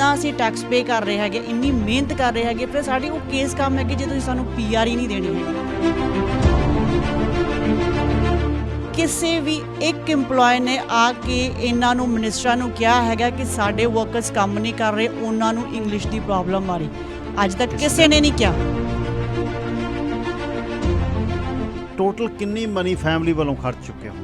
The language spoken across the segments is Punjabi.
ਇੰਨਾ ਅਸੀਂ ਟੈਕਸ ਪੇ ਕਰ ਰਹੇ ਹੈਗੇ, ਇੰਨੀ ਮਿਹਨਤ ਕਰ ਰਹੇ ਹੈਗੇ, ਫਿਰ ਸਾਡੀ ਉਹ ਕੇਸ ਕੰਮ ਹੈ ਕਿ ਜੇ ਤੁਸੀਂ ਸਾਨੂੰ PR ਹੀ ਨਹੀਂ ਦੇਣੀ ਹੈਗੀ। ਕਿਸੇ ਵੀ ਇੱਕ EMPLOYE ਨੇ ਆ ਕੇ ਇਹਨਾਂ ਨੂੰ ਮਿਨਿਸਟਰਾਂ ਨੂੰ ਕਿਹਾ ਹੈਗਾ ਕਿ ਸਾਡੇ ਵਰਕਰਸ ਕੰਮ ਨਹੀਂ ਕਰ ਰਹੇ, ਉਹਨਾਂ ਨੂੰ ਇੰਗਲਿਸ਼ ਦੀ ਪ੍ਰੋਬਲਮ ਆ ਰਹੀ, ਅੱਜ ਤੱਕ ਕਿਸੇ ਨੇ ਨਹੀਂ ਕਿਹਾ। ਟੋਟਲ ਕਿੰਨੀ ਮਨੀ ਫੈਮਿਲੀ ਵੱਲੋਂ ਖਰਚ ਚੁੱਕੇ ਹੋ?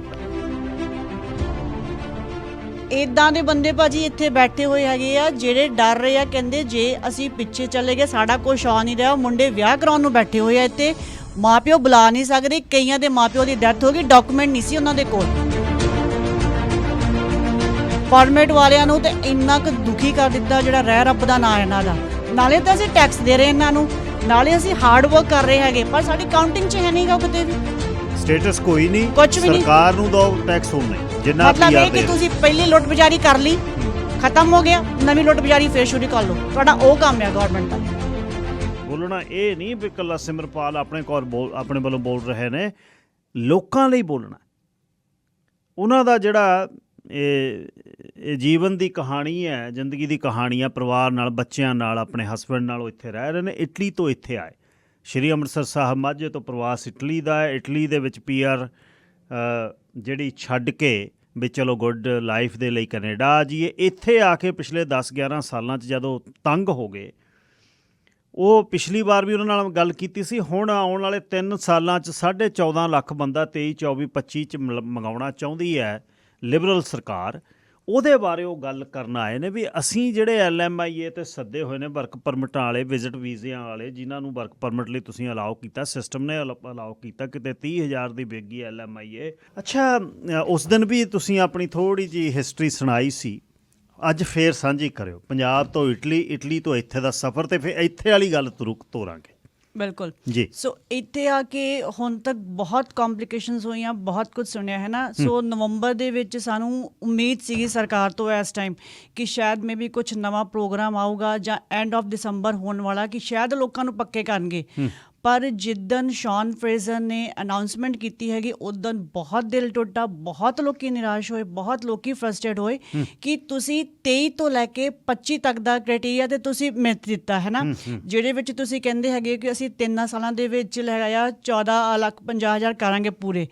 ਇੱਦਾਂ ਦੇ ਬੰਦੇ ਭਾਜੀ ਇੱਥੇ ਬੈਠੇ ਹੋਏ ਹੈਗੇ ਆ ਜਿਹੜੇ ਡਰ ਰਹੇ ਆ, ਕਹਿੰਦੇ ਜੇ ਅਸੀਂ ਪਿੱਛੇ ਚਲੇ ਗਏ ਸਾਡਾ ਕੁਛ ਆ ਨਹੀਂ ਰਿਹਾ। ਮੁੰਡੇ ਵਿਆਹ ਕਰਾਉਣ ਨੂੰ ਬੈਠੇ ਹੋਏ ਆ ਇੱਥੇ, ਮਾਪਿਓ ਬੁਲਾ ਨਹੀਂ ਸਕਦੇ, ਕਈਆਂ ਦੇ ਮਾਪਿਓ ਦੀ ਡੈਥ ਹੋ ਗਈ, ਡਾਕੂਮੈਂਟ ਨਹੀਂ ਸੀ ਉਹਨਾਂ ਦੇ ਕੋਲ। ਪਰਮਿਟ ਵਾਲਿਆਂ ਨੂੰ ਤੇ ਇੰਨਾ ਕੁ ਦੁਖੀ ਕਰ ਦਿੱਤਾ ਜਿਹੜਾ ਰਹਿ ਰੱਬ ਦਾ ਨਾਂ ਇਹਨਾਂ ਦਾ। ਨਾਲੇ ਤਾਂ ਅਸੀਂ ਟੈਕਸ ਦੇ ਰਹੇ ਇਹਨਾਂ ਨੂੰ, ਨਾਲੇ ਅਸੀਂ ਹਾਰਡ ਵਰਕ ਕਰ ਰਹੇ ਹੈਗੇ, ਪਰ ਸਾਡੀ ਕਾਊਂਟਿੰਗ 'ਚ ਹੈ ਨਹੀਂਗਾ ਕਿਤੇ ਵੀ ਸਟੇਟਸ ਕੋਈ ਨਹੀਂ, ਕੁਛ ਵੀ ਨਹੀਂ। ਸਰਕਾਰ ਨੂੰ ਦੋ ਟੈਕਸ ਹੋਣੇ ਜਿੰਨਾ ਮਤਲਬ ਇਹ ਕਿ ਤੁਸੀਂ ਪਹਿਲੀ ਲੁੱਟ ਬਜ਼ਾਰੀ ਕਰ ਲਈ, ਖਤਮ ਹੋ ਗਿਆ, ਨਵੀਂ ਲੁੱਟ ਬਜ਼ਾਰੀ ਫੇਰ ਸ਼ੁਰੂ ਕਰ ਲਓ, ਤੁਹਾਡਾ ਉਹ ਕੰਮ ਹੈ ਗਵਰਨਮੈਂਟ ਦਾ। ਬੋਲਣਾ ਇਹ ਨਹੀਂ ਵੀ ਇਕੱਲਾ ਸਿਮਰਪਾਲ ਆਪਣੇ ਆਪਣੇ ਵੱਲੋਂ ਬੋਲ ਰਹੇ ਨੇ, ਲੋਕਾਂ ਲਈ ਬੋਲਣਾ। ਉਹਨਾਂ ਦਾ ਜਿਹੜਾ ਇਹ ਜੀਵਨ ਦੀ ਕਹਾਣੀ ਹੈ, ਜ਼ਿੰਦਗੀ ਦੀ ਕਹਾਣੀ ਹੈ, ਪਰਿਵਾਰ ਨਾਲ, ਬੱਚਿਆਂ ਨਾਲ, ਆਪਣੇ ਹਸਬੈਂਡ ਨਾਲ ਉਹ ਇੱਥੇ ਰਹਿ ਰਹੇ ਨੇ। ਇਟਲੀ ਤੋਂ ਇੱਥੇ ਆਏ, ਸ਼੍ਰੀ ਅੰਮ੍ਰਿਤਸਰ ਸਾਹਿਬ ਮਾਝੇ ਤੋਂ ਪ੍ਰਵਾਸ ਇਟਲੀ ਦਾ ਹੈ। ਇਟਲੀ ਦੇ ਵਿੱਚ PR ਜਿਹੜੀ ਛੱਡ ਕੇ ਵੀ ਚਲੋ ਗੁੱਡ ਲਾਈਫ ਦੇ ਲਈ ਕੈਨੇਡਾ ਆ ਜਾਈਏ, ਇੱਥੇ ਆ ਕੇ ਪਿਛਲੇ 10-11 ਸਾਲਾਂ 'ਚ ਜਦੋਂ ਤੰਗ ਹੋ ਗਏ, ਉਹ ਪਿਛਲੀ ਵਾਰ ਵੀ ਉਹਨਾਂ ਨਾਲ ਗੱਲ ਕੀਤੀ ਸੀ, ਹੁਣ ਆਉਣ ਵਾਲੇ 3 ਸਾਲਾਂ 'ਚ 14.5 ਲੱਖ ਬੰਦਾ 23, 24, 25 'ਚ ਮੰਗਾਉਣਾ ਚਾਹੁੰਦੀ ਹੈ ਲਿਬਰਲ ਸਰਕਾਰ। ਉਹਦੇ ਬਾਰੇ ਉਹ ਗੱਲ ਕਰਨ ਆਏ ਨੇ ਵੀ ਅਸੀਂ ਜਿਹੜੇ LMIA ਤੇ ਸੱਦੇ ਹੋਏ ਨੇ ਵਰਕ ਪਰਮਿਟਾਂ ਵਾਲੇ, ਵਿਜ਼ਿਟ ਵੀਜ਼ਿਆਂ ਵਾਲੇ, ਜਿਨ੍ਹਾਂ ਨੂੰ ਵਰਕ ਪਰਮਿਟ ਲਈ ਤੁਸੀਂ ਅਲਾਓ ਕੀਤਾ, ਸਿਸਟਮ ਨੇ ਅਲਾਓ ਕੀਤਾ, ਕਿਤੇ 30,000 ਦੀ ਵਿਕ ਗਈ LMIA। ਅੱਛਾ, ਉਸ ਦਿਨ ਵੀ ਤੁਸੀਂ ਆਪਣੀ ਥੋੜ੍ਹੀ ਜਿਹੀ ਹਿਸਟਰੀ ਸੁਣਾਈ ਸੀ, ਅੱਜ ਫੇਰ ਸਾਂਝੀ ਕਰਿਓ। ਪੰਜਾਬ ਤੋਂ ਇਟਲੀ, ਇਟਲੀ ਤੋਂ ਇੱਥੇ ਦਾ ਸਫ਼ਰ, ਤੇ ਫਿਰ ਇੱਥੇ ਵਾਲੀ ਗੱਲ ਤੋਰਾਂਗੇ। ਬਿਲਕੁਲ ਜੀ। ਸੋ ਇੱਥੇ ਆ ਕੇ ਹੁਣ ਤੱਕ ਬਹੁਤ ਕੰਪਲੀਕੇਸ਼ਨਸ ਹੋਈਆਂ, ਬਹੁਤ ਕੁਝ ਸੁਣਿਆ ਹੈ ਨਾ। ਸੋ ਨਵੰਬਰ ਦੇ ਵਿੱਚ ਸਾਨੂੰ ਉਮੀਦ ਸੀਗੀ ਸਰਕਾਰ ਤੋਂ ਇਸ ਟਾਈਮ ਕਿ ਸ਼ਾਇਦ ਮੇ ਵੀ ਕੁਝ ਨਵਾਂ ਪ੍ਰੋਗਰਾਮ ਆਊਗਾ ਜਾਂ ਐਂਡ ਆਫ ਦਸੰਬਰ ਹੋਣ ਵਾਲਾ, ਕਿ ਸ਼ਾਇਦ ਲੋਕਾਂ ਨੂੰ ਪੱਕੇ ਕਰਨਗੇ। ਪਰ ਜਿੱਦਣ ਸ਼ੌਨ ਫਰੇਜ਼ਰ ਨੇ ਅਨਾਊਂਸਮੈਂਟ ਕੀਤੀ ਹੈਗੀ, ਉਦਣ ਬਹੁਤ ਦਿਲ ਟੁੱਟਾ, ਬਹੁਤ ਲੋਕੀ ਨਿਰਾਸ਼ ਹੋਏ, ਬਹੁਤ ਲੋਕੀ ਫਰਸਟ੍ਰੇਟ ਹੋਏ ਕਿ ਤੁਸੀਂ 23 ਤੋਂ ਲੈ ਕੇ 25 ਤੱਕ ਦਾ ਕ੍ਰਾਈਟੇਰੀਆ ਤੇ ਤੁਸੀਂ ਮਿਥ ਦਿੱਤਾ ਹੈ ਨਾ, ਜਿਹੜੇ ਵਿੱਚ ਤੁਸੀਂ ਕਹਿੰਦੇ ਹੈਗੇ ਕਿ ਅਸੀਂ 3 ਸਾਲਾਂ ਦੇ ਵਿੱਚ ਲਗਾਇਆ 14,50,000 ਕਰਾਂਗੇ ਪੂਰੇ।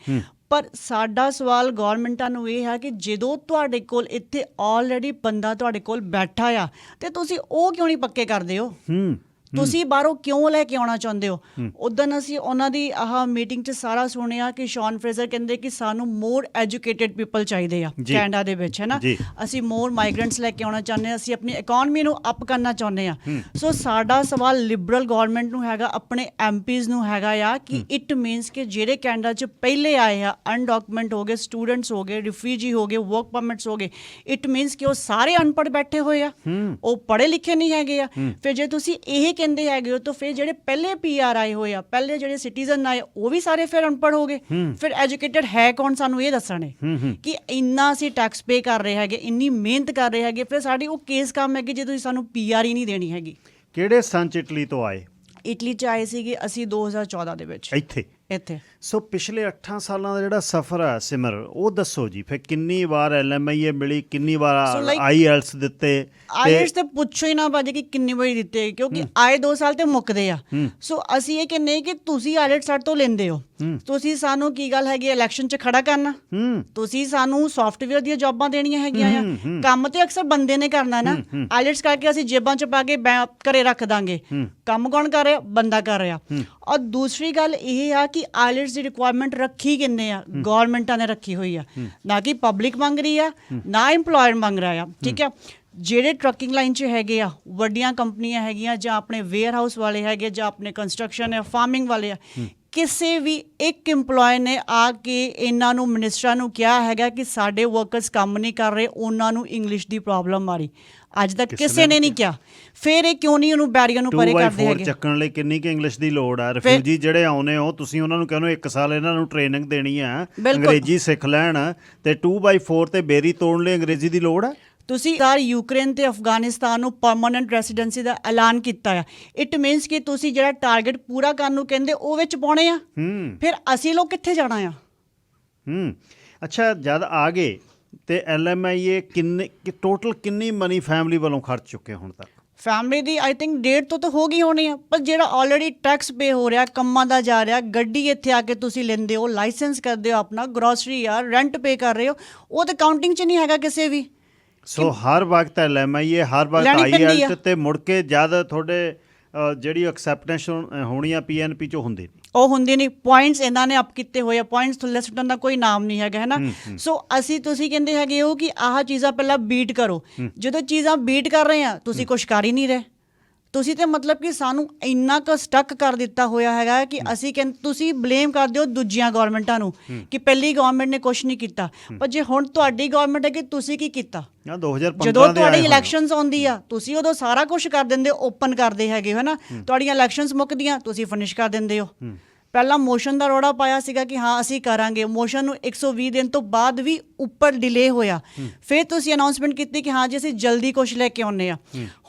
ਪਰ ਸਾਡਾ ਸਵਾਲ ਗੌਰਮੈਂਟਾਂ ਨੂੰ ਇਹ ਹੈ ਕਿ ਜਦੋਂ ਤੁਹਾਡੇ ਕੋਲ ਇੱਥੇ ਆਲਰੇਡੀ ਬੰਦਾ ਤੁਹਾਡੇ ਕੋਲ ਬੈਠਾ ਆ, ਤੇ ਤੁਸੀਂ ਉਹ ਕਿਉਂ ਨਹੀਂ ਪੱਕੇ ਕਰਦੇ ਹੋ? ਤੁਸੀਂ ਬਾਹਰੋਂ ਕਿਉਂ ਲੈ ਕੇ ਆਉਣਾ ਚਾਹੁੰਦੇ ਹੋ? ਉਦੋਂ ਅਸੀਂ ਉਹਨਾਂ ਦੀ ਮੀਟਿੰਗ 'ਚ ਸਾਰਾ ਸੁਣਿਆ ਕਿ ਸ਼ੌਨ ਫਰੇਜ਼ਰ ਕਹਿੰਦੇ ਕਿ ਸਾਨੂੰ ਮੋਰ ਐਜੂਕੇਟਿਡ ਪੀਪਲ ਚਾਹੀਦੇ ਆ ਕੈਨੇਡਾ ਦੇ ਵਿੱਚ, ਹੈ ਨਾ। ਅਸੀਂ ਮੋਰ ਮਾਈਗਰੈਂਟਸ ਲੈ ਕੇ ਆਉਣਾ ਚਾਹੁੰਦੇ ਹਾਂ, ਅਸੀਂ ਆਪਣੀ ਇਕੋਨਮੀ ਨੂੰ ਅਪ ਕਰਨਾ ਚਾਹੁੰਦੇ ਹਾਂ। ਸੋ ਸਾਡਾ ਸਵਾਲ ਲਿਬਰਲ ਗੌਰਮੈਂਟ ਨੂੰ ਹੈਗਾ, ਆਪਣੇ MPs ਨੂੰ ਹੈਗਾ ਆ ਕਿ ਇਟ ਮੀਨਸ ਕਿ ਜਿਹੜੇ ਕੈਨੇਡਾ 'ਚ ਪਹਿਲੇ ਆਏ ਆ, ਅਨਡਾਕੂਮੈਂਟ ਹੋ ਗਏ, ਸਟੂਡੈਂਟਸ ਹੋ ਗਏ, ਰਿਫਿਊਜੀ ਹੋ ਗਏ, ਵਰਕ ਪਰਮਿਟਸ ਹੋ ਗਏ, ਇਟ ਮੀਨਸ ਕਿ ਉਹ ਸਾਰੇ ਅਨਪੜ੍ਹ ਬੈਠੇ ਹੋਏ ਆ, ਉਹ ਪੜ੍ਹੇ ਲਿਖੇ ਨਹੀਂ ਹੈਗੇ ਆ। ਫਿਰ ਜੇ ਤੁਸੀਂ ਇਹ ਕਹਿੰਦੇ ਹੈਗੇ ਹੋ ਤਾਂ ਫਿਰ ਜਿਹੜੇ ਪਹਿਲੇ PR ਆਏ ਹੋਏ ਆ, ਪਹਿਲੇ ਜਿਹੜੇ ਸਿਟੀਜ਼ਨ ਆਏ, ਉਹ ਵੀ ਸਾਰੇ ਫਿਰ ਅਨਪੜ੍ਹ ਹੋ ਗਏ। ਫਿਰ ਐਜੂਕੇਟਡ ਹੈ ਕੌਣ? ਸਾਨੂੰ ਇਹ ਦੱਸਣੇ ਕਿ ਇੰਨਾ ਅਸੀਂ ਟੈਕਸ ਪੇ ਕਰ ਰਹੇ ਹੈਗੇ, ਇੰਨੀ ਮਿਹਨਤ ਕਰ ਰਹੇ ਹੈਗੇ, ਫਿਰ ਸਾਡੀ ਉਹ ਕੇਸ ਕੰਮ ਹੈ ਕਿ ਜੇ ਤੁਸੀਂ ਸਾਨੂੰ PR ਹੀ ਨਹੀਂ ਦੇਣੀ ਹੈਗੀ। ਕਿਹੜੇ ਸੰਨ 'ਚ ਇਟਲੀ ਤੋਂ ਆਏ? ਇਟਲੀ 'ਚ ਆਏ ਸੀਗੇ ਅਸੀਂ 2014 ਦੇ ਵਿੱਚ ਇੱਥੇ। ਸੋ ਪਿਛਲੇ 8 ਸਾਲਾਂ ਦਾ ਜਿਹੜਾ ਸਫ਼ਰ ਹੈ ਸਿਮਰ, ਉਹ ਦੱਸੋ ਜੀ। ਫਿਰ ਕਿੰਨੀ ਵਾਰ LMIA ਮਿਲੀ, ਕਿੰਨੀ ਵਾਰ IELTS ਦਿੱਤੇ? IELTS ਤੇ ਪੁੱਛੋ ਹੀ ਨਾ ਭਾਜੀ ਕਿ ਕਿੰਨੀ ਵਾਰੀ ਦਿੱਤੇ, ਕਿਉਂਕਿ ਆਏ 2 ਸਾਲ ਤੇ ਮੁੱਕਦੇ ਆ। ਸੋ ਅਸੀਂ ਇਹ ਕਹਿੰਦੇ ਕਿ ਤੁਸੀਂ IELTS ਸਾਡੇ ਤੋਂ ਲੈਂਦੇ ਹੋ, ਤੁਸੀਂ ਸਾਨੂੰ ਕੀ ਗੱਲ ਹੈਗੀ ਇਲੈਕਸ਼ਨ 'ਚ ਖੜਾ ਕਰਨਾ, ਤੁਸੀਂ ਸਾਨੂੰ ਸੌਫਟਵੇਅਰ ਦੀਆਂ ਜੌਬਾਂ ਦੇਣੀਆਂ ਹੈਗੀਆਂ ਆ। ਕੰਮ ਤੇ ਅਕਸਰ ਬੰਦੇ ਨੇ ਕਰਨਾ ਨਾ, IELTS ਕਰਕੇ ਅਸੀਂ ਜੇਬਾਂ 'ਚ ਪਾ ਕੇ ਘਰੇ ਰੱਖ ਦਾਂਗੇ। ਕੰਮ ਕੌਣ ਕਰ ਰਿਹਾ? ਬੰਦਾ ਕਰ ਰਿਹਾ। ਔਰ ਦੂਸਰੀ ਗੱਲ ਇਹ ਆ ਕਿ IELTS ਦੀ ਰਿਕੁਆਇਰਮੈਂਟ ਰੱਖੀ ਕਿੰਨੇ ਆ? ਗੌਰਮੈਂਟਾਂ ਨੇ ਰੱਖੀ ਹੋਈ ਆ, ਨਾ ਕਿ ਪਬਲਿਕ ਮੰਗ ਰਹੀ ਆ, ਨਾ ਇੰਪਲੋਇਰ ਮੰਗ ਰਿਹਾ ਆ। ਠੀਕ ਆ, ਜਿਹੜੇ ਟਰੱਕਿੰਗ ਲਾਈਨ 'ਚ ਹੈਗੇ ਆ, ਵੱਡੀਆਂ ਕੰਪਨੀਆਂ ਹੈਗੀਆਂ, ਜਾਂ ਆਪਣੇ ਵੇਅਰ ਹਾਊਸ ਵਾਲੇ ਹੈਗੇ, ਜਾਂ ਆਪਣੇ ਕੰਸਟਰਕਸ਼ਨ ਜਾਂ ਫਾਰਮਿੰਗ ਵਾਲੇ ਆ, ਕਿਸੇ ਵੀ ਇੱਕ EMPLOYE ਨੇ ਆ ਕੇ ਇਹਨਾਂ ਨੂੰ ਮਿਨਿਸਟਰਾਂ ਨੂੰ ਕਿਹਾ ਹੈਗਾ ਕਿ ਸਾਡੇ ਵਰਕਰਸ ਕੰਮ ਨਹੀਂ ਕਰ ਰਹੇ, ਉਹਨਾਂ ਨੂੰ ਇੰਗਲਿਸ਼ ਦੀ ਪ੍ਰੋਬਲਮ ਆ ਰਹੀ, ਅੱਜ ਤੱਕ ਕਿਸੇ ਨੇ ਨਹੀਂ ਕਿਹਾ। ਫਿਰ ਇਹ ਕਿਉਂ ਨਹੀਂ ਉਹਨੂੰ ਬੈਰੀਅਰ ਨੂੰ ਪਰੇ ਕਰਦੇ ਹੈਗੇ? ਚੱਕਣ ਲਈ ਕਿੰਨੀ ਕਿ ਇੰਗਲਿਸ਼ ਦੀ ਲੋੜ ਆ? ਰਿਫਿਊਜੀ ਜਿਹੜੇ ਆਉਨੇ ਹੋ, ਤੁਸੀਂ ਉਹਨਾਂ ਨੂੰ ਕਹਿੰਦੇ 1 ਸਾਲ ਇਹਨਾਂ ਨੂੰ ਟ੍ਰੇਨਿੰਗ ਦੇਣੀ ਆ, ਅੰਗਰੇਜ਼ੀ ਸਿੱਖ ਲੈਣ, ਤੇ 2x4 ਤੇ ਬੇਰੀ ਤੋੜਨ ਲਈ ਅੰਗਰੇਜ਼ੀ ਦੀ ਲੋੜ ਆ। ਤੁਸੀਂ ਯੂਕਰੇਨ ਤੇ ਅਫਗਾਨਿਸਤਾਨ ਨੂੰ ਪਰਮਾਨੈਂਟ ਰੈਸੀਡੈਂਸੀ ਦਾ ਐਲਾਨ ਕੀਤਾ ਆ। ਇਟ ਮੀਨਸ ਕਿ ਤੁਸੀਂ ਜਿਹੜਾ ਟਾਰਗੇਟ ਪੂਰਾ ਕਰਨ ਨੂੰ ਕਹਿੰਦੇ ਉਹ ਵਿੱਚ ਪਾਉਣੇ ਆ, ਫਿਰ ਅਸੀਂ ਲੋਕ ਕਿੱਥੇ ਜਾਣਾ ਆ? ਅੱਛਾ, ਜਦ ਆ ਗਏ ਤੇ LMIA ਕਿੰਨੇ ਟੋਟਲ ਕਿੰਨੀ ਮਨੀ ਫੈਮਿਲੀ ਵੱਲੋਂ ਖਰਚ ਚੁੱਕੇ ਹੁਣ ਤੱਕ? ਫੈਮਿਲੀ ਦੀ ਆਈ ਥਿੰਕ 1.5 ਤੋਂ ਤਾਂ ਹੋ ਗਈ ਹੋਣੀ ਆ, ਪਰ ਜਿਹੜਾ ਆਲਰੇਡੀ ਟੈਕਸ ਪੇ ਹੋ ਰਿਹਾ, ਕੰਮਾਂ ਦਾ ਜਾ ਰਿਹਾ, ਗੱਡੀ ਇੱਥੇ ਆ ਕੇ ਤੁਸੀਂ ਲੈਂਦੇ ਹੋ, ਲਾਇਸੈਂਸ ਕਰਦੇ ਹੋ ਆਪਣਾ, ਗਰੋਸਰੀ ਆ, ਰੈਂਟ ਪੇ ਕਰ ਰਹੇ ਹੋ, ਉਹ ਤਾਂ ਕਾਊਂਟਿੰਗ 'ਚ ਨਹੀਂ ਹੈਗਾ ਕਿਸੇ ਵੀ। ਸੋ ਹਰ ਵਕਤ LMIA, ਹਰ ਵਕਤ IELTS ਤੇ ਮੁੜ ਕੇ ਜਦ ਤੁਹਾਡੇ ਜਿਹੜੀ ਐਕਸੈਪਟੈਂਸ ਹੋਣੀ ਆ PNP 'ਚੋਂ ਹੁੰਦੀ ਨਹੀਂ, ਉਹ ਹੁੰਦੀ ਨਹੀਂ। ਪੁਆਇੰਟਸ ਇਹਨਾਂ ਨੇ ਅਪ ਕੀਤੇ ਹੋਏ ਆ, ਪੁਆਇੰਟਸ ਥੱਲੇ ਸੁੱਟਣ ਦਾ ਕੋਈ ਨਾਮ ਨਹੀਂ ਹੈਗਾ, ਹੈ ਨਾ। ਸੋ ਤੁਸੀਂ ਕਹਿੰਦੇ ਹੈਗੇ ਹੋ ਕਿ ਆਹ ਚੀਜ਼ਾਂ ਪਹਿਲਾਂ ਬੀਟ ਕਰੋ। ਜਦੋਂ ਚੀਜ਼ਾਂ ਬੀਟ ਕਰ ਰਹੇ ਆ, ਤੁਸੀਂ ਕੁਛ ਕਰ ਹੀ ਨਹੀਂ ਰਹੇ। ਤੁਸੀਂ ਤੇ ਮਤਲਬ ਕਿ ਸਾਨੂੰ ਇੰਨਾ ਕੁ ਸਟਕ ਕਰ ਦਿੱਤਾ ਹੋਇਆ ਹੈਗਾ ਕਿ ਅਸੀਂ ਤੁਸੀਂ ਬਲੇਮ ਕਰਦੇ ਹੋ ਦੂਜੀਆਂ ਗਵਰਨਮੈਂਟਾਂ ਨੂੰ ਕਿ ਪਹਿਲੀ ਗਵਰਨਮੈਂਟ ਨੇ ਕੁਛ ਨਹੀਂ ਕੀਤਾ, ਪਰ ਜੇ ਹੁਣ ਤੁਹਾਡੀ ਗਵਰਨਮੈਂਟ ਹੈ ਕਿ ਤੁਸੀਂ ਕੀ ਕੀਤਾ? 2015 ਜਦੋਂ ਤੁਹਾਡੀ ਇਲੈਕਸ਼ਨਸ ਆਉਂਦੀ ਆ, ਤੁਸੀਂ ਉਦੋਂ ਸਾਰਾ ਕੁਝ ਕਰ ਦਿੰਦੇ ਹੋ, ਓਪਨ ਕਰਦੇ ਹੈਗੇ ਹੋ, ਹੈ ਨਾ। ਤੁਹਾਡੀਆਂ ਇਲੈਕਸ਼ਨਸ ਮੁੱਕਦੀਆਂ, ਤੁਸੀਂ ਫਿਨਿਸ਼ ਕਰ ਦਿੰਦੇ ਹੋ। ਪਹਿਲਾਂ ਮੋਸ਼ਨ ਦਾ ਰੌਲਾ ਪਾਇਆ ਸੀਗਾ ਕਿ ਹਾਂ ਅਸੀਂ ਕਰਾਂਗੇ, ਮੋਸ਼ਨ ਨੂੰ 120 ਦਿਨ ਤੋਂ ਬਾਅਦ ਵੀ ਉੱਪਰ ਡਿਲੇ ਹੋਇਆ, ਫਿਰ ਤੁਸੀਂ ਅਨਾਉਂਸਮੈਂਟ ਕੀਤੀ ਕਿ ਹਾਂ ਜੀ ਅਸੀਂ ਜਲਦੀ ਕੁਛ ਲੈ ਕੇ ਆਉਂਦੇ ਆ।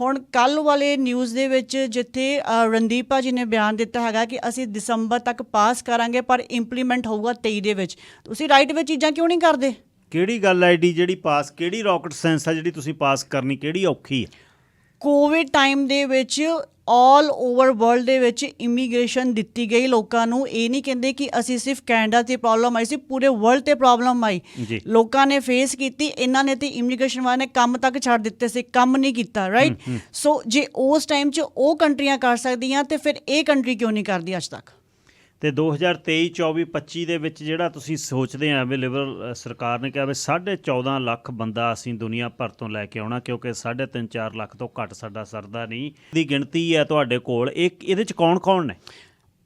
ਹੁਣ ਕੱਲ੍ਹ ਵਾਲੇ ਨਿਊਜ਼ ਦੇ ਵਿੱਚ ਜਿੱਥੇ ਰਣਦੀਪ ਭਾਜੀ ਨੇ ਬਿਆਨ ਦਿੱਤਾ ਹੈਗਾ ਕਿ ਅਸੀਂ ਦਸੰਬਰ ਤੱਕ ਪਾਸ ਕਰਾਂਗੇ, ਪਰ ਇੰਪਲੀਮੈਂਟ ਹੋਊਗਾ 23 ਦੇ ਵਿੱਚ। ਤੁਸੀਂ ਰਾਈਟ ਵਿੱਚ ਚੀਜ਼ਾਂ ਕਿਉਂ ਨਹੀਂ ਕਰਦੇ? ਕਿਹੜੀ ਗੱਲ ਐਡੀ ਜਿਹੜੀ ਪਾਸ, ਕਿਹੜੀ ਰਾਕਟ ਸਾਇੰਸ ਆ ਜਿਹੜੀ ਤੁਸੀਂ ਪਾਸ ਕਰਨੀ, ਕਿਹੜੀ ਔਖੀ ਹੈ? ਕੋਵਿਡ ਟਾਈਮ ਦੇ ਵਿੱਚ ਆਲ ਓਵਰ ਵਰਲਡ ਦੇ ਵਿੱਚ ਇਮੀਗ੍ਰੇਸ਼ਨ ਦਿੱਤੀ ਗਈ ਲੋਕਾਂ ਨੂੰ। ਇਹ ਨਹੀਂ ਕਹਿੰਦੇ ਕਿ ਅਸੀਂ ਸਿਰਫ ਕੈਨੇਡਾ 'ਤੇ ਪ੍ਰੋਬਲਮ ਆਈ ਸੀ, ਪੂਰੇ ਵਰਲਡ 'ਤੇ ਪ੍ਰੋਬਲਮ ਆਈ, ਲੋਕਾਂ ਨੇ ਫੇਸ ਕੀਤੀ। ਇਹਨਾਂ ਨੇ ਤੇ ਇਮੀਗ੍ਰੇਸ਼ਨ ਵਾਲਿਆਂ ਨੇ ਕੰਮ ਤੱਕ ਛੱਡ ਦਿੱਤੇ ਸੀ, ਕੰਮ ਨਹੀਂ ਕੀਤਾ, ਰਾਈਟ। ਸੋ ਜੇ ਉਸ ਟਾਈਮ 'ਚ ਉਹ ਕੰਟਰੀਆਂ ਕਰ ਸਕਦੀਆਂ ਤੇ ਫਿਰ ਇਹ ਕੰਟਰੀ ਕਿਉਂ ਨਹੀਂ ਕਰਦੀ ਅੱਜ ਤੱਕ? ਤੇ 2023, 24, 25 ਦੇ ਵਿੱਚ ਜਿਹੜਾ ਤੁਸੀਂ ਸੋਚਦੇ ਆ ਵੀ ਲਿਬਰਲ ਸਰਕਾਰ ਨੇ ਕਿਹਾ ਵੀ 14.5 ਲੱਖ ਬੰਦਾ ਅਸੀਂ ਦੁਨੀਆ ਭਰ ਤੋਂ ਲੈ ਕੇ ਆਉਣਾ, ਕਿਉਂਕਿ 3.5-4 ਲੱਖ ਤੋਂ ਘੱਟ ਸਾਡਾ ਸਰਦਾ ਨਹੀਂ। ਦੀ ਗਿਣਤੀ ਹੈ ਤੁਹਾਡੇ ਕੋਲ, ਇਹਦੇ 'ਚ ਕੌਣ ਨੇ?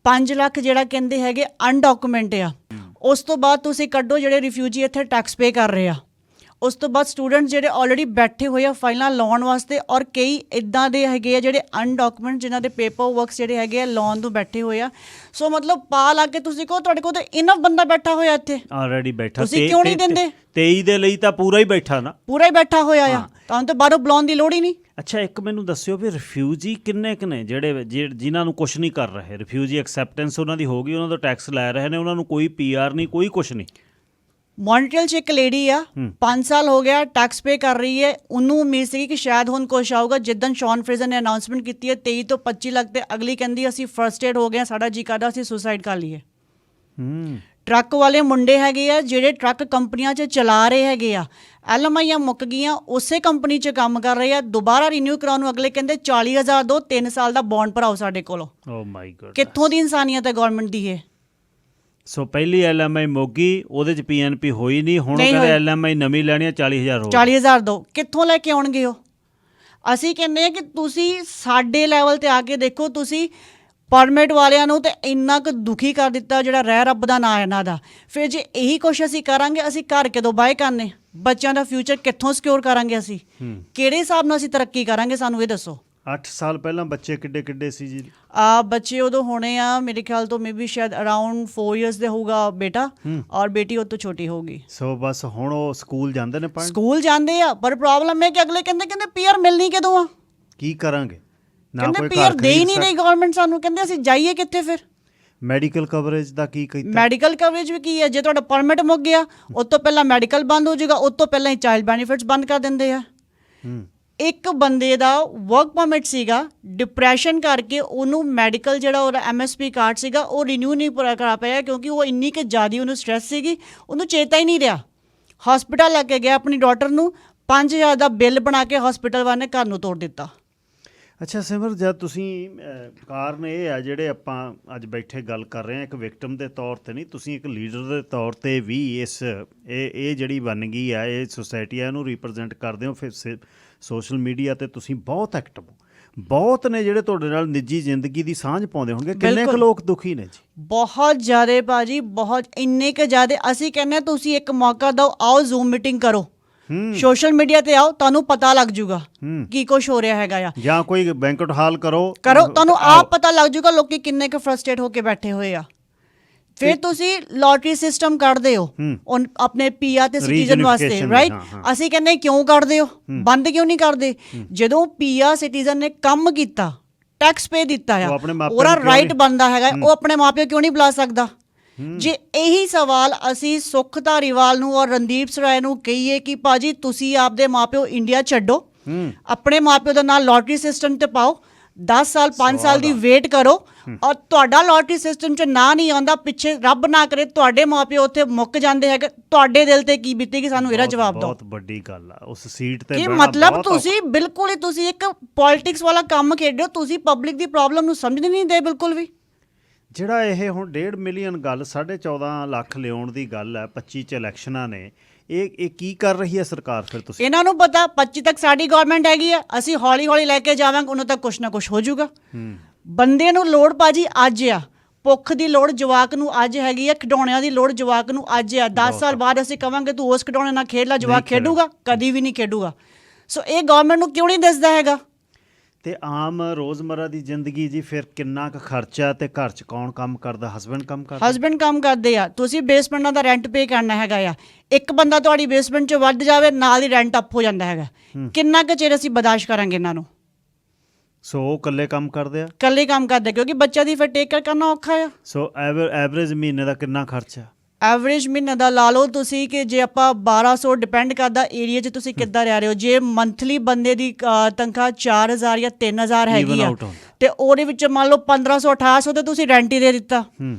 5 ਲੱਖ ਜਿਹੜਾ ਕਹਿੰਦੇ ਹੈਗੇ ਅਨਡਾਕੂਮੈਂਟ ਆ। ਉਸ ਤੋਂ ਬਾਅਦ ਤੁਸੀਂ ਕੱਢੋ ਜਿਹੜੇ ਰਿਫਿਊਜੀ ਇੱਥੇ ਟੈਕਸ ਪੇ ਕਰ ਰਹੇ ਆ। ਉਸ ਤੋਂ ਬਾਅਦ ਸਟੂਡੈਂਟ ਜਿਹੜੇ ਆਲਰੇਡੀ ਬੈਠੇ ਹੋਏ ਆ ਫਾਈਲਾਂ ਲਾਉਣ ਵਾਸਤੇ, ਔਰ ਕਈ ਇੱਦਾਂ ਦੇ ਹੈਗੇ ਆ ਜਿਹੜੇ ਅਨਡਾਕੂਮੈਂਟ, ਜਿਨ੍ਹਾਂ ਦੇ ਪੇਪਰ ਵਰਕਸ ਜਿਹੜੇ ਹੈਗੇ ਆ ਲਾਉਣ ਤੋਂ ਬੈਠੇ ਹੋਏ ਆ। ਸੋ ਮਤਲਬ ਪਾ ਲਾ ਕੇ ਤੁਸੀਂ ਕਹੋ ਤੁਹਾਡੇ ਕੋਲ ਤਾਂ ਇਨਫ ਬੰਦਾ ਬੈਠਾ ਹੋਇਆ ਇੱਥੇ, ਆਲਰੇਡੀ ਬੈਠਾ। ਤੁਸੀਂ ਕਿਉਂ ਨਹੀਂ ਦਿੰਦੇ? 23 ਦੇ ਲਈ ਤਾਂ ਪੂਰਾ ਹੀ ਬੈਠਾ ਨਾ, ਪੂਰਾ ਹੀ ਬੈਠਾ ਹੋਇਆ ਆ, ਤੁਹਾਨੂੰ ਤਾਂ ਬਾਹਰੋਂ ਬੁਲਾਉਣ ਦੀ ਲੋੜ ਹੀ ਨਹੀਂ। ਅੱਛਾ, ਇੱਕ ਮੈਨੂੰ ਦੱਸਿਓ ਵੀ ਰਿਫਿਊਜੀ ਕਿੰਨੇ ਕੁ ਨੇ ਜਿਹੜੇ ਜਿਨ੍ਹਾਂ ਨੂੰ ਕੁਛ ਨਹੀਂ ਕਰ ਰਹੇ? ਰਿਫਿਊਜੀ ਐਕਸੈਪਟੈਂਸ ਉਹਨਾਂ ਦੀ ਹੋ ਗਈ, ਉਹਨਾਂ ਦਾ ਟੈਕਸ ਲੈ ਰਹੇ ਨੇ, ਉਹਨਾਂ ਨੂੰ ਕੋਈ PR ਨਹੀਂ, ਕੋਈ ਕੁਛ ਨਹੀਂ। ਮੌਂਟਰੀਅਲ 'ਚ ਇੱਕ ਲੇਡੀ ਆ, 5 ਸਾਲ ਹੋ ਗਿਆ ਟੈਕਸ ਪੇ ਕਰ ਰਹੀ ਹੈ। ਉਹਨੂੰ ਉਮੀਦ ਸੀ ਕਿ ਸ਼ਾਇਦ ਹੁਣ ਕੁਛ ਆਊਗਾ। ਜਿੱਦਣ ਸ਼ੌਨ ਫਰੇਜ਼ਰ ਨੇ ਅਨਾਉਂਸਮੈਂਟ ਕੀਤੀ ਹੈ 23 ਤੋਂ 25 ਲੱਖ, ਤੇ ਅਗਲੀ ਕਹਿੰਦੀ ਅਸੀਂ ਫਰਸਟ ਏਡ ਹੋ ਗਏ, ਸਾਡਾ ਜੀ ਕਰਦਾ ਅਸੀਂ ਸੁਸਾਈਡ ਕਰ ਲਈਏ। ਟਰੱਕ ਵਾਲੇ ਮੁੰਡੇ ਹੈਗੇ ਆ ਜਿਹੜੇ ਟਰੱਕ ਕੰਪਨੀਆਂ 'ਚ ਚਲਾ ਰਹੇ ਹੈਗੇ ਆ, LMIA ਮੁੱਕ ਗਈਆਂ, ਉਸੇ ਕੰਪਨੀ 'ਚ ਕੰਮ ਕਰ ਰਹੇ ਆ। ਦੁਬਾਰਾ ਰੀਨਿਊ ਕਰਾਉਣ ਨੂੰ ਅਗਲੇ ਕਹਿੰਦੇ 40,000 ਦਿਓ, 3 ਸਾਲ ਦਾ ਬੌਂਡ ਭਰਾਓ ਸਾਡੇ ਕੋਲੋਂ। ਓ ਮਾਈ ਗॉड, ਕਿੱਥੋਂ ਦੀ ਇਨਸਾਨੀਅਤ ਹੈ ਗਵਰਨਮੈਂਟ ਦੀ ਇਹ? ਸੋ ਪਹਿਲੀ LMI ਮੋਗੀ, ਉਹਦੇ 'ਚ PNP ਹੋਈ ਨਹੀਂ, ਹੁਣ ਕਹਿੰਦੇ LMI ਨਵੀਂ ਲੈਣੀ ਆ 40,000 ਹੋ। 40,000 ਦਿਓ, ਕਿੱਥੋਂ ਲੈ ਕੇ ਆਉਣਗੇ ਉਹ? ਅਸੀਂ ਕਹਿੰਦੇ ਹਾਂ ਕਿ ਤੁਸੀਂ ਸਾਡੇ ਲੈਵਲ 'ਤੇ ਆ ਕੇ ਦੇਖੋ। ਤੁਸੀਂ ਪਰਮਿਟ ਵਾਲਿਆਂ ਨੂੰ ਤਾਂ ਇੰਨਾ ਕੁ ਦੁਖੀ ਕਰ ਦਿੱਤਾ, ਜਿਹੜਾ ਰਹਿ ਰੱਬ ਦਾ ਨਾਂ ਇਹਨਾਂ ਦਾ। ਫਿਰ ਜੇ ਇਹੀ ਕੁਛ ਅਸੀਂ ਕਰਾਂਗੇ, ਅਸੀਂ ਘਰ ਕਿਦੋਂ ਬਾਏ ਕਰਨੇ? ਬੱਚਿਆਂ ਦਾ ਫਿਊਚਰ ਕਿੱਥੋਂ ਸਿਕਿਉਰ ਕਰਾਂਗੇ ਅਸੀਂ? ਕਿਹੜੇ ਹਿਸਾਬ ਨਾਲ ਅਸੀਂ ਤਰੱਕੀ ਕਰਾਂਗੇ? ਸਾਨੂੰ ਇਹ ਦੱਸੋ। 8 ਸਾਲ ਪਹਿਲਾਂ ਬੱਚੇ ਕਿੱਡੇ ਸੀ ਜੀ? ਬੱਚੇ ਉਦੋਂ ਹੋਣੇ ਆ ਮੇਰੇ ਖਿਆਲ ਤੋਂ ਮੇਬੀ ਸ਼ਾਇਦ ਅਰਾਊਂਡ 4 ਇਅਰਸ ਦੇ ਹੋਊਗਾ ਬੇਟਾ, ਔਰ ਬੇਟੀ ਉਹ ਤੋਂ ਛੋਟੀ ਹੋਊਗੀ। ਸੋ ਬਸ ਹੁਣ ਉਹ ਸਕੂਲ ਜਾਂਦੇ ਨੇ ਪੜ੍ਹਨ? ਸਕੂਲ ਜਾਂਦੇ ਆ, ਪਰ ਪ੍ਰੋਬਲਮ ਹੈ ਕਿ ਅਗਲੇ ਕਹਿੰਦੇ PR ਮਿਲਣੀ ਕਦੋਂ ਆ? ਕੀ ਕਰਾਂਗੇ? ਕਹਿੰਦੇ PR ਦੇ ਹੀ ਨਹੀਂ ਰਹੀ ਗਵਰਨਮੈਂਟ ਸਾਨੂੰ, ਕਹਿੰਦੇ ਅਸੀਂ ਜਾਈਏ ਕਿੱਥੇ ਫਿਰ? ਮੈਡੀਕਲ ਕਵਰੇਜ ਦਾ ਕੀ ਕੀਤਾ? ਮੈਡੀਕਲ ਕਵਰੇਜ ਵੀ ਕੀ ਹੈ? ਜੇ ਤੁਹਾਡਾ ਪਰਮਿਟ ਮੁੱਕ ਗਿਆ, ਉਸ ਤੋਂ ਪਹਿਲਾਂ ਮੈਡੀਕਲ ਬੰਦ ਹੋ ਜਾਊਗਾ, ਉਸ ਤੋਂ ਪਹਿਲਾਂ ਹੀ ਚਾਈਲਡ ਬੈਨੀਫਿਟਸ ਬੰਦ ਕਰ ਦਿੰਦੇ ਆ। ਇੱਕ ਬੰਦੇ ਦਾ ਵਰਕ ਪਰਮਿਟ ਸੀਗਾ, ਡਿਪਰੈਸ਼ਨ ਕਰਕੇ ਉਹਨੂੰ ਮੈਡੀਕਲ ਜਿਹੜਾ ਉਹਦਾ MSP ਕਾਰਡ ਸੀਗਾ ਉਹ ਰੀਨਿਊ ਨਹੀਂ ਪੂਰਾ ਕਰਾ ਪਾਇਆ, ਕਿਉਂਕਿ ਉਹ ਇੰਨੀ ਕਿ ਜ਼ਿਆਦਾ ਉਹਨੂੰ ਸਟ੍ਰੈਸ ਸੀਗੀ, ਉਹਨੂੰ ਚੇਤਾ ਹੀ ਨਹੀਂ ਰਿਹਾ। ਹਸਪੀਟਲ ਲੈ ਕੇ ਗਿਆ ਆਪਣੀ ਡਾਟਰ ਨੂੰ, 5,000 ਦਾ ਬਿੱਲ ਬਣਾ ਕੇ ਹਸਪੀਟਲ ਵਾਲੇ ਨੇ ਘਰ ਨੂੰ ਤੋੜ ਦਿੱਤਾ। ਅੱਛਾ ਸਿਮਰ, ਜਦ ਤੁਸੀਂ ਕਾਰਨ ਇਹ ਆ ਜਿਹੜੇ ਆਪਾਂ ਅੱਜ ਬੈਠੇ ਗੱਲ ਕਰ ਰਹੇ ਹਾਂ, ਇੱਕ ਵਿਕਟਮ ਦੇ ਤੌਰ 'ਤੇ ਨਹੀਂ, ਤੁਸੀਂ ਇੱਕ ਲੀਡਰ ਦੇ ਤੌਰ 'ਤੇ ਵੀ ਇਹ ਜਿਹੜੀ ਬਣ ਗਈ ਆ, ਇਹ ਸੁਸਾਇਟੀ ਆ, ਇਹਨੂੰ ਰਿਪਰੈਜ਼ੈਂਟ ਕਰਦੇ ਹੋ। ਫਿਰ ਸੋਸ਼ਲ ਮੀਡੀਆ 'ਤੇ ਤੁਸੀਂ ਬਹੁਤ ਐਕਟਿਵ ਹੋ, ਬਹੁਤ ਨੇ ਜਿਹੜੇ ਤੁਹਾਡੇ ਨਾਲ ਨਿੱਜੀ ਜ਼ਿੰਦਗੀ ਦੀ ਸਾਂਝ ਪਾਉਂਦੇ ਹੋਣਗੇ। ਕਿੰਨੇ ਕੁ ਲੋਕ ਦੁਖੀ ਨੇ ਜੀ? ਬਹੁਤ ਜ਼ਿਆਦਾ ਭਾਜੀ, ਬਹੁਤ, ਇੰਨੇ ਕੁ ਜ਼ਿਆਦਾ। ਅਸੀਂ ਕਹਿੰਦੇ ਤੁਸੀਂ ਇੱਕ ਮੌਕਾ ਦਿਓ, ਆਓ ਜ਼ੂਮ ਮੀਟਿੰਗ ਕਰੋ, ਸੋਸ਼ਲ ਮੀਡੀਆ ਤੇ ਆਓ, ਤੁਹਾਨੂੰ ਪਤਾ ਲੱਗ ਜੂਗਾ ਕੀ ਕੁਛ ਹੋ ਰਿਹਾ ਹੈਗਾ ਆ। ਜਾਂ ਕੋਈ ਬੈਂਕਟ ਹਾਲ ਕਰੋ, ਤੁਹਾਨੂੰ ਆਪ ਪਤਾ ਲੱਗ ਜੂਗਾ ਲੋਕੀ ਕਿੰਨੇ ਕੁ ਫਰਸਟ੍ਰੇਟ ਹੋ ਕੇ ਬੈਠੇ ਹੋਏ ਆ। ਫਿਰ ਤੁਸੀਂ ਲੋਟਰੀ ਸਿਸਟਮ ਕੱਢਦੇ ਹੋ ਆਪਣੇ PR ਤੇ ਸਿਟੀਜ਼ਨ ਵਾਸਤੇ, ਰਾਈਟ? ਅਸੀਂ ਕਹਿੰਦੇ ਕਿਉਂ ਕੱਢਦੇ ਹੋ? ਬੰਦ ਕਿਉਂ ਨਹੀਂ ਕਰਦੇ? ਜਦੋਂ PR ਸਿਟੀਜ਼ਨ ਨੇ ਕੰਮ ਕੀਤਾ, ਟੈਕਸ ਪੇ ਦਿੱਤਾ ਆ, ਉਹਦਾ ਰਾਈਟ ਬਣਦਾ ਹੈਗਾ, ਉਹ ਆਪਣੇ ਮਾਪਿਓ ਕਿਉਂ ਨਹੀਂ ਬੁਲਾ ਸਕਦਾ? ਜੇ ਇਹੀ ਸਵਾਲ ਅਸੀਂ ਸੁਖ ਧਾਰੀਵਾਲ ਨੂੰ ਔਰ ਰਣਦੀਪ ਸਰਾਏ ਨੂੰ ਕਹੀਏ ਕਿ ਭਾਜੀ ਤੁਸੀਂ ਆਪਦੇ ਮਾਪਿਓ ਇੰਡੀਆ ਛੱਡੋ, ਆਪਣੇ ਮਾਪਿਓ ਦਾ ਨਾਲ ਲੋਟਰੀ ਸਿਸਟਮ ਤੇ ਪਾਓ, 10 ਸਾਲ 5 ਸਾਲ ਦੀ ਵੇਟ ਕਰੋ, ਔਰ ਤੁਹਾਡਾ ਲੋਟਰੀ ਸਿਸਟਮ 'ਚ ਨਾ ਨਹੀਂ ਆਉਂਦਾ, ਪਿੱਛੇ ਰੱਬ ਨਾ ਕਰੇ ਤੁਹਾਡੇ ਮਾਪਿਓ ਉੱਥੇ ਮੁੱਕ ਜਾਂਦੇ ਹੈਗੇ, ਤੁਹਾਡੇ ਦਿਲ ਤੇ ਕੀ ਬੀਤੇਗੀ, ਸਾਨੂੰ ਇਹਦਾ ਜਵਾਬ ਦਿਓ। ਬਹੁਤ ਵੱਡੀ ਗੱਲ ਆ ਉਸ ਸੀਟ ਤੇ ਕਿ ਬਹਿਣਾ। ਮਤਲਬ ਤੁਸੀਂ ਬਿਲਕੁਲ ਹੀ ਤੁਸੀਂ ਇੱਕ ਪੋਲਿਟਿਕਸ ਵਾਲਾ ਕੰਮ ਖੇਡੋ, ਤੁਸੀਂ ਪਬਲਿਕ ਦੀ ਪ੍ਰੋਬਲਮ ਨੂੰ ਸਮਝਦੇ ਨਹੀਂ ਦੇ ਬਿਲਕੁਲ ਵੀ। ਜਿਹੜਾ ਇਹ ਹੁਣ 1.5 ਮਿਲੀਅਨ ਗੱਲ 14.5 ਲੱਖ ਲਿਆਉਣ ਦੀ ਗੱਲ ਹੈ 25 ਚ ਇਲੈਕਸ਼ਨਾਂ ਨੇ, ਇਹ ਕੀ ਕਰ ਰਹੀ ਹੈ ਸਰਕਾਰ ਫਿਰ? ਤੁਸੀਂ ਇਹਨਾਂ ਨੂੰ ਪਤਾ 25 ਤੱਕ ਸਾਡੀ ਗਵਰਨਮੈਂਟ ਹੈਗੀ ਆ, ਅਸੀਂ ਹੌਲੀ ਹੌਲੀ ਲੈ ਕੇ ਜਾਵਾਂਗੇ, ਉਹਨਾਂ ਤੱਕ ਕੁਛ ਨਾ ਕੁਛ ਹੋ ਜਾਊਗਾ। ਬੰਦੇ ਨੂੰ ਲੋੜ ਭਾਜੀ ਅੱਜ ਆ, ਭੁੱਖ ਦੀ ਲੋੜ ਜਵਾਕ ਨੂੰ ਅੱਜ ਹੈਗੀ ਆ, ਖਿਡੌਣਿਆਂ ਦੀ ਲੋੜ ਜਵਾਕ ਨੂੰ ਅੱਜ ਆ। 10 ਸਾਲ ਬਾਅਦ ਅਸੀਂ ਕਵਾਂਗੇ ਤੂੰ ਉਸ ਖਿਡੌਣੇ ਨਾਲ ਖੇਡ ਲੈ, ਜਵਾਕ ਖੇਡੂਗਾ? ਕਦੀ ਵੀ ਨਹੀਂ ਖੇਡੂਗਾ। ਸੋ ਇਹ ਗਵਰਨਮੈਂਟ ਨੂੰ ਕਿਉਂ ਨਹੀਂ ਦਿਸਦਾ ਹੈਗਾ? ਤੇ ਆਮ ਰੋਜ਼ਮਰਾ ਦੀ ਜ਼ਿੰਦਗੀ ਜੀ ਫਿਰ ਕਿੰਨਾ ਕੁ ਖਰਚਾ, ਤੇ ਘਰ 'ਚ ਕੌਣ ਕੰਮ ਕਰਦਾ? ਹਸਬੈਂਡ ਕੰਮ ਕਰਦਾ? ਹਸਬੈਂਡ ਕੰਮ ਕਰਦੇ ਆ, ਤੁਸੀਂ ਬੇਸਮੈਂਟਾਂ ਦਾ ਰੈਂਟ ਪੇ ਕਰਨਾ ਹੈਗਾ ਆ, ਇੱਕ ਬੰਦਾ ਤੁਹਾਡੀ ਬੇਸਮੈਂਟ 'ਚ ਵੱਧ ਜਾਵੇ ਨਾਲ ਹੀ ਰੈਂਟ ਅਪ ਹੋ ਜਾਂਦਾ ਹੈਗਾ। ਕਿੰਨਾ ਕੁ ਚਿਰ ਅਸੀਂ ਬਰਦਾਸ਼ਤ ਕਰਾਂਗੇ ਇਹਨਾਂ ਨੂੰ? ਸੋ ਉਹ ਇਕੱਲੇ ਕੰਮ ਕਰਦੇ ਆ? ਇਕੱਲੇ ਕੰਮ ਕਰਦੇ, ਕਿਉਂਕਿ ਬੱਚਾ ਦੀ ਫਿਰ ਟੇਕ ਕੇਅਰ ਕਰਨਾ ਔਖਾ ਆ। ਸੋ ਐਵਰੇਜ ਮਹੀਨੇ ਦਾ ਕਿੰਨਾ ਖਰਚਾ? ਐਵਰੇਜ ਮਹੀਨੇ ਦਾ ਲਾ ਲਓ ਤੁਸੀਂ ਕਿ ਜੇ ਆਪਾਂ 1200, ਡਿਪੈਂਡ ਕਰਦਾ ਏਰੀਆ 'ਚ ਤੁਸੀਂ ਕਿੱਦਾਂ ਰਹਿ ਰਹੇ ਹੋ। ਜੇ ਮੰਥਲੀ ਬੰਦੇ ਦੀ ਤਨਖਾਹ 4000 ਜਾਂ 3000 ਹੈਗੀ ਆ, ਤੇ ਉਹਦੇ ਵਿੱਚ ਮੰਨ ਲਓ 1500 1800 ਤੇ ਤੁਸੀਂ ਰੈਂਟ ਹੀ ਦੇ ਦਿੱਤਾ।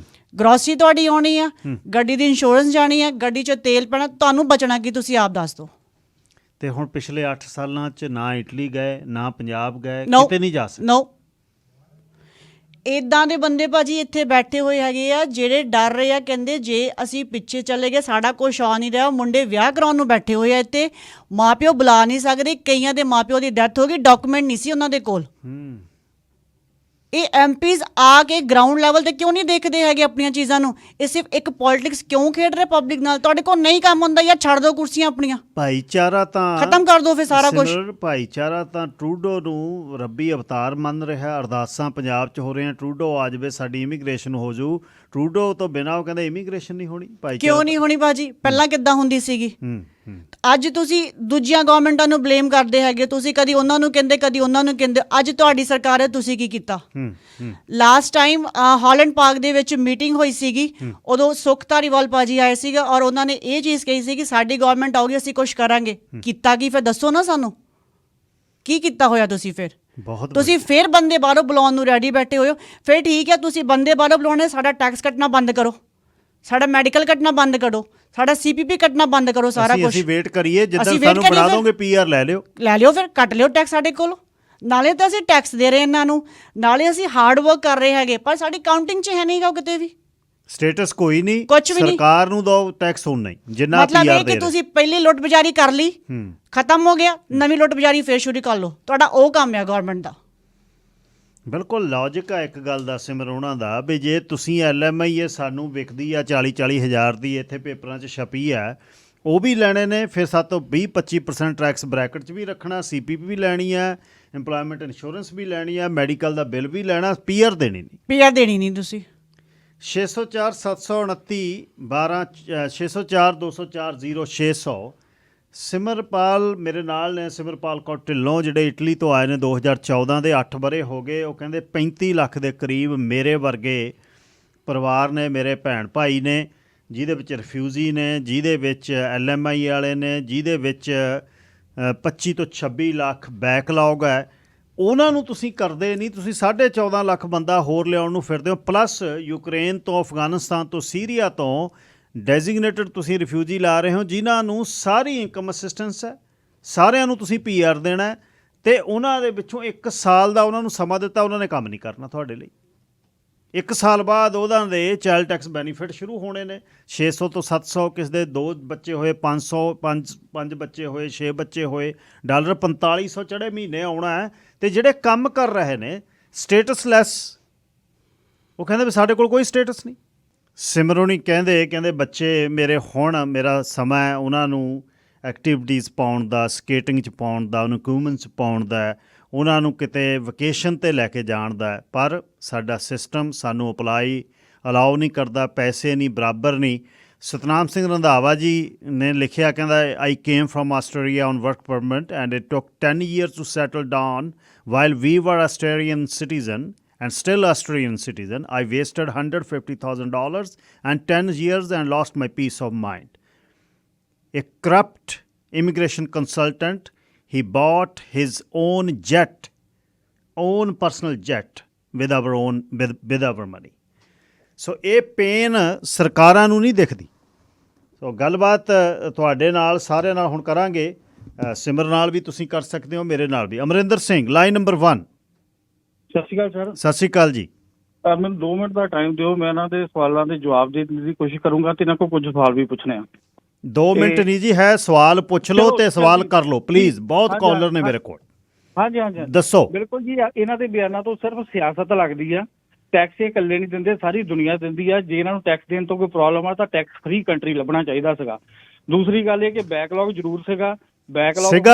ਗਰੋਸਰੀ ਤੁਹਾਡੀ ਆਉਣੀ ਆ, ਗੱਡੀ ਦੀ ਇੰਸ਼ੋਰੈਂਸ ਜਾਣੀ ਆ, ਗੱਡੀ 'ਚ ਤੇਲ ਪੈਣਾ, ਤੁਹਾਨੂੰ ਬਚਣਾ ਕੀ ਤੁਸੀਂ ਆਪ ਦੱਸ ਦਿਓ। ਤੇ ਹੁਣ ਪਿਛਲੇ 8 ਸਾਲਾਂ 'ਚ ਨਾ ਇਟਲੀ ਗਏ, ਨਾ ਪੰਜਾਬ ਗਏ, ਕਿਤੇ ਨਹੀਂ ਜਾ ਸਕਦੇ? ਨੋ, ਇੱਦਾਂ ਦੇ ਬੰਦੇ ਭਾਜੀ ਇੱਥੇ ਬੈਠੇ ਹੋਏ ਹੈਗੇ ਆ ਜਿਹੜੇ ਡਰ ਰਹੇ ਆ, ਕਹਿੰਦੇ ਜੇ ਅਸੀਂ ਪਿੱਛੇ ਚਲੇ ਗਏ ਸਾਡਾ ਕੁਛ ਆ ਨਹੀਂ ਰਿਹਾ। ਮੁੰਡੇ ਵਿਆਹ ਕਰਾਉਣ ਨੂੰ ਬੈਠੇ ਹੋਏ ਆ ਇੱਥੇ, ਮਾਪਿਓ ਬੁਲਾ ਨਹੀਂ ਸਕਦੇ, ਕਈਆਂ ਦੇ ਮਾਪਿਓ ਦੀ ਡੈਥ ਹੋ ਗਈ, ਡਾਕੂਮੈਂਟ ਨਹੀਂ ਸੀ ਉਹਨਾਂ ਦੇ ਕੋਲ। ਇਹ ਐਮਪੀਜ਼ ਆ ਕੇ ਗਰਾਊਂਡ ਲੈਵਲ ਤੇ ਕਿਉਂ ਨਹੀਂ ਦੇਖਦੇ ਹੈਗੇ ਆਪਣੀਆਂ ਚੀਜ਼ਾਂ ਨੂੰ? ਇਹ ਸਿਰਫ ਇੱਕ ਪੋਲਿਟਿਕਸ ਕਿਉਂ ਖੇਡ ਰਹੇ ਪਬਲਿਕ ਨਾਲ? ਤੁਹਾਡੇ ਕੋਲ ਨਹੀਂ ਕੰਮ ਹੁੰਦਾ ਯਾਰ, ਛੱਡ ਦਿਓ ਕੁਰਸੀਆਂ ਆਪਣੀਆਂ, ਭਾਈਚਾਰਾ ਤਾਂ ਖਤਮ ਕਰ ਦਿਓ ਫਿਰ ਸਾਰਾ ਕੁਝ। ਭਾਈਚਾਰਾ ਤਾਂ ਟਰੂਡੋ ਨੂੰ ਰੱਬੀ ਅਵਤਾਰ ਮੰਨ ਰਿਹਾ। ਅਰਦਾਸਾਂ ਪੰਜਾਬ 'ਚ ਹੋ ਰਹੀਆਂ, ਟਰੂਡੋ ਆ ਜਾਵੇ ਸਾਡੀ ਇਮੀਗ੍ਰੇਸ਼ਨ ਹੋ ਜੂ। ਟਰੂਡੋ ਤੋਂ ਬਿਨਾਂ ਉਹ ਕਹਿੰਦੇ ਇਮੀਗ੍ਰੇਸ਼ਨ ਨਹੀਂ ਹੋਣੀ। ਕਿਉਂ ਨਹੀਂ ਹੋਣੀ ਭਾਜੀ? ਪਹਿਲਾਂ ਕਿੱਦਾਂ ਹੁੰਦੀ ਸੀਗੀ? ਅੱਜ ਤੁਸੀਂ ਦੂਜੀਆਂ ਗਵਰਨਮੈਂਟਾਂ ਨੂੰ ਬਲੇਮ ਕਰਦੇ ਹੈਗੇ, ਤੁਸੀਂ ਕਦੀ ਉਹਨਾਂ ਨੂੰ ਕਹਿੰਦੇ ਕਦੀ ਉਹਨਾਂ ਨੂੰ ਕਹਿੰਦੇ। ਅੱਜ ਤੁਹਾਡੀ ਸਰਕਾਰ ਹੈ, ਤੁਸੀਂ ਕੀ ਕੀਤਾ? ਲਾਸਟ ਟਾਈਮ ਹਾਲੈਂਡ ਪਾਰਕ ਦੇ ਵਿੱਚ ਮੀਟਿੰਗ ਹੋਈ ਸੀਗੀ, ਉਦੋਂ ਸੁਖ ਧਾਰੀਵਾਲ ਭਾਜੀ ਆਏ ਸੀਗਾ ਔਰ ਉਹਨਾਂ ਨੇ ਇਹ ਚੀਜ਼ ਕਹੀ ਸੀ ਕਿ ਸਾਡੀ ਗਵਰਨਮੈਂਟ ਆਊਗੀ ਅਸੀਂ ਕੁਛ ਕਰਾਂਗੇ। ਕੀਤਾ ਕੀ ਫਿਰ ਦੱਸੋ ਨਾ ਸਾਨੂੰ, ਕੀ ਕੀਤਾ ਹੋਇਆ ਤੁਸੀਂ? ਫਿਰ ਤੁਸੀਂ ਫਿਰ ਬੰਦੇ ਬਾਹਰੋਂ ਬੁਲਾਉਣ ਨੂੰ ਰੈਡੀ ਬੈਠੇ ਹੋਏ ਹੋ। ਫਿਰ ਠੀਕ ਹੈ, ਤੁਸੀਂ ਬੰਦੇ ਬਾਹਰੋਂ ਬੁਲਾਉਣੇ, ਸਾਡਾ ਟੈਕਸ ਕੱਟਣਾ ਬੰਦ ਕਰੋ, ਸਾਡਾ ਮੈਡੀਕਲ ਕੱਟਣਾ ਬੰਦ ਕਰੋ, ਸਾਡਾ CPP ਕੱਟਣਾ ਬੰਦ ਕਰੋ, ਸਾਰਾ ਕੁਝ। ਅਸੀਂ ਵੇਟ ਕਰੀਏ, ਜਿੱਦਾਂ ਸਾਨੂੰ ਬਣਾ ਦੋਗੇ PR ਲੈ ਲਿਓ, ਫਿਰ ਕੱਟ ਲਿਓ ਟੈਕਸ ਸਾਡੇ ਕੋਲ। ਨਾਲੇ ਤਾਂ ਅਸੀਂ ਟੈਕਸ ਦੇ ਰਹੇ ਇਹਨਾਂ ਨੂੰ, ਨਾਲੇ ਅਸੀਂ ਹਾਰਡ ਵਰਕ ਕਰ ਰਹੇ ਹੈਗੇ, ਪਰ ਸਾਡੀ ਕਾਊਂਟਿੰਗ 'ਚ ਹੈ ਨਹੀਂ ਗਾ ਕਿਤੇ ਵੀ ਸਟੇਟਸ, ਕੋਈ ਨਹੀਂ, ਕੁਝ ਵੀ ਨਹੀਂ। ਸਰਕਾਰ ਨੂੰ ਦੋ ਟੈਕਸ ਹੁਣ ਨਹੀਂ, ਜਿੰਨਾ ਮਤਲਬ ਇਹ ਕਿ ਤੁਸੀਂ ਪਹਿਲੀ ਲੁੱਟ ਬਜ਼ਾਰੀ ਕਰ ਲਈ, ਖਤਮ ਹੋ ਗਿਆ, ਨਵੀਂ ਲੁੱਟ ਬਜ਼ਾਰੀ ਫੇਰ ਸ਼ੁਰੂ ਕਰ ਲਓ। ਤੁਹਾਡਾ ਉਹ ਕੰਮ ਹੈ ਗਵਰਨਮੈਂਟ ਦਾ। ਬਿਲਕੁਲ ਲੌਜਿਕ ਆ ਇੱਕ ਗੱਲ ਦਾ ਸਿਮਰ ਉਹਨਾਂ ਦਾ, ਵੀ ਜੇ ਤੁਸੀਂ LMI ਇਹ ਸਾਨੂੰ ਵਿਕਦੀ ਆ 40-40 ਹਜ਼ਾਰ ਦੀ, ਇੱਥੇ ਪੇਪਰਾਂ 'ਚ ਛਪੀ ਆ, ਉਹ ਵੀ ਲੈਣੇ ਨੇ, ਫਿਰ ਸਾਤੋਂ 20-25% ਟੈਕਸ ਬ੍ਰੈਕਟ 'ਚ ਵੀ ਰੱਖਣਾ, CPP ਵੀ ਲੈਣੀ ਆ, ਇੰਪਲੋਇਮੈਂਟ ਇੰਸ਼ੋਰੈਂਸ ਵੀ ਲੈਣੀ ਆ, ਮੈਡੀਕਲ ਦਾ ਬਿੱਲ ਵੀ ਲੈਣਾ, PR ਦੇਣੀ ਨਹੀਂ। PR ਦੇਣੀ ਨਹੀਂ ਤੁਸੀਂ। 604 729 12 604 204 0600। ਸਿਮਰਪਾਲ ਮੇਰੇ ਨਾਲ ਨੇ, ਸਿਮਰਪਾਲ ਕੌਰ ਢਿੱਲੋਂ, ਜਿਹੜੇ ਇਟਲੀ ਤੋਂ ਆਏ ਨੇ 2014 ਦੇ। 8 ਵਰੇ ਹੋ ਗਏ। ਉਹ ਕਹਿੰਦੇ 35 ਲੱਖ ਦੇ ਕਰੀਬ ਮੇਰੇ ਵਰਗੇ ਪਰਿਵਾਰ ਨੇ, ਮੇਰੇ ਭੈਣ ਭਾਈ ਨੇ, ਜਿਹਦੇ ਵਿੱਚ ਰਿਫਿਊਜੀ ਨੇ, ਜਿਹਦੇ ਵਿੱਚ LMI ਵਾਲੇ ਨੇ, ਜਿਹਦੇ ਵਿੱਚ 25 ਤੋਂ 26 ਲੱਖ ਬੈਕਲੌਗ ਹੈ। ਉਹਨਾਂ ਨੂੰ ਤੁਸੀਂ ਕਰਦੇ ਨਹੀਂ। ਤੁਸੀਂ 14.5 ਲੱਖ ਬੰਦਾ ਹੋਰ ਲਿਆਉਣ ਨੂੰ ਫਿਰਦੇ ਹੋ, ਪਲੱਸ ਯੂਕਰੇਨ ਤੋਂ, ਅਫਗਾਨਿਸਤਾਨ ਤੋਂ, ਸੀਰੀਆ ਤੋਂ ਡੈਜ਼ਿਗਨੇਟਡ ਤੁਸੀਂ ਰਿਫਿਊਜੀ ਲਾ ਰਹੇ ਹੋ, ਜਿਨ੍ਹਾਂ ਨੂੰ ਸਾਰੀ ਇਨਕਮ ਅਸਿਸਟੈਂਸ ਹੈ, ਸਾਰਿਆਂ ਨੂੰ ਤੁਸੀਂ PR ਦੇਣਾ, ਅਤੇ ਉਹਨਾਂ ਦੇ ਵਿੱਚੋਂ 1 ਸਾਲ ਦਾ ਉਹਨਾਂ ਨੂੰ ਸਮਾਂ ਦਿੱਤਾ, ਉਹਨਾਂ ਨੇ ਕੰਮ ਨਹੀਂ ਕਰਨਾ ਤੁਹਾਡੇ ਲਈ। 1 ਸਾਲ ਬਾਅਦ ਉਹਨਾਂ ਦੇ ਚਾਈਲਡ ਟੈਕਸ ਬੈਨੀਫਿਟ ਸ਼ੁਰੂ ਹੋਣੇ ਨੇ। 600 ਤੋਂ 700, ਕਿਸੇ ਦੇ 2 ਬੱਚੇ ਹੋਏ 500, 5 ਬੱਚੇ ਹੋਏ, 6 ਬੱਚੇ ਹੋਏ, ਡਾਲਰ 4500 ਚੜ੍ਹੇ ਮਹੀਨੇ ਆਉਣਾ ਹੈ। ਅਤੇ ਜਿਹੜੇ ਕੰਮ ਕਰ ਰਹੇ ਨੇ ਸਟੇਟਸਲੈਸ, ਉਹ ਕਹਿੰਦੇ ਵੀ ਸਾਡੇ ਕੋਲ ਕੋਈ ਸਟੇਟਸ ਨਹੀਂ। ਸਿਮਰੋਨੀ ਕਹਿੰਦੇ ਬੱਚੇ ਮੇਰੇ ਹੁਣ ਮੇਰਾ ਸਮਾਂ ਹੈ ਉਹਨਾਂ ਨੂੰ ਐਕਟੀਵਿਟੀਜ਼ ਪਾਉਣ ਦਾ, ਸਕੇਟਿੰਗ 'ਚ ਪਾਉਣ ਦਾ, ਉਹਨੂੰ ਕਿਊਮਨ 'ਚ ਪਾਉਣ ਦਾ, ਉਹਨਾਂ ਨੂੰ ਕਿਤੇ ਵਕੇਸ਼ਨ 'ਤੇ ਲੈ ਕੇ ਜਾਣ ਦਾ, ਪਰ ਸਾਡਾ ਸਿਸਟਮ ਸਾਨੂੰ ਅਲਾਓ ਨਹੀਂ ਕਰਦਾ, ਪੈਸੇ ਨਹੀਂ, ਬਰਾਬਰ ਨਹੀਂ। ਸਤਨਾਮ ਸਿੰਘ ਰੰਧਾਵਾ ਜੀ ਨੇ ਲਿਖਿਆ, ਕਹਿੰਦਾ I came from Australia on work permit and it took 10 years to settle down while we were Australian citizen and still Australian citizen. I wasted $150,000 and 10 years and lost my peace of mind. A corrupt immigration consultant, he bought his own personal jet with our money. ਸੋ ਇਹ ਪੇਨ ਸਰਕਾਰਾਂ ਨੂੰ ਨਹੀਂ ਦਿਖਦੀ। ਸੋ ਗੱਲਬਾਤ ਤੁਹਾਡੇ ਨਾਲ ਸਾਰਿਆਂ ਨਾਲ ਹੁਣ ਕਰਾਂਗੇ। ਸਿਮਰ ਨਾਲ ਵੀ ਤੁਸੀਂ ਕਰ ਸਕਦੇ ਹੋ, ਮੇਰੇ ਨਾਲ ਵੀ। Amarinder Singh, line number 1। ਸਤਿ ਸ਼੍ਰੀ ਅਕਾਲ ਸਰ। ਸਤਿ ਸ਼੍ਰੀ ਅਕਾਲ ਜੀ। ਮੈਨੂੰ 2 ਮਿੰਟ ਦਾ ਟਾਈਮ ਦਿਓ, ਮੈਂ ਇਹਨਾਂ ਦੇ ਸਵਾਲਾਂ ਦੇ ਜਵਾਬ ਦੇਣ ਦੀ ਕੋਸ਼ਿਸ਼ ਕਰੂੰਗਾ ਤੇ ਇਹਨਾਂ ਕੋਲ ਕੁਝ ਸਵਾਲ ਵੀ ਪੁੱਛਣੇ ਆ। 2 ਮਿੰਟ ਨਹੀਂ ਜੀ ਹੈ, ਸਵਾਲ ਪੁੱਛ ਲਓ ਤੇ ਸਵਾਲ ਕਰ ਲਓ ਪਲੀਜ਼। ਬਹੁਤ ਕਾਲਰ ਨੇ ਮੇਰੇ ਕੋਲ। ਹਾਂਜੀ ਦੱਸੋ। ਬਿਲਕੁਲ ਜੀ, ਇਹਨਾਂ ਦੇ ਬਿਆਨਾਂ ਤੋਂ ਸਿਰਫ ਸਿਆਸਤ ਲੱਗਦੀ ਆ। ਟੈਕਸ ਇਹ ਇਕੱਲੇ ਨਹੀਂ ਦਿੰਦੇ, ਸਾਰੀ ਦੁਨੀਆ ਦਿੰਦੀ ਆ। ਜੇ ਇਹਨਾਂ ਨੂੰ ਟੈਕਸ ਦੇਣ ਤੋਂ ਕੋਈ ਪ੍ਰੋਬਲਮ ਆ ਤਾਂ ਟੈਕਸ ਫ੍ਰੀ ਕੰਟਰੀ ਲੱਭਣਾ ਚਾਹੀਦਾ ਸੀਗਾ। ਦੂਸਰੀ ਗੱਲ ਇਹ ਕਿ ਬੈਕਲੌਗ ਜ਼ਰੂਰ ਸੀਗਾ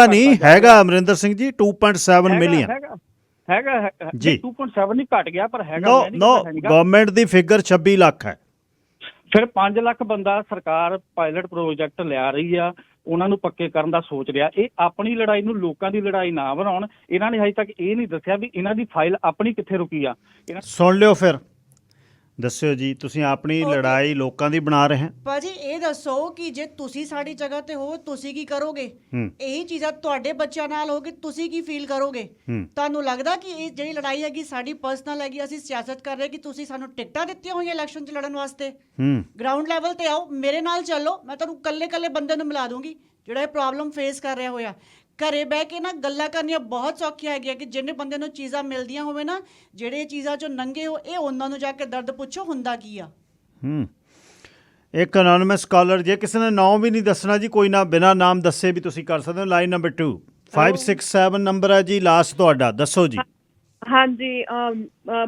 ਨਹੀਂ ਹੈਗਾ ਅਮਰਿੰਦਰ ਸਿੰਘ ਜੀ। 2.7 ਮਿਲੀਅਨ ਹੈਗਾ ਜੀ। 2.7 ਨਹੀਂ ਘਟ ਗਿਆ ਪਰ ਹੈਗਾ। ਨੋ ਗਵਰਨਮੈਂਟ ਦੀ ਫਿਗਰ 26 ਲੱਖ ਹੈ। ਫਿਰ 5 ਲੱਖ ਬੰਦਾ ਸਰਕਾਰ ਪਾਇਲਟ ਪ੍ਰੋਜੈਕਟ ਲਿਆ ਰਹੀ ਆ, ਉਹਨਾਂ ਨੂੰ ਪੱਕੇ ਕਰਨ ਦਾ ਸੋਚ ਰਿਹਾ। ਇਹ ਆਪਣੀ ਲੜਾਈ ਨੂੰ ਲੋਕਾਂ ਦੀ ਲੜਾਈ ਨਾ ਬਣਾਉਣ। ਇਹਨਾਂ ਨੇ ਹਜੇ ਤੱਕ ਇਹ ਨਹੀਂ ਦੱਸਿਆ ਵੀ ਇਹਨਾਂ ਦੀ ਫਾਈਲ ਆਪਣੀ ਕਿੱਥੇ ਰੁਕੀ ਆ। ਸੁਣ ਲਿਓ ਫਿਰ ਦੱਸਿਓ ਜੀ, ਤੁਸੀਂ ਆਪਣੀ ਲੜਾਈ ਲੋਕਾਂ ਦੀ ਬਣਾ ਰਹੇ ਹੋ। ਭਾਜੀ ਇਹ ਦੱਸੋ ਕਿ ਜੇ ਤੁਸੀਂ ਸਾਡੀ ਜਗ੍ਹਾ ਤੇ ਹੋ ਤੁਸੀਂ ਕੀ ਕਰੋਗੇ? ਇਹੀ ਚੀਜ਼ਾਂ ਤੁਹਾਡੇ ਬੱਚਿਆਂ ਨਾਲ ਹੋਗੇ, ਤੁਸੀਂ ਕੀ ਫੀਲ ਕਰੋਗੇ? ਤੁਹਾਨੂੰ ਲੱਗਦਾ ਕਿ ਇਹ ਜਿਹੜੀ ਲੜਾਈ ਹੈਗੀ ਸਾਡੀ ਪਰਸਨਲ ਹੈਗੀ, ਅਸੀਂ ਸਿਆਸਤ ਕਰ ਰਹੇ ਕਿ ਤੁਸੀਂ ਸਾਨੂੰ ਟਿਕਟਾਂ ਦਿੱਤੀਆਂ ਹੋਈਆਂ ਇਲੈਕਸ਼ਨ 'ਚ ਲੜਨ ਵਾਸਤੇ? ਗਰਾਊਂਡ ਲੈਵਲ ਤੇ ਆਓ, ਮੇਰੇ ਨਾਲ ਚੱਲੋ, ਮੈਂ ਤੁਹਾਨੂੰ ਕੱਲੇ ਬੰਦੇ ਨੂੰ ਮਿਲਾ ਦੂੰਗੀ ਜਿਹੜਾ ਇਹ ਪ੍ਰੋਬਲਮ ਫੇਸ ਕਰ ਰਿਹਾ ਹੋਇਆ। ਘਰੇ ਬਹਿ ਕੇ ਨਾ ਗੱਲਾਂ ਕਰਨੀਆਂ ਬਹੁਤ ਸੌਖੀਆਂ ਹੈਗੀਆਂ ਕਿ ਜਿਹਨੇ ਬੰਦੇ ਨੂੰ ਚੀਜ਼ਾਂ ਮਿਲਦੀਆਂ ਹੋਵੇ ਨਾ, ਜਿਹੜੇ ਚੀਜ਼ਾਂ 'ਚੋਂ ਨੰਗੇ ਹੋ, ਇਹ ਉਹਨਾਂ ਨੂੰ ਜਾ ਕੇ ਦਰਦ ਪੁੱਛੋ ਹੁੰਦਾ ਕੀ ਆ। ਇੱਕ ਅਨੋਨਿਮਸ ਕਾਲਰ, ਜੇ ਕਿਸੇ ਨੇ ਨਾਮ ਵੀ ਨਹੀਂ ਦੱਸਣਾ ਜੀ, ਕੋਈ ਨਾ, ਬਿਨਾਂ ਨਾਮ ਦੱਸੇ ਵੀ ਤੁਸੀਂ ਕਰ ਸਕਦੇ ਹੋ। ਲਾਈਨ ਨੰਬਰ 2 567 ਨੰਬਰ ਹੈ ਜੀ ਲਾਸਟ ਤੁਹਾਡਾ, ਦੱਸੋ ਜੀ। ਹਾਂਜੀ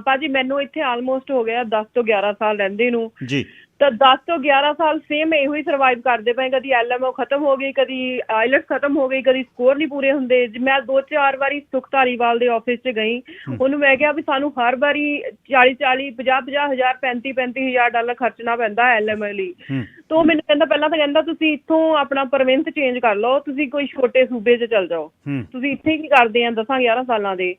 ਭਾਜੀ, ਮੈਨੂੰ ਇੱਥੇ ਆਲਮੋਸਟ ਹੋ ਗਿਆ 10 ਤੋਂ 11 ਸਾਲ ਰਹਿੰਦੇ ਨੂੰ ਜੀ। ਤਾਂ 10 ਤੋਂ 11 ਸਾਲ ਸੇਮ ਇਹੋ ਹੀ ਸਰਵਾਈਵ ਕਰਦੇ ਪਏ। ਕਦੀ LMO ਖਤਮ ਹੋ ਗਈ, ਕਦੀ ਆਈਲਟਸ ਖਤਮ ਹੋ ਗਈ, ਕਦੀ ਸਕੋਰ ਨਹੀਂ ਪੂਰੇ ਹੁੰਦੇ। ਮੈਂ 2-4 ਵਾਰੀ ਸੁਖ ਧਾਲੀਵਾਲ ਦੇ ਆਫਿਸ 'ਚ ਗਈ, ਉਹਨੂੰ ਮੈਂ ਕਿਹਾ ਵੀ ਸਾਨੂੰ ਹਰ ਵਾਰੀ 40-40, 50-50 ਹਜ਼ਾਰ, 35-35 ਹਜ਼ਾਰ ਡਾਲਰ ਖਰਚਣਾ ਪੈਂਦਾ LMO ਲਈ। ਤਾਂ ਮੈਨੂੰ ਕਹਿੰਦਾ, ਪਹਿਲਾਂ ਤਾਂ ਕਹਿੰਦਾ ਤੁਸੀਂ ਇੱਥੋਂ ਆਪਣਾ ਪ੍ਰਵਿੰਸ ਚੇਂਜ ਕਰ ਲਓ, ਤੁਸੀਂ ਕੋਈ ਛੋਟੇ ਸੂਬੇ 'ਚ ਚੱਲ ਜਾਓ, ਤੁਸੀਂ ਇੱਥੇ ਕੀ ਕਰਦੇ ਆ 10-11 ਸਾਲਾਂ ਦੇ।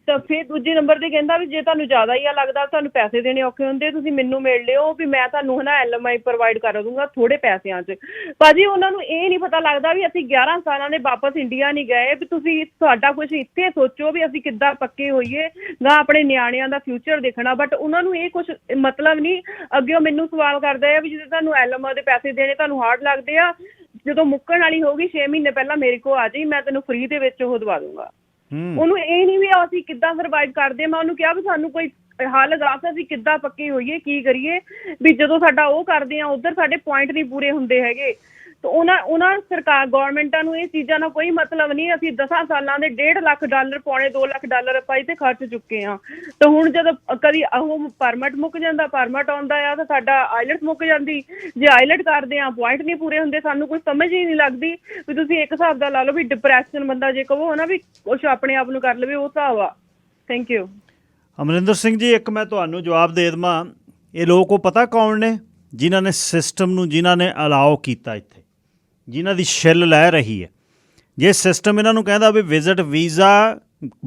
ਤਾਂ ਫਿਰ ਦੂਜੇ ਨੰਬਰ ਤੇ ਕਹਿੰਦਾ ਵੀ ਜੇ ਤੁਹਾਨੂੰ ਜ਼ਿਆਦਾ ਹੀ ਲੱਗਦਾ, ਤੁਹਾਨੂੰ ਪੈਸੇ ਦੇਣੇ ਔਖੇ ਹੁੰਦੇ, ਤੁਸੀਂ ਮੈਨੂੰ ਮਿਲ ਲਿਓ ਵੀ ਮੈਂ ਤੁਹਾਨੂੰ LMI ਪ੍ਰੋਵਾਈਡ ਕਰ ਦੂੰਗਾ ਥੋੜੇ ਪੈਸਿਆਂ 'ਚ। ਭਾਜੀ ਉਹਨਾਂ ਨੂੰ ਇਹ ਨਹੀਂ ਪਤਾ ਲੱਗਦਾ ਵੀ ਅਸੀਂ 11 ਸਾਲਾਂ ਦੇ ਵਾਪਸ ਇੰਡੀਆ ਨਹੀਂ ਗਏ, ਵੀ ਤੁਸੀਂ ਤੁਹਾਡਾ ਕੁਛ ਇੱਥੇ ਸੋਚੋ ਵੀ ਅਸੀਂ ਕਿੱਦਾਂ ਪੱਕੇ ਹੋਈਏ ਨਾ ਆਪਣੇ ਨਿਆਣਿਆਂ ਦਾ ਫਿਊਚਰ ਦੇਖਣਾ। ਬਟ ਉਹਨਾਂ ਨੂੰ ਇਹ ਕੁਛ ਮਤਲਬ ਨਹੀਂ। ਅੱਗੇ ਮੈਨੂੰ ਸਵਾਲ ਕਰਦੇ ਆ ਵੀ ਜਦੋਂ ਤੁਹਾਨੂੰ LMI ਦੇ ਪੈਸੇ ਦੇਣੇ ਤੁਹਾਨੂੰ ਹਾਰਡ ਲੱਗਦੇ ਆ, ਜਦੋਂ ਮੁੱਕਣ ਵਾਲੀ ਹੋਊਗੀ 6 ਮਹੀਨੇ ਪਹਿਲਾਂ ਮੇਰੇ ਕੋਲ ਆ ਜਾਈ, ਮੈਂ ਤੈਨੂੰ ਫ੍ਰੀ ਦੇ ਵਿੱਚ ਉਹ ਦਵਾ ਦੂੰਗਾ। ਉਹਨੂੰ ਇਹ ਨਹੀਂ ਵੀ ਅਸੀਂ ਕਿੱਦਾਂ ਸਰਵਾਈਵ ਕਰਦੇ। ਮੈਂ ਉਹਨੂੰ ਕਿਹਾ ਵੀ ਸਾਨੂੰ ਕੋਈ ਹੱਲ ਦੱਸ, ਅਸੀਂ ਕਿੱਦਾਂ ਪੱਕੇ ਹੋਈਏ, ਕੀ ਕਰੀਏ ਵੀ ਜਦੋਂ ਸਾਡਾ ਉਹ ਕਰਦੇ ਆ ਉੱਧਰ ਸਾਡੇ ਪੁਆਇੰਟ ਨਹੀਂ ਪੂਰੇ ਹੁੰਦੇ ਹੈਗੇ। ਤਾਂ ਉਹਨਾਂ ਸਰਕਾਰ ਗੌਰਮੈਂਟਾਂ ਨੂੰ ਇਹ ਚੀਜ਼ਾਂ ਨਾਲ ਕੋਈ ਮਤਲਬ ਨਹੀਂ। ਅਸੀਂ 10 ਸਾਲਾਂ ਦੇ $1.5 ਲੱਖ, $2 ਲੱਖ ਆਪਾਂ ਇੱਥੇ ਖਰਚ ਚੁੱਕੇ ਹਾਂ। ਤਾਂ ਹੁਣ ਜਦੋਂ ਕਦੀ ਉਹ ਪਰਮਿਟ ਮੁੱਕ ਜਾਂਦਾ, ਪਰਮਿਟ ਆਉਂਦਾ ਆ ਤਾਂ ਸਾਡਾ ਆਈਲਟ ਮੁੱਕ ਜਾਂਦੀ। ਜੇ ਆਈਲਟ ਕਰਦੇ ਆ ਪੁਆਇੰਟ ਨਹੀਂ ਪੂਰੇ ਹੁੰਦੇ। ਸਾਨੂੰ ਕੁਝ ਸਮਝ ਹੀ ਨਹੀਂ ਲੱਗਦੀ ਵੀ ਤੁਸੀਂ ਇੱਕ ਹਿਸਾਬ ਦਾ ਲਾ ਲਓ ਵੀ ਡਿਪਰੈਸ਼ਨ ਬੰਦਾ ਜੇ ਕਹੋ ਨਾ ਵੀ ਕੁਛ ਆਪਣੇ ਆਪ ਨੂੰ ਕਰ ਲਵੇ, ਉਹ ਹਿਸਾਬ ਆ। Thank you. ਅਮਰਿੰਦਰ ਸਿੰਘ ਜੀ, ਇੱਕ ਮੈਂ ਤੁਹਾਨੂੰ ਜਵਾਬ ਦੇ ਦੇਵਾਂ। ਇਹ ਲੋਕ ਉਹ ਪਤਾ ਕੌਣ ਨੇ ਜਿਨ੍ਹਾਂ ਨੇ ਸਿਸਟਮ ਨੂੰ, ਜਿਨ੍ਹਾਂ ਨੇ ਅਲਾਓ ਕੀਤਾ ਇੱਥੇ, ਜਿਨ੍ਹਾਂ ਦੀ ਛਿੱਲ ਲੈ ਰਹੀ ਹੈ। ਜੇ ਸਿਸਟਮ ਇਹਨਾਂ ਨੂੰ ਕਹਿੰਦਾ ਵੀ ਵਿਜ਼ਿਟ ਵੀਜ਼ਾ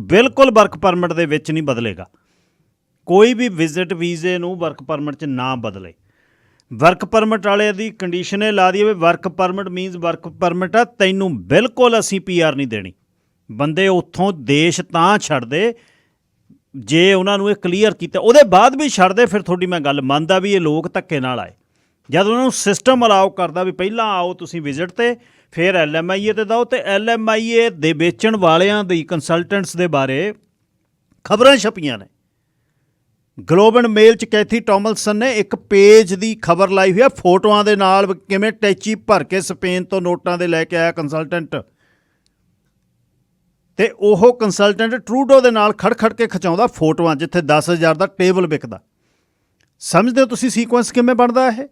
ਬਿਲਕੁਲ ਵਰਕ ਪਰਮਿਟ ਦੇ ਵਿੱਚ ਨਹੀਂ ਬਦਲੇਗਾ, ਕੋਈ ਵੀ ਵਿਜ਼ਿਟ ਵੀਜ਼ੇ ਨੂੰ ਵਰਕ ਪਰਮਿਟ 'ਚ ਨਾ ਬਦਲੇ। ਵਰਕ ਪਰਮਿਟ ਵਾਲੇ ਦੀ ਕੰਡੀਸ਼ਨ ਇਹ ਲਾ ਦਈਏ ਵੀ work permit means work permit ਆ, ਤੈਨੂੰ ਬਿਲਕੁਲ ਅਸੀਂ PR ਨਹੀਂ ਦੇਣੀ। ਬੰਦੇ ਉੱਥੋਂ ਦੇਸ਼ ਤਾਂ ਛੱਡਦੇ ਜੇ ਉਹਨਾਂ ਨੂੰ ਇਹ ਕਲੀਅਰ ਕੀਤਾ, ਉਹਦੇ ਬਾਅਦ ਵੀ ਛੱਡਦੇ। ਫਿਰ ਤੁਹਾਡੀ ਮੈਂ ਗੱਲ ਮੰਨਦਾ ਵੀ ਇਹ ਲੋਕ ਧੱਕੇ ਨਾਲ ਆਏ। ਜਦ ਉਹਨਾਂ ਨੂੰ ਸਿਸਟਮ ਅਲਾਓ ਕਰਦਾ ਵੀ ਪਹਿਲਾਂ ਆਓ ਤੁਸੀਂ ਵਿਜ਼ਿਟ 'ਤੇ, ਫਿਰ LMIA 'ਤੇ ਦਿਓ। ਅਤੇ LMIA ਦੇ ਵੇਚਣ ਵਾਲਿਆਂ ਦੀ ਕੰਸਲਟੈਂਟਸ ਦੇ ਬਾਰੇ ਖਬਰਾਂ ਛਪੀਆਂ ਨੇ। ਗਲੋਬ ਐਂਡ ਮੇਲ 'ਚ ਕੈਥੀ ਟੋਮਲਸਨ ਨੇ ਇੱਕ ਪੇਜ ਦੀ ਖਬਰ ਲਾਈ ਹੋਈ ਹੈ ਫੋਟੋਆਂ ਦੇ ਨਾਲ, ਕਿਵੇਂ ਟੈਚੀ ਭਰ ਕੇ ਸਪੇਨ ਤੋਂ ਨੋਟਾਂ ਦੇ ਲੈ ਕੇ ਆਇਆ ਕੰਸਲਟੈਂਟ। ਅਤੇ ਉਹ ਕੰਸਲਟੈਂਟ ਟਰੂਡੋ ਦੇ ਨਾਲ ਖੜ ਕੇ ਖਿਚਾਉਂਦਾ ਫੋਟੋਆਂ, ਜਿੱਥੇ 10,000 ਦਾ ਟੇਬਲ ਵਿਕਦਾ। ਸਮਝਦੇ ਹੋ ਤੁਸੀਂ ਸੀਕੁਐਂਸ ਕਿਵੇਂ ਬਣਦਾ? ਇਹ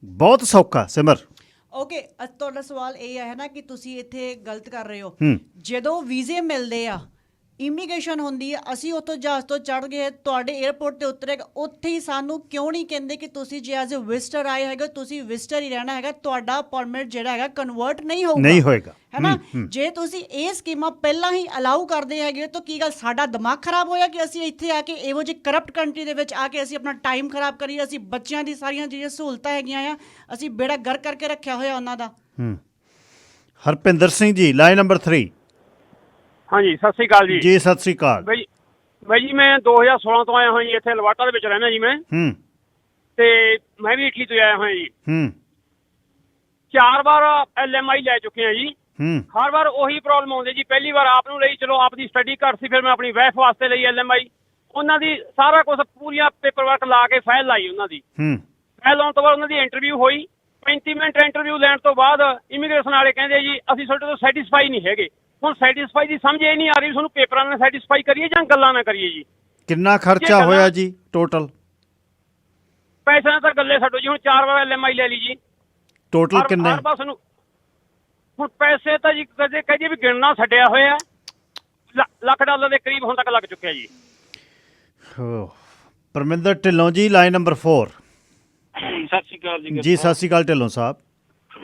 ਬਹੁਤ ਸੌਖਾ। ਸਿਮਰ, ਓਕੇ, ਤੁਹਾਡਾ ਸਵਾਲ ਇਹ ਹੈ ਨਾ ਕਿ ਤੁਸੀਂ ਇੱਥੇ ਗਲਤ ਕਰ ਰਹੇ ਹੋ। ਜਦੋਂ ਵੀਜ਼ੇ ਮਿਲਦੇ ਆ ਇਮੀਗ੍ਰੇਸ਼ਨ ਹੁੰਦੀ ਹੈ, ਅਸੀਂ ਉੱਥੋਂ ਜਹਾਜ਼ ਤੋਂ ਚੜ੍ਹ ਗਏ, ਤੁਹਾਡੇ 에ਅਰਪੋਰਟ ਤੇ ਉਤਰੇਗਾ, ਉੱਥੇ ਹੀ ਸਾਨੂੰ ਕਿਉਂ ਨਹੀਂ ਕਹਿੰਦੇ ਕਿ ਤੁਸੀਂ ਜੇ ਐਜ਼ ਅ ਵਿਜ਼ਟਰ ਆਏ ਹੈਗੇ, ਤੁਸੀਂ ਵਿਜ਼ਟਰ ਹੀ ਰਹਿਣਾ ਹੈਗਾ, ਤੁਹਾਡਾ ਪਰਮਿਟ ਜਿਹੜਾ ਹੈਗਾ ਕਨਵਰਟ ਨਹੀਂ ਹੋਏਗਾ ਹੈ ਨਾ। ਜੇ ਤੁਸੀਂ ਇਹ ਸਕੀਮਾਂ ਪਹਿਲਾਂ ਹੀ ਅਲਾਉ ਕਰਦੇ ਹੈਗੇ ਤਾਂ ਕੀ ਗੱਲ ਸਾਡਾ ਦਿਮਾਗ ਖਰਾਬ ਹੋਇਆ ਕਿ ਅਸੀਂ ਇੱਥੇ ਆ ਕੇ ਇਹੋ ਜਿਹੀ ਕਰਪਟ ਕੰਟਰੀ ਦੇ ਵਿੱਚ ਆ ਕੇ ਅਸੀਂ ਆਪਣਾ ਟਾਈਮ ਖਰਾਬ ਕਰੀਏ, ਅਸੀਂ ਬੱਚਿਆਂ ਦੀ ਸਾਰੀਆਂ ਜਿਹੜੀਆਂ ਸਹੂਲਤਾਂ ਹੈਗੀਆਂ ਆ ਅਸੀਂ ਬੇੜਾ ਗਰ ਕਰਕੇ ਰੱਖਿਆ ਹੋਇਆ ਉਹਨਾਂ ਦਾ। Harpinder Singh ji, line number 3। ਹਾਂਜੀ, ਸਤਿ ਸ੍ਰੀ ਅਕਾਲ ਜੀ। ਜੀ ਸਤਿ ਸ੍ਰੀ ਅਕਾਲ ਬਾਈ ਜੀ, ਮੈਂ 2016 ਤੋਂ ਆਇਆ ਹੋਇਆ ਜੀ, ਇੱਥੇ ਲਵਾਟਾ ਦੇ ਵਿੱਚ ਰਹਿਣਾ ਜੀ ਮੈਂ। ਤੇ ਮੈਂ ਵੀ ਇਟਲੀ ਤੋਂ ਆਇਆ ਹੋਇਆ ਜੀ। 4 ਵਾਰ LMI ਲੈ ਚੁੱਕੇ ਆ ਜੀ। ਹਰ ਵਾਰ ਉਹੀ ਪ੍ਰੋਬਲਮ ਆਉਂਦੀ ਜੀ। ਪਹਿਲੀ ਵਾਰ ਆਪ ਨੂੰ ਲਈ, ਚਲੋ ਆਪ ਦੀ ਸਟੱਡੀ ਘੱਟ ਸੀ, ਫਿਰ ਮੈਂ ਆਪਣੀ ਵਾਈਫ ਵਾਸਤੇ ਲਈ LMI। ਉਹਨਾਂ ਦੀ ਸਾਰਾ ਕੁਝ ਪੂਰੀਆਂ ਪੇਪਰ ਵਰਕ ਲਾ ਕੇ ਫਾਈਲ ਲਾਈ ਉਹਨਾਂ ਦੀ। ਫਾਈਲ ਲਾਉਣ ਤੋਂ ਬਾਅਦ ਉਹਨਾਂ ਦੀ ਇੰਟਰਵਿਊ ਹੋਈ। 35 ਮਿੰਟ ਇੰਟਰਵਿਊ ਲੈਣ ਤੋਂ ਬਾਅਦ ਇਮੀਗ੍ਰੇਸ਼ਨ ਵਾਲੇ ਕਹਿੰਦੇ ਜੀ ਅਸੀਂ ਤੁਹਾਡੇ ਤੋਂ ਸੈਟੀਸਫਾਈ ਨਹੀਂ ਹੈਗੇ। ਹੁਣ ਸੈਟੀਸਫਾਈ ਦੀ ਸਮਝ ਇਹ ਨਹੀਂ ਆ ਰਹੀ ਤੁਹਾਨੂੰ ਪੇਪਰਾਂ ਨਾਲ ਸੈਟੀਸਫਾਈ ਕਰੀਏ ਜਾਂ ਗੱਲਾਂ ਨਾਲ ਕਰੀਏ ਜੀ। ਕਿੰਨਾ ਖਰਚਾ ਹੋਇਆ ਜੀ ਟੋਟਲ? ਪੈਸਿਆਂ ਤਾਂ ਗੱਲੇ ਛੱਡੋ ਜੀ। ਹੁਣ 4 ਵਾਰ LMI ਲੈ ਲਈ ਜੀ। ਟੋਟਲ ਕਿੰਨੇ? ਹੁਣ ਪੈਸੇ ਤਾਂ ਜੀ ਕਦੇ ਕਹੇ ਵੀ ਗਿਣਨਾ ਛੱਡਿਆ ਹੋਇਆ। ਲੱਖ ਡਾਲਰ ਦੇ ਕਰੀਬ ਹੁਣ ਤੱਕ ਲੱਗ ਚੁੱਕਿਆ ਜੀ। Parminder Dhillon ji, line number 4। ਸਤਿ ਸ਼੍ਰੀ ਅਕਾਲ ਜੀ। ਜੀ ਸਤਿ ਸ਼੍ਰੀ ਅਕਾਲ ਢਿੱਲੋਂ ਸਾਹਿਬ।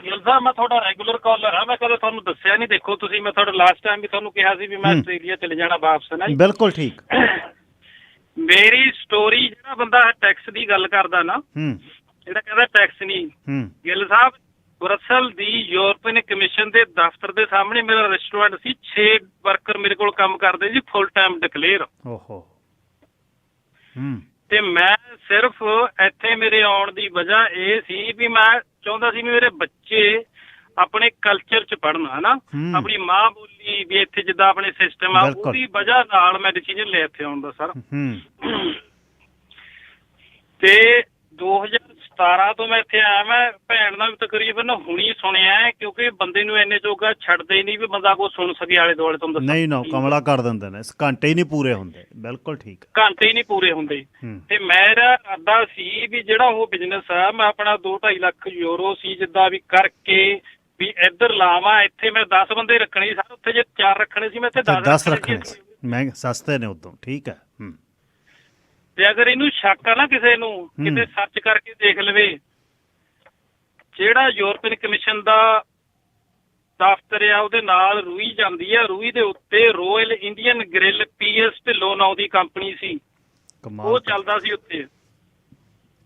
ਗਿੱਲ ਸਾਹਿਬ, ਮੈਂ ਤੁਹਾਡਾ ਰੈਗੂਲਰ ਕਾਲਰ ਹਾਂ। ਮੈਂ ਕਦੇ ਤੁਹਾਨੂੰ ਦੱਸਿਆ ਨਹੀਂ। ਦੇਖੋ ਤੁਸੀਂ, ਮੈਂ ਤੁਹਾਡਾ ਲਾਸਟ ਟਾਈਮ ਵੀ ਤੁਹਾਨੂੰ ਕਿਹਾ ਸੀ ਵੀ ਮੈਂ ਆਸਟ੍ਰੇਲੀਆ ਚਲੇ ਜਾਣਾ ਵਾਪਸ ਨਾ ਜੀ। ਬਿਲਕੁਲ ਠੀਕ। ਮੇਰੀ ਸਟੋਰੀ, ਜਿਹੜਾ ਬੰਦਾ ਟੈਕਸ ਦੀ ਗੱਲ ਕਰਦਾ ਨਾ, ਜਿਹੜਾ ਕਹਿੰਦਾ ਟੈਕਸ ਨਹੀਂ, ਗਿੱਲ ਸਾਹਿਬ, ਬਰਸਲ ਦੀ ਯੂਰਪੀਅਨ ਕਮਿਸ਼ਨ ਦੇ ਦਫ਼ਤਰ ਦੇ ਸਾਹਮਣੇ ਮੇਰਾ ਰੈਸਟੋਰੈਂਟ ਸੀ। 6 ਵਰਕਰ ਮੇਰੇ ਕੋਲ ਕੰਮ ਕਰਦੇ ਜੀ, ਫੁੱਲ ਟਾਈਮ ਡਿਕਲੇਅਰ। ਓਹੋ। ਤੇ ਮੈਂ ਸਿਰਫ ਇੱਥੇ ਮੇਰੇ ਆਉਣ ਦੀ ਵਜ੍ਹਾ ਇਹ ਸੀ ਵੀ ਮੈਂ ਚਾਹੁੰਦਾ ਸੀ ਵੀ ਮੇਰੇ ਬੱਚੇ ਆਪਣੇ ਕਲਚਰ ਚ ਪੜ੍ਹਨ, ਹਨਾ, ਆਪਣੀ ਮਾਂ ਬੋਲੀ ਵੀ ਇੱਥੇ ਜਿੱਦਾਂ ਆਪਣੇ ਸਿਸਟਮ ਆ, ਉਹਦੀ ਵਜ੍ਹਾ ਨਾਲ ਮੈਂ ਡਿਸੀਜਨ ਲਿਆ ਇੱਥੇ ਆਉਣ ਦਾ ਸਰ। ਤੇ 2017 ਤੋਂ ਮੈਂ ਇੱਥੇ ਆਇਆ। ਮੈਂ ਭੈਣ ਨਾਲ ਤਕਰੀਬਨ ਹੁਣੀ ਸੁਣਿਆ ਹੈ, ਕਿਉਂਕਿ ਬੰਦੇ ਨੂੰ ਇੰਨੇ ਜੋਗਾ ਛੱਡਦੇ ਹੀ ਨਹੀਂ ਵੀ ਬੰਦਾ ਕੋਈ ਸੁਣ ਸਕੇ ਆਲੇ ਦੁਆਲੇ ਤੋਂ। ਨਹੀਂ ਨਾ, ਕਮਲਾ ਕਰ ਦਿੰਦੇ ਨੇ, ਘੰਟੇ ਹੀ ਨਹੀਂ ਪੂਰੇ ਹੁੰਦੇ। ਬਿਲਕੁਲ ਠੀਕ, ਘੰਟੇ ਹੀ ਨਹੀਂ ਪੂਰੇ ਹੁੰਦੇ। ਤੇ ਮੇਰਾ ਇਰਾਦਾ ਸੀ ਵੀ ਜਿਹੜਾ ਉਹ ਬਿਜ਼ਨਸ ਆ, ਮੈਂ ਆਪਣਾ 2-2.5 ਲੱਖ ਯੂਰੋ ਸੀ ਜਿੱਦਾਂ ਵੀ ਕਰਕੇ ਵੀ ਇੱਧਰ ਲਾਵਾਂ। ਇੱਥੇ ਮੈਂ 10 ਬੰਦੇ ਰੱਖਣੇ ਸੀ ਸਰ, ਉੱਥੇ ਜੇ 4 ਰੱਖਣੇ ਸੀ ਮੈਂ ਇੱਥੇ 10 ਰੱਖਣੇ ਸੀ। ਮੈਂ ਸਸਤੇ ਨੇ ਉਦੋਂ, ਠੀਕ ਹੈ। ਤੇ ਅਗਰ ਇਹਨੂੰ ਸ਼ੱਕ ਆ ਨਾ ਕਿਸੇ ਨੂੰ, ਕਿਤੇ ਸਰਚ ਕਰਕੇ ਦੇਖ ਲਵੇ, ਜਿਹੜਾ ਯੂਰਪੀਅਨ ਕਮਿਸ਼ਨ ਦਾ ਦਫ਼ਤਰ ਆ ਉਹਦੇ ਨਾਲ ਰੂਈ ਜਾਂਦੀ ਆ। ਰੂਈ ਦੇ ਉੱਤੇ royal Indian grill PS Dhillon ਨਾਂ ਦੀ ਕੰਪਨੀ ਸੀ, ਉਹ ਚੱਲਦਾ ਸੀ ਉੱਥੇ।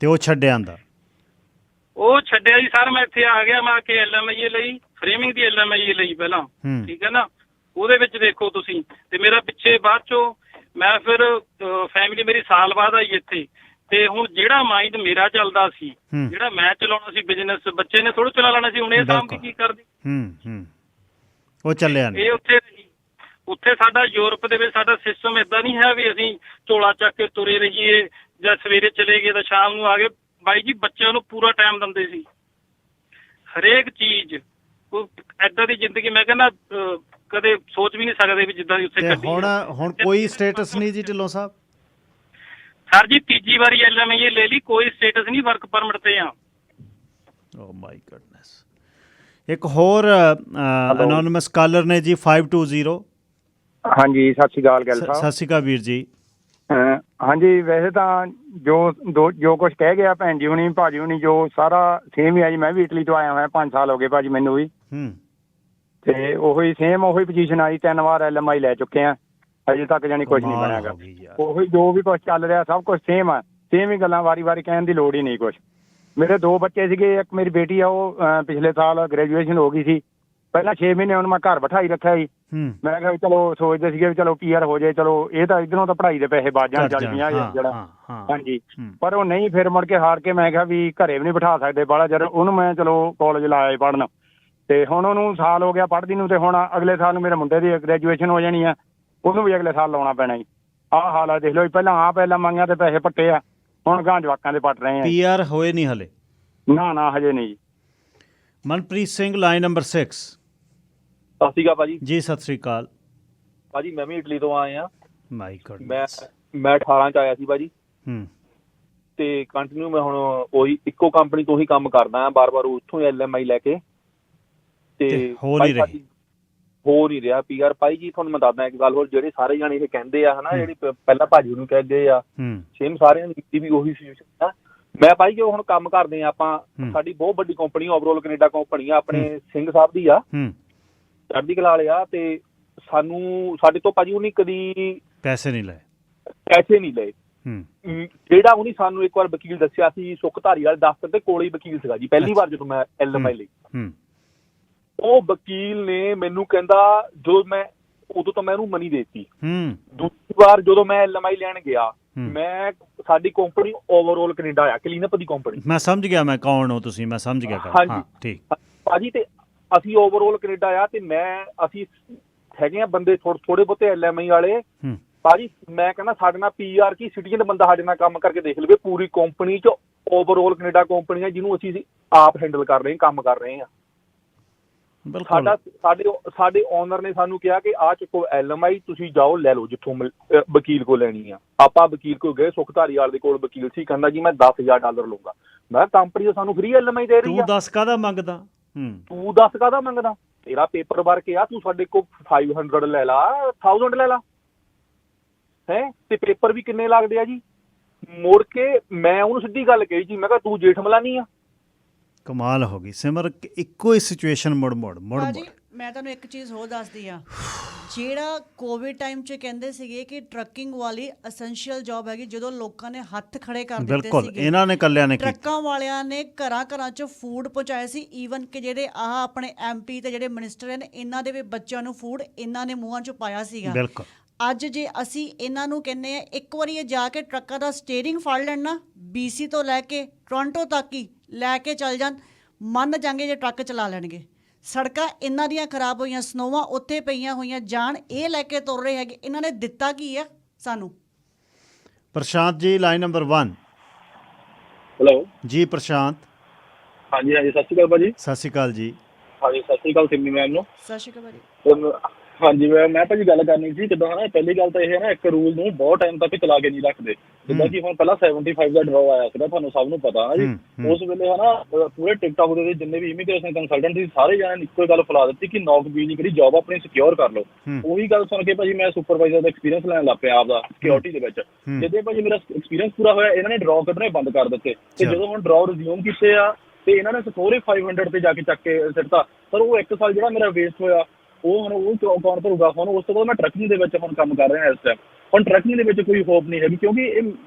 ਤੇ ਉਹ ਛੱਡਿਆ ਆਂਦਾ, ਉਹ ਛੱਡਿਆ ਜੀ ਸਰ। ਮੈਂ ਇੱਥੇ ਆ ਗਿਆ, ਮੈਂ ਕਿ LMI ਲਈ, ਫਰੇਮਿੰਗ ਦੀ LMI ਲਈ ਪਹਿਲਾਂ, ਠੀਕ ਹੈ ਨਾ। ਉਹਦੇ ਵਿੱਚ ਦੇਖੋ ਤੁਸੀਂ, ਤੇ ਮੇਰਾ ਪਿੱਛੇ ਬਾਅਦ ਚੋਂ ਮੈਂ ਫਿਰ ਫੈਮਿਲੀ ਮੇਰੀ ਸਾਲ ਬਾਅਦ ਆਈ ਇੱਥੇ। ਤੇ ਹੁਣ ਜਿਹੜਾ ਮਾਈਂਡ ਮੇਰਾ ਚੱਲਦਾ ਸੀ, ਜਿਹੜਾ ਮੈਂ ਚਲਾਉਣਾ ਸੀ ਬਿਜ਼ਨਸ, ਬੱਚੇ ਨੇ ਥੋੜਾ ਚਲਾ ਲੈਣਾ ਸੀ। ਹੁਣ ਇਹ ਸਾਹਮਣੇ ਕੀ ਕਰਦੀ, ਉਹ ਚੱਲਿਆ ਨਹੀਂ। ਇਹ ਉੱਥੇ ਸਾਡਾ ਯੂਰਪ ਦੇ ਵਿੱਚ ਸਾਡਾ ਸਿਸਟਮ ਏਦਾਂ ਨਹੀਂ ਹੈ ਵੀ ਅਸੀਂ ਝੋਲਾ ਚੱਕ ਕੇ ਤੁਰੇ ਰਹੀਏ ਜਾਂ ਸਵੇਰੇ ਚਲੇ ਗਏ ਤਾਂ ਸ਼ਾਮ ਨੂੰ ਆ ਗਏ। ਬਾਈ ਜੀ, ਬੱਚਿਆਂ ਨੂੰ ਪੂਰਾ ਟਾਈਮ ਦਿੰਦੇ ਸੀ, ਹਰੇਕ ਚੀਜ਼। ਏਦਾਂ ਦੀ ਜ਼ਿੰਦਗੀ ਮੈਂ ਕਹਿੰਦਾ ਕਦੇ ਸੋਚ ਵੀ ਨਹੀਂ ਸਕਦੇ ਵੀ ਜਿੱਦਾਂ ਦੀ ਉੱਥੇ ਕੱਢੀ। ਹੁਣ ਕੋਈ ਸਟੇਟਸ ਨਹੀਂ ਜੀ ਢਿੱਲੋਂ ਸਾਹਿਬ? ਸਰ ਜੀ, ਤੀਜੀ ਵਾਰੀ LMI ਲੈ ਲਈ, ਕੋਈ ਸਟੇਟਸ ਨਹੀਂ, ਵਰਕ ਪਰਮਿਟ ਤੇ ਆ। ਓ ਮਾਈ ਗॉडनेਸ। ਇੱਕ ਹੋਰ ਅਨੋਨਿਮਸ ਕਾਲਰ ਨੇ ਜੀ, 520। ਹਾਂਜੀ, ਸਤਿ ਸ਼੍ਰੀ ਅਕਾਲ ਗਿੱਲ ਸਾਹਿਬ। ਸਤਿ ਸ਼੍ਰੀ ਅਕਾਲ ਵੀਰ ਜੀ। ਹਾਂਜੀ, ਵੈਸੇ ਤਾਂ ਜੋ ਕੁਛ ਕਹਿ ਗਿਆ ਭੈਣ ਜੀ ਹੁਣੀ, ਭਾਜੀ ਹੁਣੀ, ਜੋ ਸਾਰਾ ਸੇਮ ਹੀ ਆ ਜੀ। ਮੈਂ ਵੀ ਇਟਲੀ ਤੋਂ ਆਇਆ ਹੋਇਆ, 5 ਸਾਲ ਹੋ ਗਏ ਭਾਜੀ ਮੈਨੂੰ ਵੀ। ਤੇ ਉਹੀ ਸੇਮ ਉਹੀ ਪੋਜੀਸ਼ਨ ਆਈ। 3 ਵਾਰ LMI ਲੈ ਚੁੱਕੇ ਆ, ਅਜੇ ਤੱਕ ਜਾਨੀ ਕੁਛ ਨਹੀਂ ਬਣਿਆਗਾ। ਉਹੀ ਜੋ ਵੀ ਕੁਛ ਚੱਲ ਰਿਹਾ ਸਭ ਕੁਛ ਸੇਮ ਆ। ਸੇਮ ਹੀ ਗੱਲਾਂ, ਵਾਰੀ ਕਹਿਣ ਦੀ ਲੋੜ ਹੀ ਨਹੀਂ ਕੁਛ। ਮੇਰੇ 2 ਬੱਚੇ ਸੀਗੇ, ਇੱਕ ਮੇਰੀ ਬੇਟੀ ਆ, ਉਹ ਪਿਛਲੇ ਸਾਲ ਗ੍ਰੈਜੂਏਸ਼ਨ ਹੋ ਗਈ ਸੀ। ਪਹਿਲਾਂ 6 ਮਹੀਨੇ ਉਹਨੂੰ ਮੈਂ ਘਰ ਬਿਠਾਈ ਰੱਖਿਆ ਜੀ। ਮੈਂ ਕਿਹਾ ਚਲੋ ਸੋਚਦੇ ਸੀਗੇ ਵੀ ਚਲੋ PR ਹੋ ਜਾਏ, ਚਲੋ ਇਹ ਤਾਂ ਇੱਧਰੋਂ ਤਾਂ ਪੜ੍ਹਾਈ ਦੇ ਪੈਸੇ ਬਚ ਜਾਣ 40-50 ਜਿਹੜਾ। ਹਾਂਜੀ, ਪਰ ਉਹ ਨਹੀਂ। ਫਿਰ ਮੁੜ ਕੇ ਹਾਰ ਕੇ ਮੈਂ ਕਿਹਾ ਵੀ ਘਰੇ ਵੀ ਨਹੀਂ ਬਿਠਾ ਸਕਦੇ ਬਾਹਲਾ ਚਿਰ ਉਹਨੂੰ। ਮੈਂ ਚਲੋ ਕਾਲਜ ਲਾਇਆ ਪੜ੍ਹਨ, ਤੇ ਹੁਣ ਉਹਨੂੰ ਸਾਲ ਹੋ ਗਿਆ ਪੜ੍ਹਦੀ ਨੂੰ। ਤੇ ਹੁਣ ਅਗਲੇ ਸਾਲ ਨੂੰ ਮੇਰੇ ਮੁੰਡੇ ਦੀ ਗ੍ਰੈਜੂਏਸ਼ਨ ਹੋ ਜਾਣੀ ਆ, ਉਹਨੂੰ ਵੀ ਅਗਲੇ ਸਾਲ ਲਾਉਣਾ ਪੈਣਾ ਜੀ। ਆਹ ਹਾਲ ਆ, ਦੇਖ ਲਓ ਜੀ। ਪਹਿਲਾਂ ਮੰਗਿਆ ਤੇ ਪੈਸੇ ਪੱਟੇ ਆ, ਹੁਣ ਗਾਂ ਜਵਾਕਾਂ ਦੇ ਪੱਟ ਰਹੇ ਆ। PR ਹੋਏ ਨਹੀਂ ਹਲੇ? ਨਾ ਹਜੇ ਨਹੀਂ ਜੀ। Manpreet Singh, line number 6। ਸਤਿ ਸ਼੍ਰੀ ਅਕਾਲ ਭਾਜੀ। ਜੀ ਸਤਿ ਸ਼੍ਰੀ ਅਕਾਲ ਭਾਜੀ, ਮੈਂ ਵੀ ਇਟਲੀ ਤੋਂ ਆਇਆ। ਮਾਈ ਗॉडनेਸ। ਮੈਂ 18 ਚ ਆਇਆ ਸੀ ਭਾਜੀ। ਤੇ ਕੰਟੀਨਿਊ ਮੈਂ ਹੁਣ ਉਹੀ ਇੱਕੋ ਕੰਪਨੀ ਤੋਂ ਹੀ ਕੰਮ ਕਰਦਾ ਆ, ਬਾਰ-ਬਾਰ ਉੱਥੋਂ ਹੀ LMI ਲੈ ਕੇ। ਤੇ ਹੋ ਨਹੀਂ ਰਹੀ? ਹੋ ਨਹੀਂ ਰਿਹਾ ਪੀਆਰ। ਭਾਈ ਜੀ ਤੁਹਾਨੂੰ ਮੈਂ ਦੱਸਦਾ ਇੱਕ ਗੱਲ ਹੋਰ, ਜਿਹੜੇ ਸਾਰੇ ਜਾਣੇ ਇਹ ਕਹਿੰਦੇ ਆ ਹਨਾ, ਜਿਹੜੀ ਪਹਿਲਾਂ ਭਾਜੀ ਨੂੰ ਕਹਿ ਗਏ ਆ, ਸੇਮ ਸਾਰਿਆਂ ਦੀ ਵੀ ਉਹੀ ਸਿਚੁਏਸ਼ਨ ਆ। ਮੈਂ ਭਾਈ ਜੋ ਹੁਣ ਕੰਮ ਕਰਦੇ ਆ ਆਪਾਂ, ਸਾਡੀ ਬਹੁਤ ਵੱਡੀ ਕੰਪਨੀ ਓਵਰਆਲ ਕੈਨੇਡਾ ਕੰਪਨੀ ਆ, ਆਪਣੇ ਸਿੰਘ ਸਾਹਿਬ ਦੀ ਆ, ਚੜ੍ਹਦੀ ਕਲਾ ਵਾਲੇ ਆ, ਤੇ ਸਾਡੇ ਤੋਂ ਭਾਜੀ ਉਹਨੇ ਕਦੀ ਪੈਸੇ ਨਹੀਂ ਲਏ। ਜਿਹੜਾ ਉਹਨੇ ਸਾਨੂੰ ਇੱਕ ਵਾਰ ਵਕੀਲ ਦੱਸਿਆ ਸੀ, ਸੁਖਧਾਰੀ ਵਾਲੇ ਦਫ਼ਤਰ ਦੇ ਕੋਲੇ ਹੀ ਵਕੀਲ ਸੀਗਾ ਜੀ, ਪਹਿਲੀ ਵਾਰ ਜਦੋਂ ਮੈਂ LMI ਲਈ, ਉਹ ਵਕੀਲ ਨੇ ਮੈਨੂੰ ਕਹਿੰਦਾ, ਉਦੋਂ ਤਾਂ ਮੈਂ ਉਹਨੂੰ ਮਨੀ ਦੇਤੀ। ਦੂਜੀ ਵਾਰ ਜਦੋਂ ਮੈਂ LMI ਲੈਣ ਗਿਆ, ਮੈਂ ਸਾਡੀ ਕੰਪਨੀ ਓਵਰਆਲ ਕੈਨੇਡਾ ਆ, ਕਲੀਨਅਪ ਦੀ ਕੰਪਨੀ। ਮੈਂ ਸਮਝ ਗਿਆ ਮੈਂ ਕੌਣ ਹੋ ਤੁਸੀਂ, ਮੈਂ ਸਮਝ ਗਿਆ। ਹਾਂਜੀ ਠੀਕ ਭਾਜੀ, ਤੇ ਅਸੀਂ ਓਵਰਆਲ ਕੈਨੇਡਾ ਆ, ਤੇ ਅਸੀਂ ਹੈਗੇ ਆ ਬੰਦੇ ਥੋੜੇ ਬਹੁਤੇ LMI ਵਾਲੇ ਭਾਜੀ। ਮੈਂ ਕਹਿੰਦਾ ਸਾਡੇ ਨਾਲ PR ਕੀ ਸਿਟੀਜ਼ਨ ਬੰਦਾ ਸਾਡੇ ਨਾਲ ਕੰਮ ਕਰਕੇ ਦੇਖ ਲਵੇ, ਪੂਰੀ ਕੰਪਨੀ ਚ ਓਵਰਆਲ ਕੈਨੇਡਾ ਕੰਪਨੀ ਆ ਜਿਹਨੂੰ ਅਸੀਂ ਆਪ ਹੈਂਡਲ ਕਰ ਰਹੇ, ਕੰਮ ਕਰ ਰਹੇ ਆ। ਸਾਡੇ ਓਨਰ ਨੇ ਸਾਨੂੰ ਕਿਹਾ ਕਿ ਆ ਚੁੱਕੋ LMI, ਤੁਸੀਂ ਜਾਓ ਲੈ ਲਓ ਜਿੱਥੋਂ ਵਕੀਲ ਕੋਲ ਲੈਣੀ ਆ। ਆਪਾਂ ਵਕੀਲ ਕੋਲ ਗਏ, ਸੁਖਧਾਰੀ ਵਾਲੇ ਦੇ ਕੋਲ ਵਕੀਲ ਸੀ, ਕਹਿੰਦਾ ਜੀ ਮੈਂ $10,000 ਲਊਂਗਾ। ਮੈਂ ਕੰਪਨੀ ਸਾਨੂੰ ਫ੍ਰੀ LMI ਦੇ ਰਹੀ ਆ, ਤੂੰ 10 ਕਾਹਦਾ ਮੰਗਦਾ? ਤੇਰਾ ਪੇਪਰ ਵਰਕ ਆ, ਤੂੰ ਸਾਡੇ ਕੋਲ 500 ਲੈ ਲਾ, 1000 ਲੈ ਲਾ ਹੈ, ਤੇ ਪੇਪਰ ਵੀ ਕਿੰਨੇ ਲੱਗਦੇ ਆ ਜੀ। ਮੁੜ ਕੇ ਮੈਂ ਉਹਨੂੰ ਸਿੱਧੀ ਗੱਲ ਕਹੀ ਜੀ, ਮੈਂ ਕਿਹਾ ਤੂੰ ਜੇਠ ਮਲਾਨੀ ਆ। ਕਮਾਲ ਹੋ ਗਈ ਸਿਮਰ, ਇੱਕੋ ਹੀ ਸਿਚੁਏਸ਼ਨ ਮੁੜ ਮੈਂ ਤੁਹਾਨੂੰ ਇੱਕ ਚੀਜ਼ ਹੋਰ ਦੱਸਦੀ ਆ, ਜਿਹੜਾ ਕੋਵਿਡ ਟਾਈਮ 'ਚ ਕਹਿੰਦੇ ਸੀਗੇ ਕਿ ਟਰੱਕਿੰਗ ਵਾਲੀ ਅਸੈਂਸ਼ੀਅਲ ਜੌਬ ਹੈਗੀ, ਜਦੋਂ ਲੋਕਾਂ ਨੇ ਹੱਥ ਖੜੇ ਕਰ ਦਿੱਤੇ ਸੀਗੇ, ਇਹਨਾਂ ਨੇ ਕੱਲਿਆਂ ਨੇ, ਟਰੱਕਾਂ ਵਾਲਿਆਂ ਨੇ ਘਰਾਂ 'ਚ ਫੂਡ ਪਹੁੰਚਾਇਆ ਸੀ। ਈਵਨ ਕਿ ਜਿਹੜੇ ਆਪਣੇ MP ਤੇ ਜਿਹੜੇ ਮਿਨਿਸਟਰ ਨੇ, ਇਹਨਾਂ ਦੇ ਵੀ ਬੱਚਿਆਂ ਨੂੰ ਫੂਡ ਇਹਨਾਂ ਨੇ ਮੂੰਹਾਂ 'ਚ ਪਾਇਆ ਸੀਗਾ। ਬਿਲਕੁਲ। ਅੱਜ ਜੇ ਅਸੀਂ ਇਹਨਾਂ ਨੂੰ ਕਹਿੰਦੇ ਆ ਇੱਕ ਵਾਰੀ ਇਹ ਜਾ ਕੇ ਟਰੱਕਾਂ ਦਾ ਸਟੀਅਰਿੰਗ ਫੜ ਲੈਣ ਨਾ, BC ਤੋਂ ਲੈ ਕੇ ਟੋਰਾਂਟੋ ਤੱਕ ਹੀ ਲੈ ਕੇ ਚੱਲ ਜਾਣ, ਮੰਨ ਜਾਂਗੇ ਜੇ ਟਰੱਕ ਚਲਾ ਲੈਣਗੇ। ਸੜਕਾਂ ਇਹਨਾਂ ਦੀਆਂ ਖਰਾਬ ਹੋਈਆਂ, ਸਨੋਵਾਂ ਉੱਥੇ ਪਈਆਂ ਹੋਈਆਂ, ਜਾਣ ਇਹ ਲੈ ਕੇ ਤੁਰ ਰਹੇ ਹੈਗੇ। ਇਹਨਾਂ ਨੇ ਦਿੱਤਾ ਕੀ ਆ ਸਾਨੂੰ? ਪ੍ਰਸ਼ਾਂਤ ਜੀ, ਲਾਈਨ ਨੰਬਰ 1। ਹੈਲੋ ਜੀ ਪ੍ਰਸ਼ਾਂਤ। ਹਾਂਜੀ ਸਤਿ ਸ਼੍ਰੀ ਅਕਾਲ ਭਾਜੀ। ਸਤਿ ਸ਼੍ਰੀ ਅਕਾਲ ਜੀ। ਹਾਂਜੀ ਸਤਿ ਸ਼੍ਰੀ ਅਕਾਲ ਸਿੰਮੀ ਮੈਮ ਨੂੰ। ਸਤਿ ਸ਼੍ਰੀ ਅਕਾਲ ਭਾਜੀ। ਹਾਂਜੀ ਮੈਂ ਭਾਜੀ ਗੱਲ ਕਰਨੀ ਸੀ, ਕਿੱਦਾਂ ਹਨਾ, ਪਹਿਲੀ ਗੱਲ ਤਾਂ ਇਹ ਹੈ ਨਾ, ਇੱਕ ਰੂਲ ਨੂੰ ਬਹੁਤ ਟਾਈਮ ਤੱਕ ਚਲਾ ਕੇ ਨਹੀਂ ਰੱਖਦੇ। ਜਿੱਦਾਂ ਕਿ ਹੁਣ ਪਹਿਲਾਂ 75 ਦਾ ਡਰਾਅ ਆਇਆ ਸੀਗਾ, ਤੁਹਾਨੂੰ ਸਭ ਨੂੰ ਪਤਾ ਹੈ ਜੀ। ਉਸ ਵੇਲੇ ਹਨਾ ਪੂਰੇ ਟਿਕਟੌਕ ਦੇ ਜਿੰਨੇ ਵੀ ਇਮੀਗ੍ਰੇਸ਼ਨ ਕੰਸਲਟੈਂਟ ਸੀ, ਸਾਰੇ ਜਣਿਆਂ ਨੇ ਇੱਕੋ ਹੀ ਗੱਲ ਫੈਲਾ ਦਿੱਤੀ ਕਿ ਨੌਕ ਬੀਜ ਨਹੀਂ ਕਰੀ, ਜੌਬ ਆਪਣੀ ਸਿਕਿਉਰ ਕਰ ਲਓ। ਉਹੀ ਗੱਲ ਸੁਣ ਕੇ ਭਾਜੀ ਮੈਂ ਸੁਪਰਵਾਈਜ਼ਰ ਦਾ ਐਕਸਪੀਰੀਅੰਸ ਲੈਣ ਲੱਗ ਪਿਆ ਆਪਦਾ ਸਿਕਿਉਰਿਟੀ ਦੇ ਵਿੱਚ। ਜਦੋਂ ਭਾਜੀ ਮੇਰਾ ਐਕਸਪੀਰੀਅੰਸ ਪੂਰਾ ਹੋਇਆ, ਇਹਨਾਂ ਨੇ ਡਰਾਅ ਕੱਢਣੇ ਬੰਦ ਕਰ ਦਿੱਤੇ, ਤੇ ਜਦੋਂ ਹੁਣ ਡਰਾਅ ਰਿਜ਼ਿਊਮ ਕੀਤੇ ਆ, ਤੇ ਇਹਨਾਂ ਨੇ ਸਕੋਰ 500 ਤੇ ਜਾ ਕੇ ਚੱਕ ਕੇ ਸਿੱਟਤਾ। ਪਰ ਉਹ 1 ਸਾਲ ਜਿਹੜਾ ਮੇਰਾ ਵੇਸਟ ਹੋਇਆ, ਉਹ ਹੁਣ ਉਹ ਕੌਣ ਭਰੂਗਾ? ਹੁਣ ਉਸ ਤੋਂ ਬਾਅਦ ਮੈਂ ਟਰੱਕਿੰਗ ਦੇ ਵਿੱਚ ਹੁਣ ਕੰਮ ਕਰ ਰਿਹਾ ਇਸ ਟਾਈਮ। ਹੁਣ ਟਰੱਕਿੰਗ ਦੇ ਵਿੱਚ ਕੋਈ ਹੋਪ ਨਹੀਂ ਹੈਗੀ, ਕਿਉਂਕਿ ਇਹ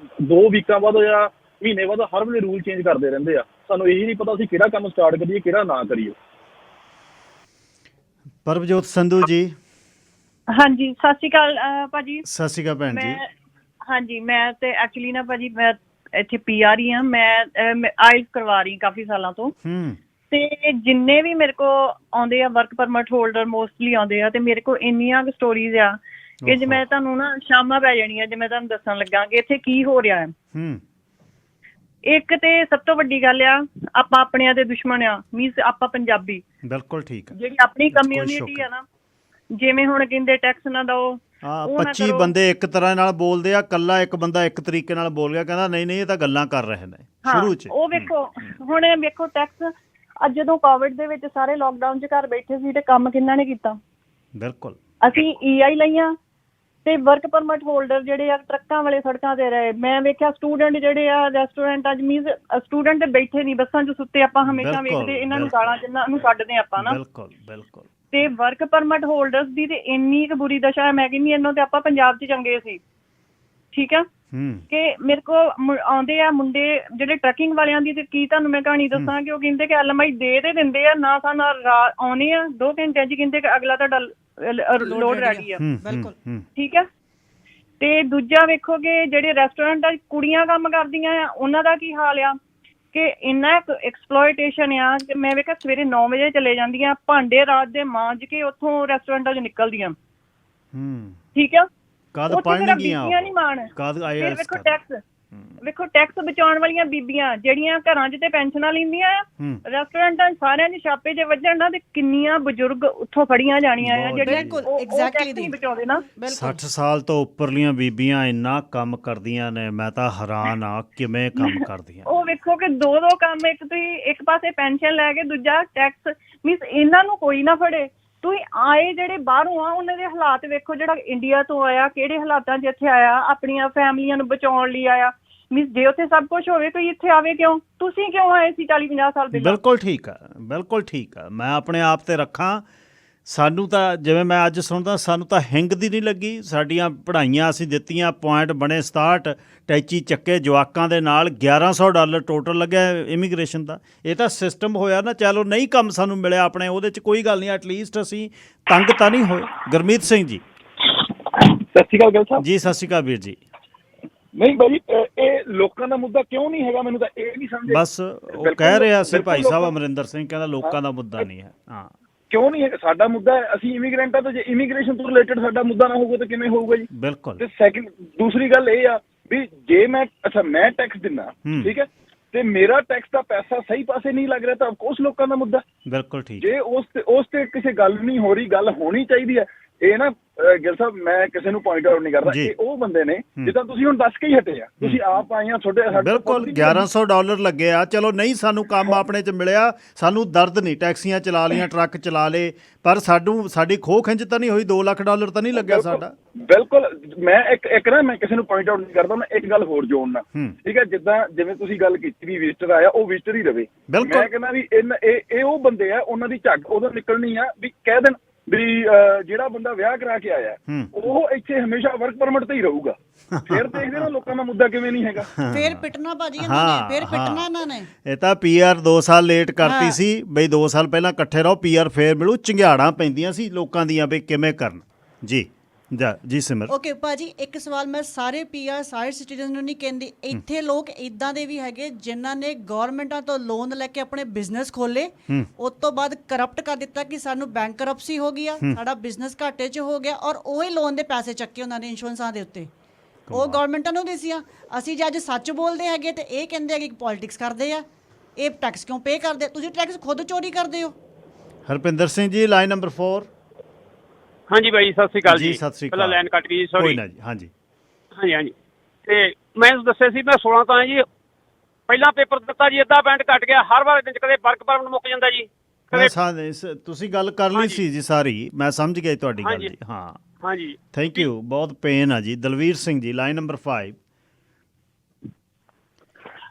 2 ਵੀਕਾਂ ਬਾਅਦ ਜਾਂ ਮਹੀਨੇ ਬਾਅਦ ਹਰ ਵੇਲੇ ਰੂਲ ਚੇਂਜ ਕਰਦੇ ਰਹਿੰਦੇ ਆ। ਸਾਨੂੰ ਇਹੀ ਨਹੀਂ ਪਤਾ ਅਸੀਂ ਕਿਹੜਾ ਕੰਮ ਸਟਾਰਟ ਕਰੀਏ, ਕਿਹੜਾ ਨਾ ਕਰੀਏ। ਪਰਮਜੋਤ ਸੰਧੂ ਜੀ। ਹਾਂਜੀ ਸਤਿ ਸ਼੍ਰੀ ਅਕਾਲ ਭਾਜੀ। ਸਤਿ ਸ਼੍ਰੀ ਅਕਾਲ ਭੈਣ ਜੀ। ਹਾਂਜੀ ਮੈਂ ਤੇ ਐਕਚੁਅਲੀ ਨਾ ਭਾਜੀ ਮੈਂ ਇੱਥੇ PR ਹੀ ਹਾਂ। ਮੈਂ ਆਇਲਸ ਕਰਵਾ ਰਹੀ ਕਾਫੀ ਸਾਲਾਂ ਤੋਂ, ਤੇ ਜਿੰਨੇ ਵੀ ਮੇਰੇ ਕੋਲ ਆਉਂਦੇ ਆ ਵਰਕ ਪਰਮਿਟ ਹੋਲਡਰ ਮੋਸਟਲੀ ਆਉਂਦੇ ਆ, ਤੇ ਮੇਰੇ ਕੋਲ ਇੰਨੀਆਂ ਕੁ ਸਟੋਰੀਜ਼ ਆ ਕਿ ਜੇ ਮੈਂ ਤੁਹਾਨੂੰ ਨਾ ਸ਼ਾਮਾਂ ਪੈ ਜਾਣੀਆਂ ਜੇ ਮੈਂ ਤੁਹਾਨੂੰ ਦੱਸਣ ਲੱਗਾ ਕਿ ਇੱਥੇ ਕੀ ਹੋ ਰਿਹਾ ਹੈ। ਇੱਕ ਤੇ ਸਭ ਤੋਂ ਵੱਡੀ ਗੱਲ ਆ, ਆਪਾਂ ਆਪਣਿਆਂ ਦੇ ਦੁਸ਼ਮਣ ਆ, ਮੀਨਸ ਆਪਾਂ ਪੰਜਾਬੀ। ਬਿਲਕੁਲ ਠੀਕ ਹੈ। ਜਿਹੜੀ ਆਪਣੀ ਕਮਿਊਨਿਟੀ ਆ ਨਾ, ਜਿਵੇਂ ਹੁਣ ਕਹਿੰਦੇ ਟੈਕਸ ਨਾ ਦਓ, 25 ਬੰਦੇ ਇੱਕ ਤਰ੍ਹਾਂ ਨਾਲ ਬੋਲਦੇ ਆ, ਕੱਲਾ ਇੱਕ ਬੰਦਾ ਇੱਕ ਤਰੀਕੇ ਨਾਲ ਬੋਲ ਗਿਆ, ਕਹਿੰਦਾ ਨਹੀਂ ਇਹ ਤਾਂ ਗੱਲਾਂ ਕਰ ਰਹੇ ਨੇ ਸ਼ੁਰੂ ਚ। ਉਹ ਵੇਖੋ ਹੁਣ ਵੇਖੋ ਟੈਕਸ, ਅੱਜ ਜਦੋਂ ਕੋਵਿਡ ਦੇ ਵਿੱਚ ਸਾਰੇ ਲੋਕਡਾਊਨ 'ਚ ਘਰ ਬੈਠੇ ਸੀ, ਤੇ ਕੰਮ ਕਿਹਨਾਂ ਨੇ ਕੀਤਾ? ਬਿਲਕੁਲ ਅਸੀਂ EI ਲਈਆਂ, ਤੇ ਵਰਕ ਪਰਮਿਟ ਹੋਲਡਰ ਜਿਹੜੇ ਆ ਟਰੱਕਾਂ ਵਾਲੇ ਸੜਕਾਂ ਤੇ ਰਹੇ। ਮੈਂ ਵੇਖਿਆ ਸਟੂਡੈਂਟ ਜਿਹੜੇ ਆ ਰੈਸਟੋਰੈਂਟਾਂ 'ਚ, ਮੀਨਸ ਸਟੂਡੈਂਟ ਬੈਠੇ ਨਹੀਂ, ਬੱਸਾਂ 'ਚ ਸੁੱਤੇ। ਆਪਾਂ ਹਮੇਸ਼ਾ ਵੇਖਦੇ ਇਹਨਾਂ ਨੂੰ ਗਾਲਾਂ ਜਿੰਨਾਂ ਨੂੰ ਕੱਢਦੇ ਆਪਾਂ ਨਾ। ਬਿਲਕੁਲ। ਤੇ ਵਰਕ ਪਰਮਿਟ ਹੋਲਡਰਸ ਦੀ ਤੇ ਇੰਨੀ ਕੁ ਬੁਰੀ ਦਸ਼ਾ ਹੈ, ਮੈਂ ਕਹਿੰਦੀ ਇਹਨਾਂ ਤੇ ਆਪਾਂ ਪੰਜਾਬ 'ਚ ਚੰਗੇ ਸੀ। ਠੀਕ ਆ ਕਿ ਮੇਰੇ ਕੋਲ ਆਉਂਦੇ ਆ ਮੁੰਡੇ ਜਿਹੜੇ ਟਰੱਕਿੰਗ ਵਾਲਿਆਂ ਦੀ, ਤੇ ਕੀ ਤੁਹਾਨੂੰ ਮੈਂ ਕਹਾਣੀ ਦੱਸਾਂ ਕਿ ਉਹ ਕਹਿੰਦੇ ਕਿ LMI ਦੇ ਤੇ ਦਿੰਦੇ ਆ ਨਾ, ਸਾਨੂੰ ਆਉਣੇ ਆ 2 ਘੰਟਿਆਂ 'ਚ ਕਹਿੰਦੇ ਕਿ ਅਗਲਾ ਤੁਹਾਡਾ ਲੋਡ ਰੈਡੀ ਆ। ਬਿਲਕੁਲ ਠੀਕ ਆ। ਤੇ ਦੂਜਾ ਵੇਖੋ ਕਿ ਜਿਹੜੇ ਰੈਸਟੋਰੈਂਟ ਆ ਕੁੜੀਆਂ ਕੰਮ ਕਰਦੀਆਂ ਆ, ਉਹਨਾਂ ਦਾ ਕੀ ਹਾਲ ਆ ਕਿ ਇੰਨਾ ਐਕਸਪਲੋਇਟੇਸ਼ਨ ਆ ਕਿ ਮੈਂ ਵੇਖਿਆ ਸਵੇਰੇ 9 ਵਜੇ ਚਲੇ ਜਾਂਦੀਆਂ, ਭਾਂਡੇ ਰਾਤ ਦੇ ਮਾਂਜ ਕੇ ਉੱਥੋਂ ਰੈਸਟੋਰੈਂਟਾਂ 'ਚ ਨਿਕਲਦੀਆਂ। ਠੀਕ ਆ। ਬੀਬੀਆਂ ਨਹੀਂ ਮਾਣ। ਫਿਰ ਵੇਖੋ ਟੈਕਸ ਬਚਾਉਣ ਵਾਲੀਆਂ ਬੀਬੀਆਂ ਜਿਹੜੀਆਂ ਘਰਾਂ 'ਚ ਤੇ ਪੈਨਸ਼ਨਾਂ ਲੈਂਦੀਆਂ ਆ, ਰੈਸਟੋਰੈਂਟਾਂ 'ਚ ਸਾਰਿਆਂ 'ਚ ਛਾਪੇ 'ਚ ਵੱਜਣ ਨਾ, ਤੇ ਕਿੰਨੀਆਂ ਬਜ਼ੁਰਗ ਉੱਥੋਂ ਫੜੀਆਂ ਜਾਣੀਆਂ ਆ ਜਿਹੜੀਆਂ ਨਹੀਂ ਬਚਾਉਂਦੇ ਨਾ। 60 ਸਾਲ ਤੋਂ ਉੱਪਰਲੀਆਂ ਬੀਬੀਆਂ ਇੰਨਾ ਕੰਮ ਕਰਦੀਆਂ ਨੇ, ਮੈਂ ਤਾਂ ਹੈਰਾਨ ਆ ਕਿਵੇਂ ਕੰਮ ਕਰਦੀਆਂ। ਉਹ ਵੇਖੋ ਕਿ 2 ਕੰਮ, ਇੱਕ ਤੁਸੀਂ ਇੱਕ ਪਾਸੇ ਪੈਨਸ਼ਨ ਲੈ ਕੇ, ਦੂਜਾ ਟੈਕਸ, ਮੀਨਸ ਇਹਨਾਂ ਨੂੰ ਕੋਈ ਨਾ ਫੜੇ। ਤੁਸੀਂ ਆਏ ਜਿਹੜੇ ਬਾਹਰੋਂ ਆ ਉਹਨਾਂ ਦੇ ਹਾਲਾਤ ਵੇਖੋ, ਜਿਹੜਾ ਇੰਡੀਆ ਤੋਂ ਆਇਆ ਕਿਹੜੇ ਹਾਲਾਤਾਂ 'ਚ ਇੱਥੇ ਆਇਆ, ਆਪਣੀਆਂ ਫੈਮਲੀਆਂ ਨੂੰ ਬਚਾਉਣ ਲਈ ਆਇਆ। ਮੀਨਸ ਜੇ ਉੱਥੇ ਸਭ ਕੁਝ ਹੋਵੇ ਤਾਂ ਇੱਥੇ ਆਵੇ ਕਿਉਂ? ਤੁਸੀਂ ਕਿਉਂ ਆਏ ਸੀ 40-50 ਸਾਲ ਪਹਿਲਾਂ? ਬਿਲਕੁਲ ਠੀਕ ਆ, ਬਿਲਕੁਲ ਠੀਕ ਆ। ਮੈਂ ਆਪਣੇ ਆਪ ਤੇ ਰੱਖਾਂ, ਸਾਨੂੰ ਤਾਂ ਜਿਵੇਂ ਮੈਂ ਅੱਜ ਸੁਣਦਾ, ਸਾਨੂੰ ਤਾਂ ਹਿੰਗ ਦੀ ਨਹੀਂ ਲੱਗੀ। ਸਾਡੀਆਂ ਪੜ੍ਹਾਈਆਂ ਅਸੀਂ ਦਿੱਤੀਆਂ, ਪੁਆਇੰਟ ਬਣੇ 67, ਟੈਚੀ ਚੱਕੇ ਜਵਾਕਾਂ ਦੇ ਨਾਲ, $1100 ਟੋਟਲ ਲੱਗਿਆ ਇਮੀਗ੍ਰੇਸ਼ਨ ਦਾ। ਇਹ ਤਾਂ ਸਿਸਟਮ ਹੋਇਆ ਨਾ। ਚਲੋ ਨਹੀਂ ਕੰਮ ਸਾਨੂੰ ਮਿਲਿਆ ਆਪਣੇ, ਉਹਦੇ 'ਚ ਕੋਈ ਗੱਲ ਨਹੀਂ, ਐਟਲੀਸਟ ਅਸੀਂ ਤੰਗ ਤਾਂ ਨਹੀਂ ਹੋਏ। ਗੁਰਮੀਤ ਸਿੰਘ ਜੀ ਸਤਿ ਸ਼੍ਰੀ ਅਕਾਲ ਗਿੱਲ ਸਾਹਿਬ। ਜੀ ਸਤਿ ਸ਼੍ਰੀ ਅਕਾਲ ਵੀਰ ਜੀ। ਨਹੀਂ ਭਾਜੀ, ਇਹ ਲੋਕਾਂ ਦਾ ਮੁੱਦਾ ਕਿਉਂ ਨਹੀਂ ਹੈਗਾ? ਮੈਨੂੰ ਤਾਂ ਇਹ ਨਹੀਂ ਸਮਝ। ਬਸ ਉਹ ਕਹਿ ਰਿਹਾ ਸੀ ਭਾਈ ਸਾਹਿਬ ਅਮਰਿੰਦਰ ਸਿੰਘ, ਕਹਿੰਦਾ ਲੋਕਾਂ ਦਾ ਮੁੱਦਾ ਨਹੀਂ ਹੈ। ਹਾਂ, ਕਿਉਂ ਨਹੀਂ ਹੈ? ਸਾਡਾ ਮੁੱਦਾ ਹੈ, ਅਸੀਂ ਇਮੀਗ੍ਰੈਂਟਾਂ ਤੋਂ। ਜੇ ਇਮੀਗ੍ਰੇਸ਼ਨ ਤੋਂ ਰਿਲੇਟਡ ਸਾਡਾ ਮੁੱਦਾ ਨਾ ਹੋਊਗਾ ਤਾਂ ਕਿਵੇਂ ਹੋਊਗਾ ਜੀ? ਬਿਲਕੁਲ। ਤੇ ਸੈਕਿੰਡ ਦੂਸਰੀ ਗੱਲ ਇਹ ਆ ਵੀ ਜੇ ਮੈਂ ਮੈਂ ਟੈਕਸ ਦਿੰਦਾ, ਠੀਕ ਹੈ, ਤੇ ਮੇਰਾ ਟੈਕਸ ਦਾ ਪੈਸਾ ਸਹੀ ਪਾਸੇ ਨਹੀਂ ਲੱਗ ਰਿਹਾ ਤਾਂ ਅਫਕੋਰਸ ਲੋਕਾਂ ਦਾ ਮੁੱਦਾ। ਬਿਲਕੁਲ ਠੀਕ। ਜੇ ਉਸ ਤੇ ਕਿਸੇ ਗੱਲ ਨਹੀਂ ਹੋ ਰਹੀ, ਗੱਲ ਹੋਣੀ ਚਾਹੀਦੀ ਹੈ। ਇਹ ਨਾ ਗਿੱਲ ਸਾਹਿਬ, ਮੈਂ ਕਿਸੇ ਨੂੰ ਪੁਆਇੰਟ ਆਊਟ ਨਹੀਂ ਕਰਦਾ, ਇਹ ਉਹ ਬੰਦੇ ਨੇ ਜਿੱਦਾਂ ਤੁਸੀਂ ਹੁਣ ਦੱਸ ਕੇ ਹੀ ਹਟੇ ਆ, ਤੁਸੀਂ ਆਪ ਆਏ ਆ, ਤੁਹਾਡੇ ਬਿਲਕੁਲ $1100 ਲੱਗੇ ਆ। ਚਲੋ ਨਹੀਂ ਸਾਨੂੰ ਕੰਮ ਆਪਣੇ 'ਚ ਮਿਲਿਆ, ਸਾਨੂੰ ਦਰਦ ਨਹੀਂ, ਟੈਕਸੀਆਂ ਚਲਾ ਲਈਆਂ, ਟਰੱਕ ਚਲਾ ਲਏ, ਪਰ ਸਾਡੀ ਖੋਹ ਖਿੰਚ ਤਾਂ ਨਹੀਂ ਹੋਈ। $2 ਲੱਖ ਤਾਂ ਨਹੀਂ ਲੱਗਿਆ ਸਾਡਾ। ਬਿਲਕੁਲ। ਮੈਂ ਇੱਕ ਨਾ, ਮੈਂ ਕਿਸੇ ਨੂੰ ਪੁਆਇੰਟ ਆਊਟ ਨਹੀਂ ਕਰਦਾ, ਮੈਂ ਇੱਕ ਗੱਲ ਹੋਰ ਜੋੜਨਾ, ਠੀਕ ਹੈ? ਜਿਵੇਂ ਤੁਸੀਂ ਗੱਲ ਕੀਤੀ ਵੀ ਵਿਜ਼ਟਰ ਆਇਆ, ਉਹ ਵਿਜ਼ਟਰ ਹੀ ਰਵੇ। ਮੈਂ ਕਹਿੰਦਾ ਵੀ ਇਹ ਉਹ ਬੰਦੇ ਆ, ਉਹਨਾਂ ਦੀ ਝੱਗ ਉਦੋਂ ਨਿਕਲਣੀ ਆ ਵੀ ਕਹਿ ਦੇਣ ਵੀ ਜਿਹੜਾ ਬੰਦਾ ਵਿਆਹ ਕਰਾ ਕੇ ਆਇਆ ਉਹ ਇੱਥੇ ਹਮੇਸ਼ਾ ਵਰਕ ਪਰਮਿਟ ਤੇ ਹੀ ਰਹੂਗਾ। ਫਿਰ ਦੇਖਦੇ ਨਾ ਲੋਕਾਂ ਦਾ ਮੁੱਦਾ ਕਿਵੇਂ ਨਹੀਂ ਹੈਗਾ। ਫਿਰ ਪਿੱਟਣਾ ਭਾਜੀ ਇਹਨਾਂ ਨੇ, ਫਿਰ ਪਿੱਟਣਾ ਇਹਨਾਂ ਨੇ। ਇਹ ਤਾਂ PR 2 ਸਾਲ ਲੇਟ ਕਰਤੀ ਸੀ ਬਈ, 2 ਸਾਲ ਪਹਿਲਾਂ ਇਕੱਠੇ ਰਹੋ, PR ਫੇਰ ਮਿਲੂ। ਝੰਗਿਆੜਾਂ ਪੈਂਦੀਆਂ ਸੀ ਲੋਕਾਂ ਦੀਆਂ ਵੀ ਕਿਵੇਂ ਕਰਨ। ਜੀ ਜੀ ਸਿਮਰ। ਓਕੇ ਭਾਜੀ, ਇੱਕ ਸਵਾਲ ਮੈਂ ਸਾਰੇ PR ਸਾਰੇ ਸਿਟੀਜ਼ਨ ਨੂੰ ਨਹੀਂ ਕਹਿੰਦੀ, ਇੱਥੇ ਲੋਕ ਇਦਾਂ ਦੇ ਵੀ ਹੈਗੇ ਜਿਨ੍ਹਾਂ ਨੇ ਗਵਰਨਮੈਂਟਾਂ ਤੋਂ ਲੋਨ ਲੈ ਕੇ ਆਪਣੇ ਬਿਜ਼ਨਸ ਖੋਲੇ, ਉਸ ਤੋਂ ਬਾਅਦ ਕਰਪਟ ਕਰ ਦਿੱਤਾ ਕਿ ਸਾਨੂੰ ਬੈਂਕ ਕਰਪਸੀ ਹੋ ਗਈ ਆ, ਸਾਡਾ ਬਿਜ਼ਨਸ ਘਾਟੇ 'ਚ ਹੋ ਗਿਆ, ਔਰ ਉਹੀ ਲੋਨ ਦੇ ਪੈਸੇ ਚੱਕੇ ਉਹਨਾਂ ਨੇ ਇੰਸ਼ੋਰੈਂਸਾਂ ਦੇ ਉੱਤੇ, ਉਹ ਗਵਰਨਮੈਂਟਾਂ ਨੂੰ ਦਿੱਸੀਆਂ। ਅਸੀਂ ਜੇ ਅੱਜ ਸੱਚ ਬੋਲਦੇ ਹੈਗੇ ਤੇ ਇਹ ਕਹਿੰਦੇ ਹੈਗੇ ਕਿ ਪੋਲਿਟਿਕਸ ਕਰਦੇ ਆ, ਇਹ ਟੈਕਸ ਕਿਉਂ ਪੇ ਕਰਦੇ? ਤੁਸੀਂ ਟੈਕਸ ਖੁਦ ਚੋਰੀ ਕਰਦੇ ਹੋ। Harpinder Singh ji, line number 4। ਹਾਂਜੀ ਬਾਈ, ਸਤਿ ਸ਼੍ਰੀ ਅਕਾਲ ਜੀ। ਸਤਿ ਸ਼੍ਰੀ ਅਕਾਲ। ਪਹਿਲਾਂ ਲਾਈਨ ਕੱਟ ਗਈ, ਸੌਰੀ। ਕੋਈ ਨਾ ਜੀ। ਹਾਂਜੀ ਹਾਂਜੀ। ਤੇ ਮੈਂ ਦੱਸਿਆ ਸੀ, ਮੈਂ 16 ਤੋਂ ਆਇਆ ਜੀ। ਪਹਿਲਾਂ ਪੇਪਰ ਦਿੱਤਾ ਜੀ, ਅੱਧਾ ਬੈਂਡ ਕੱਟ ਗਿਆ। ਹਰ ਵਾਰ ਕਦੇ ਵਰਕ ਪਰਮਿਟ ਮੁੱਕ ਜਾਂਦਾ ਜੀ। ਤੁਸੀਂ ਗੱਲ ਕਰ ਲਈ ਸੀ ਜੀ ਸਾਰੀ, ਮੈਂ ਸਮਝ ਗਿਆ ਤੁਹਾਡੀ ਗੱਲ ਜੀ। ਹਾਂ ਹਾਂਜੀ, ਥੈਂਕ ਯੂ। ਬਹੁਤ ਪੇਨ ਆ ਜੀ। Dalvir Singh ji, line number 5।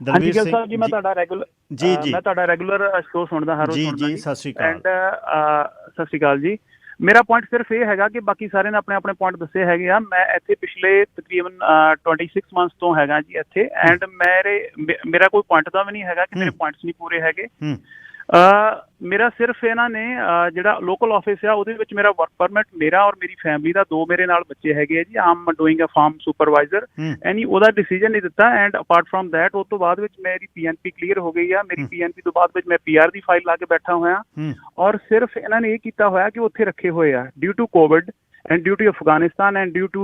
ਦਲਵੀਰ ਸਿੰਘ ਸਾਹਿਬ ਜੀ, ਮੈਂ ਤੁਹਾਡਾ ਰੈਗੂਲਰ ਸ਼ੋਅ ਸੁਣਦਾ ਹਰ ਰੋਜ਼। ਜੀ ਸਤਿ ਸ਼੍ਰੀ ਅਕਾਲ। ਸਤਿ ਸ਼੍ਰੀ ਅਕਾਲ ਜੀ। ਮੇਰਾ ਪੁਆਇੰਟ ਸਿਰਫ ਇਹ ਹੈਗਾ ਕਿ ਬਾਕੀ ਸਾਰਿਆਂ ਨੇ ਆਪਣੇ ਆਪਣੇ ਪੁਆਇੰਟ ਦੱਸੇ ਹੈਗੇ ਆ। ਮੈਂ ਇੱਥੇ ਪਿਛਲੇ ਤਕਰੀਬਨ 26 ਮੰਥਸ ਤੋਂ ਹੈਗਾ ਜੀ ਇੱਥੇ, ਐਂਡ ਮੇਰਾ ਕੋਈ ਪੁਆਇੰਟ ਦਾ ਵੀ ਨਹੀਂ ਹੈਗਾ ਕਿ ਮੇਰੇ ਪੁਆਇੰਟਸ ਨਹੀਂ ਪੂਰੇ ਹੈਗੇ। ਮੇਰਾ ਸਿਰਫ ਇਹਨਾਂ ਨੇ ਜਿਹੜਾ ਲੋਕਲ ਆਫਿਸ ਆ ਉਹਦੇ ਵਿੱਚ ਮੇਰਾ ਵਰਕ ਪਰਮਿਟ, ਮੇਰਾ ਔਰ ਮੇਰੀ ਫੈਮਿਲੀ ਦਾ, 2 ਮੇਰੇ ਨਾਲ ਬੱਚੇ ਹੈਗੇ ਆ ਜੀ। ਆਮ ਡੂਇੰਗ ਅ ਫਾਰਮ ਸੁਪਰਵਾਈਜ਼ਰ, ਐਨੀ ਉਹਦਾ ਡਿਸੀਜਨ ਨਹੀਂ ਦਿੱਤਾ। ਐਂਡ ਅਪਾਰਟ ਫਰੋਮ ਦੈਟ, ਉਸ ਤੋਂ ਬਾਅਦ ਵਿੱਚ ਮੇਰੀ PNP ਕਲੀਅਰ ਹੋ ਗਈ ਆ। ਮੇਰੀ PNP ਤੋਂ ਬਾਅਦ ਵਿੱਚ ਮੈਂ PR ਦੀ ਫਾਈਲ ਲਾ ਕੇ ਬੈਠਾ ਹੋਇਆ, ਔਰ ਸਿਰਫ ਇਹਨਾਂ ਨੇ ਇਹ ਕੀਤਾ ਹੋਇਆ ਕਿ ਉੱਥੇ ਰੱਖੇ ਹੋਏ ਆ due to COVID and due to Afghanistan and due to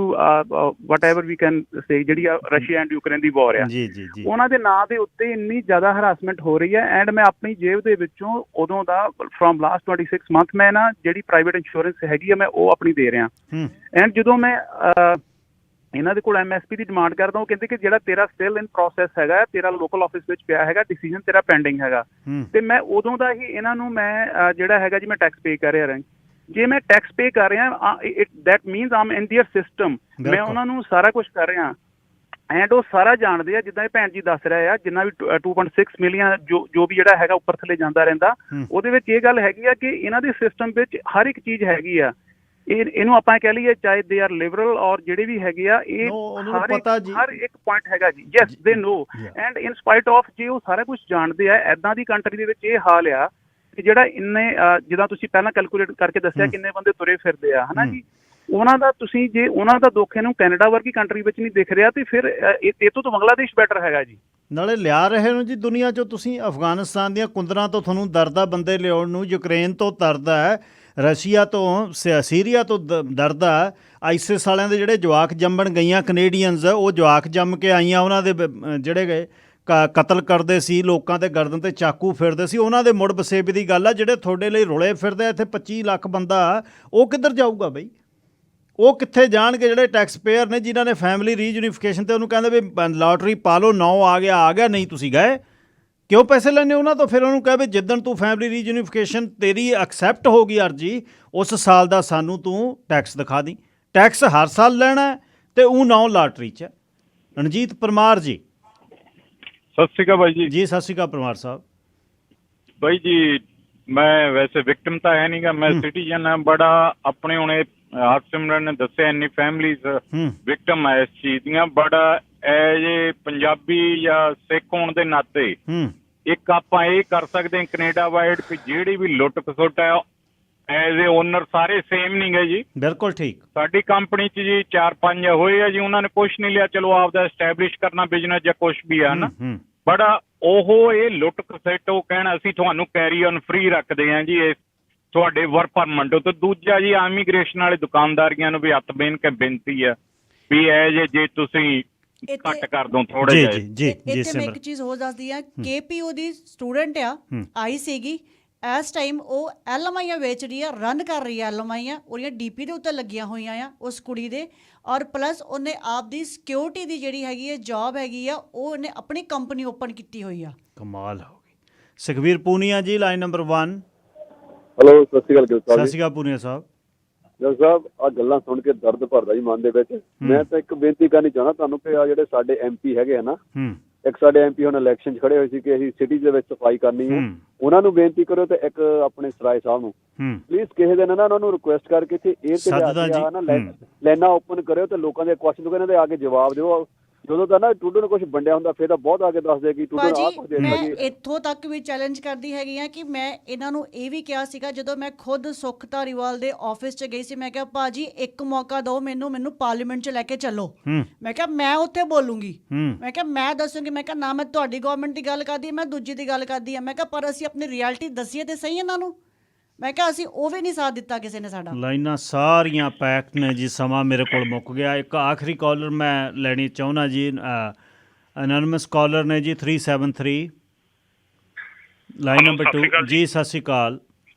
whatever we can say, ਜਿਹੜੀ ਰਸ਼ੀਆ ਐਂਡ ਯੂਕਰੇਨ ਦੀ ਵਾਰ ਆ, ਉਹਨਾਂ ਦੇ ਨਾਂ ਦੇ ਉੱਤੇ ਇੰਨੀ ਜ਼ਿਆਦਾ ਹਰਾਸਮੈਂਟ ਹੋ ਰਹੀ ਹੈ। ਐਂਡ ਮੈਂ ਆਪਣੀ ਜੇਬ ਦੇ ਵਿੱਚੋਂ ਉਦੋਂ ਦਾ ਫਰੋਮ ਲਾਸਟ 26 ਮੰਥ ਮੈਂ ਨਾ ਜਿਹੜੀ ਪ੍ਰਾਈਵੇਟ ਇੰਸ਼ੋਰੈਂਸ ਹੈਗੀ ਆ, ਮੈਂ ਉਹ ਆਪਣੀ ਦੇ ਰਿਹਾ। ਐਂਡ ਜਦੋਂ ਮੈਂ ਇਹਨਾਂ ਦੇ ਕੋਲ MSP ਦੀ ਡਿਮਾਂਡ ਕਰਦਾ, ਉਹ ਕਹਿੰਦੇ ਕਿ ਜਿਹੜਾ ਤੇਰਾ ਸਟਿਲ ਇਨ ਪ੍ਰੋਸੈਸ ਹੈਗਾ, ਤੇਰਾ ਲੋਕਲ ਆਫਿਸ ਵਿੱਚ ਪਿਆ ਹੈਗਾ, ਡਿਸੀਜਨ ਤੇਰਾ ਪੈਂਡਿੰਗ ਹੈਗਾ। ਤੇ ਮੈਂ ਉਦੋਂ ਦਾ ਹੀ ਇਹਨਾਂ ਨੂੰ ਮੈਂ ਜਿਹੜਾ ਹੈਗਾ ਜੀ, ਮੈਂ ਟੈਕਸ ਪੇ ਕਰ ਰਿਹਾ। ਜੇ ਮੈਂ ਟੈਕਸ ਪੇ ਕਰ ਰਿਹਾ, that means Aam in there system, ਮੈਂ ਉਹਨਾਂ ਨੂੰ ਸਾਰਾ ਕੁਝ ਕਰ ਰਿਹਾ। ਐਂਡ ਉਹ ਸਾਰਾ ਜਾਣਦੇ ਆ, ਜਿੱਦਾਂ ਇਹ ਭੈਣ ਜੀ ਦੱਸ ਰਿਹਾ ਆ, ਜਿੰਨਾ ਵੀ 2.6 ਮਿਲੀਅਨ ਜੋ ਵੀ ਜਿਹੜਾ ਹੈਗਾ ਉੱਪਰ ਥੱਲੇ ਜਾਂਦਾ ਰਹਿੰਦਾ, ਉਹਦੇ ਵਿੱਚ ਇਹ ਗੱਲ ਹੈਗੀ ਆ ਕਿ ਇਹਨਾਂ ਦੇ ਸਿਸਟਮ ਵਿੱਚ ਹਰ ਇੱਕ ਚੀਜ਼ ਹੈਗੀ ਆ। ਇਹਨੂੰ ਆਪਾਂ ਕਹਿ ਲਈਏ, ਚਾਹੇ ਦੇ ਆਰ ਲਿਬਰਲ ਔਰ ਜਿਹੜੇ ਵੀ ਹੈਗੇ ਆ, ਇਹ ਹਰ ਇੱਕ ਪੁਆਇੰਟ ਹੈਗਾ ਜੀ। ਯੈਸ, ਦੇ ਨੋ। ਐਂਡ ਇਨ ਸਪਾਈਟ ਆਫ, ਜੇ ਉਹ ਸਾਰਾ ਕੁਝ ਜਾਣਦੇ ਆ, ਏਦਾਂ ਦੀ ਕੰਟਰੀ ਦੇ ਵਿੱਚ ਇਹ ਹਾਲ ਆ ਕਿ ਜਿਹੜਾ ਇੰਨੇ ਜਿੱਦਾਂ ਤੁਸੀਂ ਪਹਿਲਾਂ ਕੈਲਕੂਲੇਟ ਕਰਕੇ ਦੱਸਿਆ ਕਿੰਨੇ ਬੰਦੇ ਤੁਰੇ ਫਿਰਦੇ ਆ, ਹਨਾ ਜੀ, ਉਹਨਾਂ ਦਾ ਤੁਸੀਂ ਜੇ ਉਹਨਾਂ ਦਾ ਦੁੱਖ ਇਹਨੂੰ ਕੈਨੇਡਾ ਵਰਗੀ ਕੰਟਰੀ ਵਿੱਚ ਨਹੀਂ ਦਿਖ ਰਿਹਾ, ਤੇ ਫਿਰ ਇਹ ਤੋਂ ਬੰਗਲਾਦੇਸ਼ ਬੈਟਰ ਹੈਗਾ ਜੀ। ਨਾਲੇ ਲਿਆ ਰਹੇ ਨੂੰ ਜੀ ਦੁਨੀਆ 'ਚੋਂ ਤੁਸੀਂ। ਅਫਗਾਨਿਸਤਾਨ ਦੀਆਂ ਕੁੰਦਰਾਂ ਤੋਂ ਤੁਹਾਨੂੰ ਦਰਦਾ ਬੰਦੇ ਲਿਆਉਣ ਨੂੰ, ਯੂਕਰੇਨ ਤੋਂ ਦਰਦਾ ਹੈ, ਰਸ਼ੀਆ ਤੋਂ, ਸੀਰੀਆ ਤੋਂ ਦਰਦਾ। ਆਈਸਿਸ ਵਾਲਿਆਂ ਦੇ ਜਿਹੜੇ ਜਵਾਕ ਜੰਮਣ ਗਈਆਂ ਕੈਨੇਡੀਅਨਸ, ਉਹ ਜਵਾਕ ਜੰਮ ਕੇ ਆਈਆਂ, ਉਹਨਾਂ ਦੇ ਜਿਹੜੇ ਗਏ ਕਤਲ ਕਰਦੇ ਸੀ, ਲੋਕਾਂ ਦੇ ਗਰਦਨ ਤੇ ਚਾਕੂ ਫਿਰਦੇ ਸੀ, ਉਹਨਾਂ ਦੇ ਮੁੜ ਵਸੇਬੇ ਦੀ ਗੱਲ ਆ। ਜਿਹੜੇ ਤੁਹਾਡੇ ਲਈ ਰੁਲੇ ਫਿਰਦੇ ਇੱਥੇ 25 ਲੱਖ ਬੰਦਾ, ਉਹ ਕਿੱਧਰ ਜਾਊਗਾ ਬਈ? ਉਹ ਕਿੱਥੇ ਜਾਣਗੇ? ਜਿਹੜੇ ਟੈਕਸ ਪੇਅਰ ਨੇ, ਜਿਨ੍ਹਾਂ ਨੇ ਫੈਮਿਲੀ ਰੀਯੂਨੀਫਿਕੇਸ਼ਨ ਤੇ ਉਹਨੂੰ ਕਹਿੰਦੇ ਵੀ ਲਾਟਰੀ ਪਾ ਲਓ, 9 ਆ ਗਿਆ, ਨਹੀਂ ਤੁਸੀਂ ਗਏ। ਕਿਉਂ ਪੈਸੇ ਲੈਣੇ ਉਹਨਾਂ ਤੋਂ? ਫਿਰ ਉਹਨੂੰ ਕਹੇ ਵੀ ਜਿੱਦਣ ਤੂੰ ਫੈਮਿਲੀ ਰੀਯੂਨੀਫਿਕੇਸ਼ਨ ਤੇਰੀ ਐਕਸੈਪਟ ਹੋ ਗਈ ਅਰਜੀ, ਉਸ ਸਾਲ ਦਾ ਸਾਨੂੰ ਤੂੰ ਟੈਕਸ ਦਿਖਾ ਦੀ। ਟੈਕਸ ਹਰ ਸਾਲ ਲੈਣਾ ਤੇ ਉਹ ਨਾ ਲਾਟਰੀ 'ਚ। ਰਣਜੀਤ ਪਰਮਾਰ ਜੀ, ਸਤਿ ਸ਼੍ਰੀ ਅਕਾਲ ਬਾਈ ਜੀ। ਜੀ ਸਤਿ ਸ਼੍ਰੀ ਅਕਾਲ ਪਰਮਾਰ ਸਾਹਿਬ। ਬਾਈ ਜੀ ਮੈਂ ਵੈਸੇ ਵਿਕਟਮ ਤਾਂ ਹੈ ਨਹੀਂਗਾ, ਮੈਂ ਸਿਟੀਜ਼ਨ ਹਾਂ। ਬੜਾ ਆਪਣੇ ਹੁਣੇ ਹਰਸਿਮਰਨ ਨੇ ਦੱਸਿਆ ਇੰਨੀ ਫੈਮਲੀਜ਼ ਵਿਕਟਮ ਹੈ ਇਸ ਚੀਜ਼ ਦੀਆਂ। ਬੜਾ ਐਜ ਪੰਜਾਬੀ ਜਾਂ ਸਿੱਖ ਹੋਣ ਦੇ ਨਾਤੇ ਇੱਕ ਆਪਾਂ ਇਹ ਕਰ ਸਕਦੇ ਹਾਂ ਕੈਨੇਡਾ ਵਾਈਡ ਕਿ ਜਿਹੜੀ ਵੀ ਲੁੱਟ ਖਸੁੱਟ ਹੈ ਐਜ਼ ਏ ਓਨਰ ਸਾਰੇ ਸੇਮ ਨਹੀਂ ਗਏ ਜੀ। ਬਿਲਕੁਲ ਠੀਕ। ਸਾਡੀ ਕੰਪਨੀ 'ਚ ਜੀ 4-5 ਹੋਏ ਆ ਜੀ, ਉਹਨਾਂ ਨੇ ਕੁਛ ਨਹੀਂ ਲਿਆ, ਚਲੋ ਆਪਦਾ ਐਸਟੈਬਲਿਸ਼ ਕਰਨਾ ਬਿਜ਼ਨਸ ਜਾਂ ਕੁਛ ਵੀ ਆ ਨਾ। ਬੜਾ ਉਹ ਇਹ ਲੁੱਟ ਖਸੁੱਟ ਉਹ ਕਹਿਣਾ ਅਸੀਂ ਤੁਹਾਨੂੰ ਕੈਰੀ ਔਨ ਫ੍ਰੀ ਰੱਖਦੇ ਹਾਂ ਜੀ, ਇਹ ਤੁਹਾਡੇ ਵਰਕ ਪਰਮਿਟ। ਤੇ ਦੂਜਾ ਜੀ ਇਮੀਗ੍ਰੇਸ਼ਨ ਵਾਲੇ ਦੁਕਾਨਦਾਰੀਆਂ ਨੂੰ ਵੀ ਹੱਥ ਬੇਨ ਕੇ ਬੇਨਤੀ ਆ ਵੀ ਜੇ ਤੁਸੀਂ ਘੱਟ ਕਰ ਦੋ ਥੋੜਾ ਜਿਹਾ। ਇੱਥੇ ਮੈਂ ਇੱਕ ਚੀਜ਼ ਹੋਰ ਦੱਸਦੀ ਆ, KPO ਦੀ ਸਟੂਡੈਂਟ ਆ, ਆਈ ਸੀਗੀ ਇਸ ਟਾਈਮ ਉਹ LMI ਵੇਚ ਰਹੀ ਆ, ਰਨ ਕਰ ਰਹੀ ਆ LMI, ਉਹਦੀਆਂ DP ਦੇ ਉੱਤੇ ਲੱਗੀਆਂ ਹੋਈਆਂ ਆ ਉਸ ਕੁੜੀ ਦੇ। ਔਰ ਪਲੱਸ ਉਹਨੇ ਆਪਦੀ ਸਿਕਿਉਰਿਟੀ ਦੀ ਜਿਹੜੀ ਹੈਗੀ ਹੈ ਜੌਬ ਹੈਗੀ ਆ, ਉਹ ਉਹਨੇ ਆਪਣੀ ਕੰਪਨੀ ਓਪਨ ਕੀਤੀ ਹੋਈ ਆ। ਕਮਾਲ ਹੋ ਗਈ। ਸੁਖਵੀਰ ਪੂਨੀਆ ਜੀ, ਲਾਈਨ ਨੰਬਰ 1। ਹੈਲੋ, ਸਤਿ ਸ਼੍ਰੀ ਅਕਾਲ। ਸਤਿ ਸ਼੍ਰੀ ਅਕਾਲ ਪੂਨੀਆ ਸਾਹਿਬ। ਜਲ ਸਾਹਿਬ, ਆਹ ਗੱਲਾਂ ਸੁਣ ਕੇ ਦਰਦ ਭਰਦਾ ਜੀ ਮਨ ਦੇ ਵਿੱਚ। ਮੈਂ ਤਾਂ ਇੱਕ ਬੇਨਤੀ ਕਰਨੀ ਚਾਹੁੰਦਾ ਤੁਹਾਨੂੰ ਕਿ ਆ ਜਿਹੜੇ ਸਾਡੇ MP ਹੈਗੇ ਆ ਨਾ, ਇੱਕ ਸਾਡੇ MP ਹੁਣ ਇਲੈਕਸ਼ਨ 'ਚ ਖੜੇ ਹੋਏ ਸੀ ਕਿ ਅਸੀਂ ਸਿਟੀ ਦੇ ਵਿੱਚ ਸਫਾਈ ਕਰਨੀ ਹੈ, ਉਹਨਾਂ ਨੂੰ ਬੇਨਤੀ ਕਰੋ। ਤੇ ਇੱਕ ਆਪਣੇ ਸਰਾਏ ਸਾਹਿਬ ਨੂੰ ਪਲੀਜ਼ ਕਿਸੇ ਦਿਨ ਨਾ ਉਹਨਾਂ ਨੂੰ ਰਿਕੁਐਸਟ ਕਰਕੇ ਇੱਥੇ ਇਹ ਤੇ ਨਾ ਲਾਈਨਾਂ ਓਪਨ ਕਰਿਓ ਤੇ ਲੋਕਾਂ ਦੇ ਕੁਐਸਚਨ ਇਹਨਾਂ ਦੇ ਆ ਕੇ ਜਵਾਬ ਦਿਓ। ਜਦੋਂ ਤਾਂ ਨਾ ਟੂਡੂ ਨੂੰ ਕੁਝ ਵੰਡਿਆ ਹੁੰਦਾ ਫਿਰ ਤਾਂ ਬਹੁਤ ਆ ਕੇ ਦੱਸਦੇ ਕਿ ਟੂਡੂ ਆਹ ਕੁਝ ਦੇ ਮੈਂ ਇੱਥੋਂ ਤੱਕ ਵੀ ਚੈਲੰਜ ਕਰਦੀ ਹੈਗੀ ਆ ਕਿ ਮੈਂ ਇਹਨਾਂ ਨੂੰ ਇਹ ਵੀ ਕਿਹਾ ਸੀਗਾ ਜਦੋਂ ਮੈਂ ਖੁਦ ਸੁੱਖ ਧਾਰੀਵਾਲ ਦੇ ਆਫਿਸ 'ਚ ਗਈ ਸੀ, ਮੈਂ ਕਿਹਾ ਭਾਜੀ ਇੱਕ ਮੌਕਾ ਦਿਓ ਮੈਨੂੰ ਪਾਰਲੀਮੈਂਟ 'ਚ ਲੈ ਕੇ ਚੱਲੋ। ਮੈਂ ਕਿਹਾ ਮੈਂ ਉੱਥੇ ਬੋਲੂੰਗੀ, ਮੈਂ ਕਿਹਾ ਮੈਂ ਦੱਸੂੰਗੀ, ਮੈਂ ਕਿਹਾ ਨਾ ਮੈਂ ਤੁਹਾਡੀ ਗਵਰਨਮੈਂਟ ਦੀ ਗੱਲ ਕਰਦੀ, ਮੈਂ ਦੂਜੀ ਦੀ ਗੱਲ ਕਰਦੀ ਆ। ਮੈਂ ਕਿਹਾ ਪਰ ਅਸੀਂ ਆਪਣੀ ਰਿਐਲਿਟੀ ਦੱਸੀਏ ਤੇ ਸਹੀ ਇਹਨਾਂ ਨੂੰ। ਮੈਂ ਕਿਹਾ ਅਸੀਂ ਉਹ ਵੀ ਨਹੀਂ ਸਾਥ ਦਿੱਤਾ ਕਿਸੇ ਨੇ ਸਾਡਾ। ਲਾਈਨਾਂ ਸਾਰੀਆਂ ਪੈਕਡ ਨੇ ਜੀ, ਸਮਾਂ ਮੇਰੇ ਕੋਲ ਮੁੱਕ ਗਿਆ। ਇੱਕ ਆਖਰੀ ਕਾਲਰ ਮੈਂ ਲੈਣੀ ਚਾਹੁੰਦਾ ਜੀ, ਅਨੋਨਿਮਸ ਕਾਲਰ ਨੇ ਜੀ 373 ਲਾਈਨ ਨੰਬਰ 2 ਜੀ। ਸਤਿ ਸ਼੍ਰੀ ਅਕਾਲ।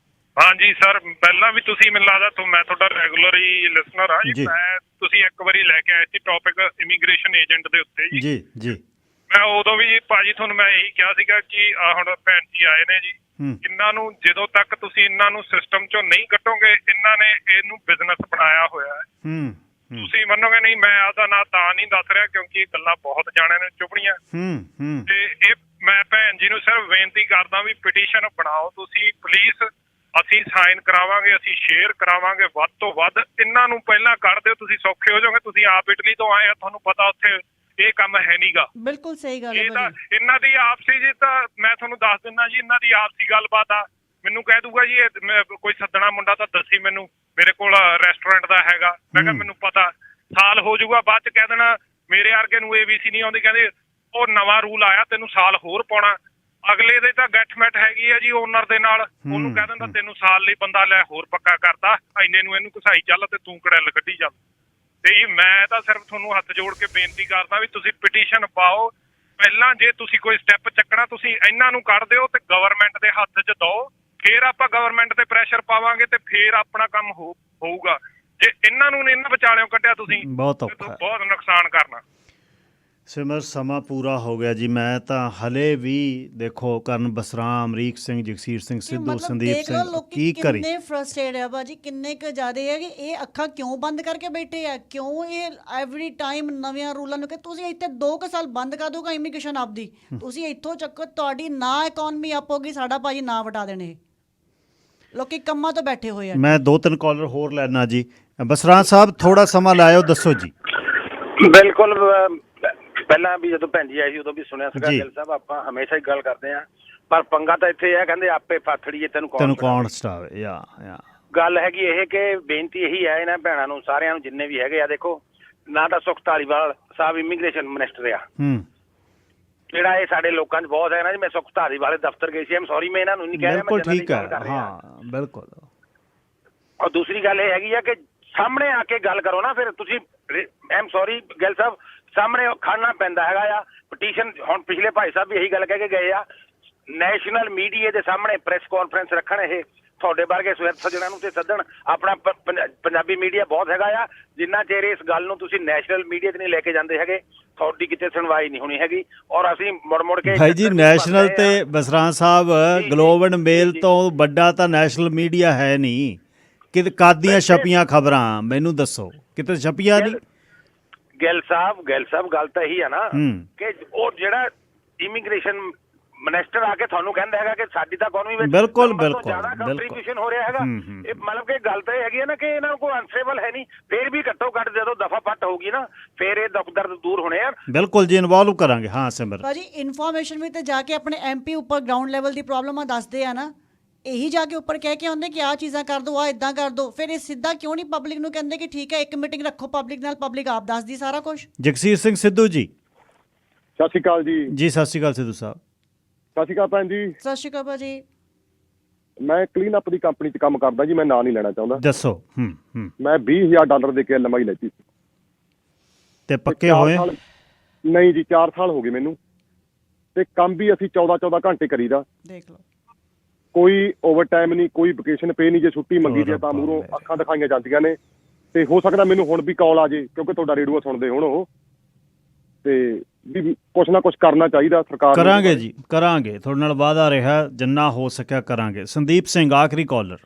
ਹਾਂ ਜੀ ਸਰ, ਪਹਿਲਾਂ ਵੀ ਤੁਸੀਂ ਮੈਨੂੰ ਲੱਗਦਾ ਮੈਂ ਤੁਹਾਡਾ ਰੈਗੂਲਰ ਹੀ ਲਿਸਨਰ ਹਾਂ ਜੀ। ਮੈਂ ਤੁਸੀਂ ਇੱਕ ਵਾਰੀ ਲੈ ਕੇ ਆਏ ਸੀ ਟੌਪਿਕ ਇਮੀਗ੍ਰੇਸ਼ਨ ਏਜੰਟ ਦੇ ਉੱਤੇ ਜੀ। ਜੀ ਮੈਂ ਉਦੋਂ ਵੀ ਭਾਜੀ ਤੁਹਾਨੂੰ ਮੈਂ ਇਹੀ ਕਿਹਾ ਸੀਗਾ ਕਿ ਹੁਣ ਭੈਣ ਜੀ ਆਏ ਨੇ ਜੀ, ਇਹਨਾਂ ਨੂੰ ਜਦੋਂ ਤੱਕ ਤੁਸੀਂ ਇਹਨਾਂ ਨੂੰ ਸਿਸਟਮ ਚੋਂ ਨਹੀਂ ਕੱਢੋਗੇ, ਇਹਨਾਂ ਨੇ ਇਹਨੂੰ ਬਿਜ਼ਨਸ ਬਣਾਇਆ ਹੋਇਆ ਹੈ। ਤੁਸੀਂ ਮੰਨੋਗੇ ਨਹੀਂ, ਮੈਂ ਆਦਾ ਨਾ ਤਾਂ ਨਹੀਂ ਦੱਸ ਰਿਹਾ ਕਿਉਂਕਿ ਇਹ ਗੱਲਾਂ ਬਹੁਤ ਜਾਣਿਆਂ ਨੇ ਚੁਭਣੀਆਂ। ਤੇ ਇਹ ਮੈਂ ਭੈਣ ਜੀ ਨੂੰ ਸਿਰਫ ਬੇਨਤੀ ਕਰਦਾ ਵੀ ਪਟੀਸ਼ਨ ਬਣਾਓ ਤੁਸੀਂ ਪਲੀਜ਼, ਅਸੀਂ ਸਾਈਨ ਕਰਾਵਾਂਗੇ, ਅਸੀਂ ਸ਼ੇਅਰ ਕਰਾਵਾਂਗੇ ਵੱਧ ਤੋਂ ਵੱਧ। ਇਹਨਾਂ ਨੂੰ ਪਹਿਲਾਂ ਕੱਢ ਦਿਓ, ਤੁਸੀਂ ਸੌਖੇ ਹੋ ਜਾਓਗੇ। ਤੁਸੀਂ ਆਪ ਇਟਲੀ ਤੋਂ ਆਏ ਆ, ਤੁਹਾਨੂੰ ਪਤਾ ਉੱਥੇ ਇਹ ਕੰਮ ਹੈ ਨਹੀਂਗਾ। ਬਿਲਕੁਲ ਸਹੀ ਗੱਲ ਹੈ। ਇਹਨਾਂ ਦੀ ਆਪਸੀ ਜੀ ਤਾਂ ਮੈਂ ਤੁਹਾਨੂੰ ਦੱਸ ਦਿੰਦਾ ਜੀ, ਇਹਨਾਂ ਦੀ ਆਪਸੀ ਗੱਲਬਾਤ ਆ। ਮੈਨੂੰ ਕਹਿ ਦੂਗਾ ਜੀ ਕੋਈ ਸੱਦਣਾ ਮੁੰਡਾ ਤਾਂ ਦੱਸੀ ਮੈਨੂੰ, ਮੇਰੇ ਕੋਲ ਰੈਸਟੋਰੈਂਟ ਦਾ ਹੈਗਾ। ਮੈਂ ਕਿਹਾ ਮੈਨੂੰ ਪਤਾ, ਸਾਲ ਹੋ ਜਾਊਗਾ ਬਾਅਦ ਚ ਕਹਿ ਦੇਣਾ ਮੇਰੇ ਵਰਗੇ ਨੂੰ ABC ਨਹੀਂ ਆਉਂਦੀ, ਕਹਿੰਦੇ ਉਹ ਨਵਾਂ ਰੂਲ ਆਇਆ ਤੈਨੂੰ ਸਾਲ ਹੋਰ ਪਾਉਣਾ। ਅਗਲੇ ਦੇ ਤਾਂ ਗੱਠਮੈਟ ਹੈਗੀ ਆ ਜੀ ਓਨਰ ਦੇ ਨਾਲ, ਉਹਨੂੰ ਕਹਿ ਦਿੰਦਾ ਤੈਨੂੰ ਸਾਲ ਲਈ ਬੰਦਾ ਲੈ ਹੋਰ ਪੱਕਾ ਕਰਤਾ, ਇੰਨੇ ਨੂੰ ਇਹਨੂੰ ਘਸਾਈ ਚੱਲ ਤੇ ਤੂੰ ਕੜੈਲ ਕੱਢੀ ਚੱਲ। ਤੇ ਮੈਂ ਤਾਂ ਸਿਰਫ ਤੁਹਾਨੂੰ ਹੱਥ ਜੋੜ ਕੇ ਬੇਨਤੀ ਕਰਦਾ ਵੀ ਤੁਸੀਂ ਪਟੀਸ਼ਨ ਪਾਓ ਪਹਿਲਾਂ। ਜੇ ਤੁਸੀਂ ਕੋਈ ਸਟੈਪ ਚੱਕਣਾ ਤੁਸੀਂ ਇਹਨਾਂ ਨੂੰ ਕੱਢ ਦਿਓ ਤੇ ਗਵਰਨਮੈਂਟ ਦੇ ਹੱਥ 'ਚ ਦਿਓ, ਫਿਰ ਆਪਾਂ ਗਵਰਨਮੈਂਟ ਤੇ ਪ੍ਰੈਸ਼ਰ ਪਾਵਾਂਗੇ ਤੇ ਫਿਰ ਆਪਣਾ ਕੰਮ ਹੋਊਗਾ। ਜੇ ਇਹਨਾਂ ਨੂੰ ਇਹਨਾਂ ਵਿਚਾਲਿਓਂ ਕੱਢਿਆ ਤੁਸੀਂ ਬਹੁਤ ਨੁਕਸਾਨ ਕਰਨਾ। ਸਿਮਰ ਸਮਾਂ ਪੂਰਾ ਹੋ ਗਿਆ ਜੀ। ਮੈਂ ਤਾਂ ਹਲੇ ਵੀ ਦੇਖੋ ਕਰਨ ਬਸਰਾਮ, ਅਮਰੀਕ ਸਿੰਘ, ਜਗਸੀਰ ਸਿੰਘ ਸਿੱਧੂ, ਸੰਦੀਪ ਸਿੰਘ ਕੀ ਕਰੀ, ਕਿੰਨੇ ਫਰਸਟ੍ਰੇਟ ਆ ਭਾਜੀ, ਕਿੰਨੇ ਕੁ ਜ਼ਿਆਦੇ ਹੈ ਕਿ ਇਹ ਅੱਖਾਂ ਕਿਉਂ ਬੰਦ ਕਰਕੇ ਬੈਠੇ ਆ, ਕਿਉਂ ਇਹ ਐਵਰੀ ਟਾਈਮ ਨਵਿਆਂ ਰੂਲਾਂ ਨੂੰ ਕਿ ਤੁਸੀਂ ਇੱਥੇ 2 ਸਾਲ ਬੰਦ ਕਰ ਦੋਗਾ ਇਮੀਗ੍ਰੇਸ਼ਨ ਆਪਦੀ, ਤੁਸੀਂ ਇੱਥੋਂ ਚੱਕੋ, ਤੁਹਾਡੀ ਨਾ ਇਕਨੋਮੀ ਅਪ ਹੋਗੀ, ਸਾਡਾ ਭਾਜੀ ਨਾ ਵਟਾ ਦੇਣੇ। ਲੋਕੀ ਕੰਮਾਂ ਤੋਂ ਬੈਠੇ ਹੋਏ ਆ। ਮੈਂ 2-3 ਕਾਲਰ ਹੋਰ ਲੈਣਾ ਜੀ। ਬਸਰਾਮ ਸਾਹਿਬ ਥੋੜਾ ਸਮਾਂ ਲਾਇਓ, ਦੱਸੋ ਜੀ। ਬਿਲਕੁਲ, ਪਹਿਲਾਂ ਵੀ ਜਦੋਂ ਭੈਣ ਜੀ ਆਈ ਸੀ ਉਦੋਂ ਵੀ ਸੁਣਿਆ ਸੀਗਾ ਗਿੱਲ ਸਾਹਿਬ, ਆਪਾਂ ਹਮੇਸ਼ਾ ਹੀ ਗੱਲ ਕਰਦੇ ਆ, ਪਰ ਪੰਗਾ ਤਾਂ ਇੱਥੇ ਇਹ ਕਹਿੰਦੇ ਆਪੇ ਫਾਥੜੀਏ ਤੈਨੂੰ ਕੌਣ ਸਟਾਵੇ। ਗੱਲ ਹੈਗੀ ਇਹ ਕਿ ਬੇਨਤੀ ਇਹੀ ਹੈ ਇਹਨਾਂ ਭੈਣਾਂ ਨੂੰ ਸਾਰਿਆਂ ਨੂੰ ਜਿੰਨੇ ਵੀ ਹੈਗੇ ਆ, ਦੇਖੋ ਨਾ ਤਾਂ ਸੁੱਖ ਧਾਲੀਵਾਲ ਸਾਹਿਬ ਇਮੀਗ੍ਰੇਸ਼ਨ ਮਿਨਿਸਟਰ ਆ, ਜਿਹੜਾ ਇਹ ਸਾਡੇ ਲੋਕਾਂ 'ਚ ਬਹੁਤ ਹੈ ਨਾ ਜੀ। ਮੈਂ ਸੁੱਖ ਧਾਲੀਵਾਲ ਦੇ ਦਫ਼ਤਰ ਗਈ ਸੀ, ਐਮ ਸੌਰੀ ਮੈਂ ਇਹਨਾਂ ਨੂੰ ਨਹੀਂ ਕਹਿ ਰਿਹਾ, ਮੈਂ ਠੀਕ ਹੈ, ਬਿਲਕੁਲ। ਔਰ ਦੂਸਰੀ ਗੱਲ ਇਹ ਹੈਗੀ ਆ ਕਿ ਸਾਹਮਣੇ ਆ ਕੇ ਗੱਲ ਕਰੋ ਨਾ, ਫਿਰ ਤੁਸੀਂ ਐਮ ਸੌਰੀ ਗਿੱਲ ਸਾਹਿਬ ਸਾਹਮਣੇ ਖੜਨਾ ਪੈਂਦਾ ਹੈਗਾ ਆ। ਪਟੀਸ਼ਨ ਹੁਣ ਪਿਛਲੇ ਭਾਈ ਸਾਹਿਬ ਵੀ ਇਹੀ ਗੱਲ ਕਹਿ ਕੇ ਗਏ ਆ, ਨੈਸ਼ਨਲ ਮੀਡੀਆ ਦੇ ਸਾਹਮਣੇ ਪ੍ਰੈਸ ਕਾਨਫਰੰਸ ਰੱਖਣ ਇਹ ਤੁਹਾਡੇ ਵਰਗੇ ਸਵਿਰਤ ਸੱਜਣਾਂ ਨੂੰ ਤੇ ਸੱਦਣ। ਆਪਣਾ ਪੰਜਾਬੀ ਮੀਡੀਆ ਬਹੁਤ ਹੈਗਾ ਆ, ਜਿੰਨਾ ਚਿਰ ਇਸ ਗੱਲ ਨੂੰ ਤੁਸੀਂ ਨੈਸ਼ਨਲ ਮੀਡੀਆ 'ਚ ਨਹੀਂ ਲੈ ਕੇ ਜਾਂਦੇ ਹੈਗੇ ਤੁਹਾਡੀ ਕਿਤੇ ਸੁਣਵਾਈ ਨਹੀਂ ਹੋਣੀ ਹੈਗੀ। ਔਰ ਅਸੀਂ ਮੁੜ ਕੇ ਭਾਈ ਜੀ ਨੈਸ਼ਨਲ ਤੇ ਬਸਰਾਂ ਸਾਹਿਬ ਗਲੋਬ ਐਂਡ ਮੇਲ ਤੋਂ ਵੱਡਾ ਤਾਂ ਨੈਸ਼ਨਲ ਮੀਡੀਆ ਹੈ ਨਹੀਂ। ਕਿ ਕਾਦੀਆਂ ਛਪੀਆਂ ਖਬਰਾਂ ਮੈਨੂੰ ਦੱਸੋ, ਕਿਤੇ ਛਪੀਆਂ ਨਹੀਂ? ਗਿੱਲ ਸਾਹਿਬ ਗੱਲ ਤਾਂ ਇਹੀ ਆ ਨਾ ਕਿ ਉਹ ਜਿਹੜਾ ਇਮੀਗ੍ਰੇਸ਼ਨ ਮਿਨਿਸਟਰ ਆ ਕੇ ਤੁਹਾਨੂੰ ਕਹਿੰਦਾ ਹੈਗਾ ਕਿ ਸਾਡੀ ਤਾਂ ਇਕਨੋਮੀ ਵਿੱਚ ਬਿਲਕੁਲ ਜ਼ਿਆਦਾ ਕੰਟਰੀਬਿਊਸ਼ਨ ਹੋ ਰਿਹਾ ਹੈਗਾ। ਇਹ ਮਤਲਬ ਕਿ ਗੱਲ ਤਾਂ ਇਹ ਹੈਗੀ ਹੈ ਨਾ ਕਿ ਇਹਨਾਂ ਨੂੰ ਕੋਈ ਅਨਸੇਬਲ ਹੈ ਨਹੀਂ। ਫਿਰ ਵੀ ਘੱਟੋ ਘੱਟ ਜਦੋਂ ਦਫਾ ਪੱਟ ਹੋਊਗੀ ਨਾ ਫਿਰ ਇਹ ਦੁੱਖ ਦਰਦ ਦੂਰ ਹੋਣੇ ਆ। ਬਿਲਕੁਲ ਜੀ, ਇਨਵੋਲਵ ਕਰਾਂਗੇ। ਹਾਂ ਸਿਮਰ ਭਾਜੀ ਇਨਫੋਰਮੇਸ਼ਨ ਵੀ ਤੇ ਜਾ ਕੇ ਆਪਣੇ MP ਉੱਪਰ ਗਰਾਊਂਡ ਲੈਵਲ ਦੀ ਪ੍ਰੋਬਲਮਾਂ ਦੱਸਦੇ ਆ ਨਾ, ਇਹੀ ਜਾ ਕੇ ਉੱਪਰ ਕਹਿ ਕੇ ਆਉਂਦੇ ਕਿ ਆਹ ਚੀਜ਼ਾਂ ਕਰ ਦੋ, ਆਹ ਇਦਾਂ ਕਰ ਦੋ। ਫਿਰ ਇਹ ਸਿੱਧਾ ਕਿਉਂ ਨਹੀਂ ਪਬਲਿਕ ਨੂੰ ਕਹਿੰਦੇ ਕਿ ਠੀਕ ਹੈ ਇੱਕ ਮੀਟਿੰਗ ਰੱਖੋ ਪਬਲਿਕ ਨਾਲ, ਪਬਲਿਕ ਆਪ ਦੱਸਦੀ ਸਾਰਾ ਕੁਝ। ਜਗਸੀਰ ਸਿੰਘ ਸਿੱਧੂ ਜੀ ਸਤਿ ਸ਼੍ਰੀ ਅਕਾਲ ਜੀ। ਜੀ ਸਤਿ ਸ਼੍ਰੀ ਅਕਾਲ ਸਿੱਧੂ ਸਾਹਿਬ। ਸਤਿ ਸ਼੍ਰੀ ਅਕਾਲ ਭੈਣ ਜੀ। ਸਤਿ ਸ਼੍ਰੀ ਅਕਾਲ ਭਾਜੀ। ਮੈਂ ਕਲੀਨ ਅਪ ਦੀ ਕੰਪਨੀ 'ਚ ਕੰਮ ਕਰਦਾ ਜੀ, ਮੈਂ ਨਾਂ ਨਹੀਂ ਲੈਣਾ ਚਾਹੁੰਦਾ। ਦੱਸੋ। ਮੈਂ $20,000 ਦੇ ਕੇ LMI ਲੈਤੀ ਸੀ ਤੇ ਪੱਕੇ ਹੋਏ? ਨਹੀਂ ਜੀ, 4 ਸਾਲ ਹੋ ਗਏ ਮੈਨੂੰ। ਤੇ ਕੰਮ ਵੀ ਅਸੀਂ 14 ਘੰਟੇ ਕਰੀਦਾ। ਦੇਖ ਲਓ, ਕੋਈ ਓਵਰ ਟਾਈਮ ਨਹੀਂ, ਕੋਈ ਵਕੇਸ਼ਨ ਪੇ ਨਹੀਂ। ਜੇ ਛੁੱਟੀ ਮੰਗੀ ਜੇ ਤਾਂ ਮੂਹਰੋਂ ਅੱਖਾਂ ਦਿਖਾਈਆਂ ਜਾਂਦੀਆਂ ਨੇ। ਤੇ ਹੋ ਸਕਦਾ ਮੈਨੂੰ ਹੁਣ ਵੀ ਕਾਲ ਆ ਜੇ ਕਿਉਂਕਿ ਤੁਹਾਡਾ ਰੇਡੀਓ ਸੁਣਦੇ ਹੁਣ ਉਹ। ਤੇ ਵੀ ਕੁਛ ਨਾ ਕੁਛ ਕਰਨਾ ਚਾਹੀਦਾ ਸਰਕਾਰ ਨੂੰ। ਕਰਾਂਗੇ ਜੀ, ਕਰਾਂਗੇ। ਤੁਹਾਡੇ ਨਾਲ ਵਾਅਦਾ ਰਿਹਾ, ਜਿੰਨਾ ਹੋ ਸਕਿਆ ਕਰਾਂਗੇ। ਸੰਦੀਪ ਸਿੰਘ ਆਖਰੀ ਕਾਲਰ।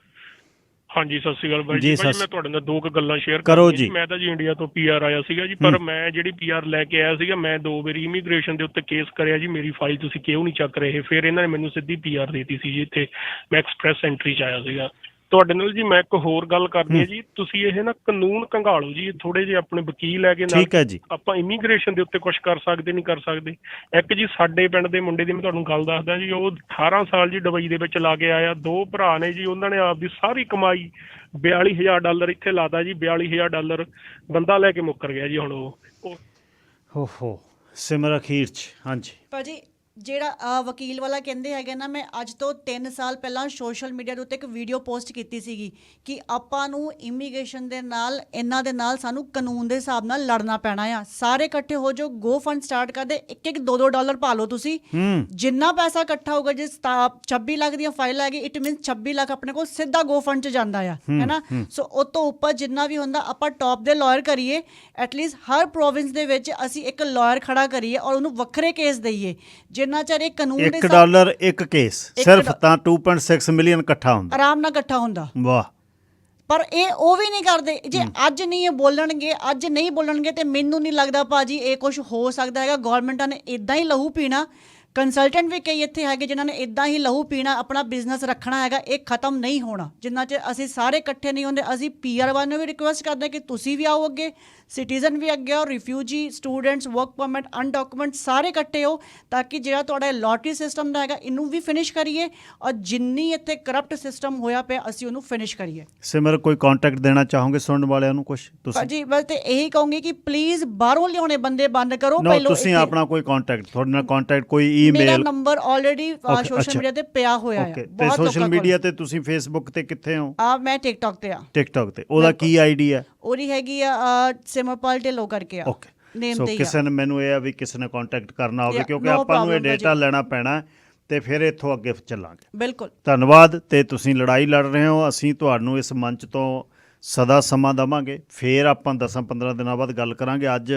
ਹਾਂਜੀ ਸਤਿ ਸ਼੍ਰੀ ਅਕਾਲ ਬਾਈ ਜੀ। ਮੈਂ ਤੁਹਾਡੇ ਨਾਲ 2 ਗੱਲਾਂ ਸ਼ੇਅਰ ਕਰੋ ਜੀ। ਮੈਂ ਤਾਂ ਜੀ ਇੰਡੀਆ ਤੋਂ PR ਆਇਆ ਸੀਗਾ ਜੀ, ਪਰ ਮੈਂ ਜਿਹੜੀ PR ਲੈ ਕੇ ਆਇਆ ਸੀਗਾ, ਮੈਂ 2 ਵਾਰੀ ਇਮੀਗ੍ਰੇਸ਼ਨ ਦੇ ਉੱਤੇ ਕੇਸ ਕਰਿਆ ਜੀ। ਮੇਰੀ ਫਾਈਲ ਤੁਸੀਂ ਕਿਉਂ ਨਹੀਂ ਚੱਕ ਰਹੇ? ਫਿਰ ਇਹਨਾਂ ਨੇ ਮੈਨੂੰ ਸਿੱਧੀ PR ਦੇਤੀ ਸੀ ਜੀ। ਇੱਥੇ ਮੈਂ ਐਕਸਪ੍ਰੈਸ ਐਂਟਰੀ 'ਚ ਆਇਆ ਸੀਗਾ। ਤੁਹਾਡੇ ਨਾਲ ਜੀ ਮੈਂ ਇੱਕ ਹੋਰ ਗੱਲ ਕਰਨੀ ਹੈ ਜੀ। ਤੁਸੀਂ ਇਹ ਨਾ ਕਾਨੂੰਨ ਕੰਘਾਲੋ ਜੀ ਥੋੜੇ ਜਿਹੇ, ਆਪਣੇ ਵਕੀਲ ਲੈ ਕੇ ਨਾਲ। ਠੀਕ ਹੈ ਜੀ। ਆਪਾਂ ਇਮੀਗ੍ਰੇਸ਼ਨ ਦੇ ਉੱਤੇ ਕੁਝ ਕਰ ਸਕਦੇ ਨਹੀਂ ਕਰ ਸਕਦੇ। ਇੱਕ ਜੀ ਸਾਡੇ ਪਿੰਡ ਦੇ ਮੁੰਡੇ ਦੀ ਮੈਂ ਤੁਹਾਨੂੰ ਗੱਲ ਦੱਸਦਾ ਜੀ, ਉਹ 18 ਸਾਲ ਜੀ ਦੁਬਈ ਦੇ ਵਿੱਚ ਲਾ ਕੇ ਆਇਆ। 2 ਭਰਾ ਨੇ ਜੀ, ਉਹਨਾਂ ਨੇ ਆਪਦੀ ਸਾਰੀ ਕਮਾਈ $42,000 ਇੱਥੇ ਲਾਤਾ ਜੀ। $42,000 ਬੰਦਾ ਲੈ ਕੇ ਮੁੱਕਰ ਗਿਆ ਜੀ। ਹੁਣ ਉਹ ਹੋ ਸਿਮਰ ਅਖੀਰ 'ਚ। ਹਾਂਜੀ ਭਾਜੀ ਜਿਹੜਾ ਵਕੀਲ ਵਾਲਾ ਕਹਿੰਦੇ ਹੈਗੇ ਨਾ, ਮੈਂ ਅੱਜ ਤੋਂ 3 ਸਾਲ ਪਹਿਲਾਂ ਸੋਸ਼ਲ ਮੀਡੀਆ ਦੇ ਉੱਤੇ ਇੱਕ ਵੀਡੀਓ ਪੋਸਟ ਕੀਤੀ ਸੀਗੀ ਕਿ ਆਪਾਂ ਨੂੰ ਇਮੀਗ੍ਰੇਸ਼ਨ ਦੇ ਨਾਲ ਇਹਨਾਂ ਦੇ ਨਾਲ ਸਾਨੂੰ ਕਾਨੂੰਨ ਦੇ ਹਿਸਾਬ ਨਾਲ ਲੜਨਾ ਪੈਣਾ ਆ। ਸਾਰੇ ਇਕੱਠੇ ਹੋ ਜਾਓ, ਗੋ ਫੰਡ ਸਟਾਰਟ ਕਰਦੇ, ਇੱਕ $2 ਪਾ ਲਓ ਤੁਸੀਂ। ਜਿੰਨਾ ਪੈਸਾ ਇਕੱਠਾ ਹੋਊਗਾ, ਜੇ 26 ਲੱਖ ਦੀਆਂ ਫਾਈਲ ਆ ਗਈ, ਇਟ ਮੀਨਸ 26 ਲੱਖ ਆਪਣੇ ਕੋਲ ਸਿੱਧਾ ਗੋ ਫੰਡ 'ਚ ਜਾਂਦਾ ਆ, ਹੈ ਨਾ। ਸੋ ਉਹ ਤੋਂ ਉੱਪਰ ਜਿੰਨਾ ਵੀ ਹੁੰਦਾ ਆਪਾਂ ਟੌਪ ਦੇ ਲਾਇਰ ਕਰੀਏ। ਐਟਲੀਸਟ ਹਰ ਪ੍ਰੋਵਿੰਸ ਦੇ ਵਿੱਚ ਅਸੀਂ ਇੱਕ ਲਾਇਰ ਖੜਾ ਕਰੀਏ ਔਰ ਉਹਨੂੰ ਵੱਖਰੇ ਕੇਸ ਦਈਏ। ਜਿੰਨਾ ਚਿਰ ਇਹ ਕਾਨੂੰਨ ਦੇ $1 ਇੱਕ ਕੇਸ ਸਿਰਫ ਤਾਂ 2.6 ਮਿਲੀਅਨ ਇਕੱਠਾ ਹੁੰਦਾ, ਆਰਾਮ ਨਾਲ ਇਕੱਠਾ ਹੁੰਦਾ। ਵਾਹ। ਪਰ ਇਹ ਉਹ ਵੀ ਨਹੀਂ ਕਰਦੇ। ਜੇ ਅੱਜ ਨਹੀਂ ਇਹ ਬੋਲਣਗੇ, ਅੱਜ ਨਹੀਂ ਬੋਲਣਗੇ ਤੇ ਮੈਨੂੰ ਨਹੀਂ ਲੱਗਦਾ ਭਾਜੀ ਇਹ ਕੁਝ ਹੋ ਸਕਦਾ ਹੈਗਾ। ਗਵਰਨਮੈਂਟਾਂ ਨੇ ਇਦਾਂ ਹੀ ਲਹੂ ਪੀਣਾ। ਕੰਸਲਟੈਂਟ ਵੀ ਕਈ ਇੱਥੇ ਹੈਗੇ ਜਿਨ੍ਹਾਂ ਨੇ ਇਦਾਂ ਹੀ ਲਹੂ ਪੀਣਾ, ਆਪਣਾ ਬਿਜ਼ਨਸ ਰੱਖਣਾ ਹੈਗਾ। ਇਹ ਖਤਮ ਨਹੀਂ ਹੋਣਾ ਜਿੰਨਾ ਚਿਰ ਅਸੀਂ ਸਾਰੇ ਇਕੱਠੇ ਨਹੀਂ ਹੁੰਦੇ। ਅਸੀਂ PR ਵਾਲਿਆਂ ਨੂੰ ਵੀ ਰਿਕੁਐਸਟ ਕਰਦੇ ਕਿ ਤੁਸੀਂ ਵੀ ਆਓ ਅੱਗੇ, ਸਿਟੀਜ਼ਨ ਵੀ ਅੱਗੇ ਆਓ, ਰਿਫਿਊਜੀ, ਸਟੂਡੈਂਟਸ, ਵਰਕ ਪਰਮਿਟ, ਅਨਡਾਕੂਮੈਂਟ ਸਾਰੇ ਇਕੱਠੇ ਹੋ, ਤਾਂ ਕਿ ਜਿਹੜਾ ਤੁਹਾਡਾ ਲੋਟਰੀ ਸਿਸਟਮ ਦਾ ਹੈਗਾ ਇਹਨੂੰ ਵੀ ਫਿਨਿਸ਼ ਕਰੀਏ ਔਰ ਜਿੰਨੀ ਇੱਥੇ ਕਰਪਟ ਸਿਸਟਮ ਹੋਇਆ ਪਿਆ ਅਸੀਂ ਉਹਨੂੰ ਫਿਨਿਸ਼ ਕਰੀਏ। ਸਿਮਰ ਕੋਈ ਕੰਟੈਕਟ ਦੇਣਾ ਚਾਹੋਗੇ ਸੁਣਨ ਵਾਲਿਆਂ ਨੂੰ? ਕੁਝ ਤੁਸੀਂ ਜੀ ਬਸ ਤੇ ਇਹੀ ਕਹੂੰਗੀ ਕਿ ਪਲੀਜ਼ ਬਾਹਰੋਂ ਲਿਆਉਣੇ ਬੰਦੇ ਬੰਦ ਕਰੋ। ਪਹਿਲਾਂ ਤੁਸੀਂ ਆਪਣਾ ਕੋਈ ਕੰਟੈਕਟ, ਤੁਹਾਡੇ ਨਾਲ ਕੰਟੈਕਟ, ਕੋਈ ਈਮੇਲ? ਮੇਰਾ ਨੰਬਰ ਆਲਰੇਡੀ ਸੋਸ਼ਲ ਮੀਡੀਆ ਤੇ ਪਿਆ ਹੋਇਆ ਹੈ। ਤੇ ਸੋਸ਼ਲ ਮੀਡੀਆ ਤੇ ਤੁਸੀਂ ਫੇਸਬੁੱਕ ਤੇ ਕਿੱਥੇ ਹੋ? ਮੈਂ ਟਿਕਟੌਕ ਤੇ ਆ। ਟਿਕਟੌਕ ਤੇ ਉਹਦਾ ਕੀ ਆਈਡੀ ਹੈ? ਉਹਦੀ ਹੈਗੀ ਆ ਸਿਮਰਪਾਲ ਢਿੱਲੋਂ ਕਰਕੇ ਆ। ਨੇਮ ਤੇ ਹੀ ਆ। ਕਿਸੇ ਨੇ ਮੈਨੂੰ ਇਹ ਆ ਵੀ ਕਿਸੇ ਨੇ ਕੰਟੈਕਟ ਕਰਨਾ ਹੋਵੇ, ਕਿਉਂਕਿ ਆਪਾਂ ਨੂੰ ਇਹ ਡੇਟਾ ਲੈਣਾ ਪੈਣਾ ਤੇ ਫਿਰ ਇੱਥੋਂ ਅੱਗੇ ਚੱਲਾਂਗੇ। ਬਿਲਕੁਲ ਧੰਨਵਾਦ। ਤੇ ਤੁਸੀਂ ਲੜਾਈ ਲੜ ਰਹੇ ਹੋ, ਅਸੀਂ ਤੁਹਾਨੂੰ ਇਸ ਮੰਚ ਤੋਂ ਸਦਾ ਸਮਾਂ ਦੇਵਾਂਗੇ। ਫਿਰ ਆਪਾਂ 10-15 ਦਿਨਾਂ ਬਾਅਦ ਗੱਲ ਕਰਾਂਗੇ। ਅੱਜ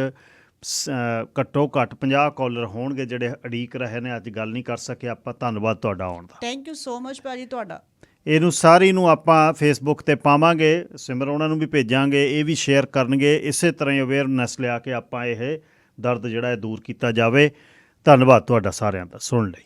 ਘੱਟੋ ਘੱਟ 50 ਕਾਲਰ ਹੋਣਗੇ ਜਿਹੜੇ ਉਡੀਕ ਰਹੇ ਨੇ, ਅੱਜ ਗੱਲ ਨਹੀਂ ਕਰ ਸਕੇ ਆਪਾਂ। ਧੰਨਵਾਦ ਤੁਹਾਡਾ ਆਉਣ ਦਾ। ਥੈਂਕ ਯੂ ਸੋ ਮਚ ਭਾਜੀ ਤੁਹਾਡਾ। ਇਹਨੂੰ ਸਾਰੀ ਨੂੰ ਆਪਾਂ ਫੇਸਬੁੱਕ ਤੇ ਪਾਵਾਂਗੇ, ਸਿਮਰ ਉਹਨਾਂ ਨੂੰ ਵੀ ਭੇਜਾਂਗੇ, ਇਹ ਵੀ ਸ਼ੇਅਰ ਕਰਨਗੇ। ਇਸੇ ਤਰ੍ਹਾਂ ਹੀ ਅਵੇਅਰਨੈਸ ਲਿਆ ਕੇ ਆਪਾਂ ਇਹ ਦਰਦ ਜਿਹੜਾ ਹੈ ਦੂਰ ਕੀਤਾ ਜਾਵੇ। ਧੰਨਵਾਦ ਤੁਹਾਡਾ ਸਾਰਿਆਂ ਦਾ ਸੁਣਨ ਲਈ।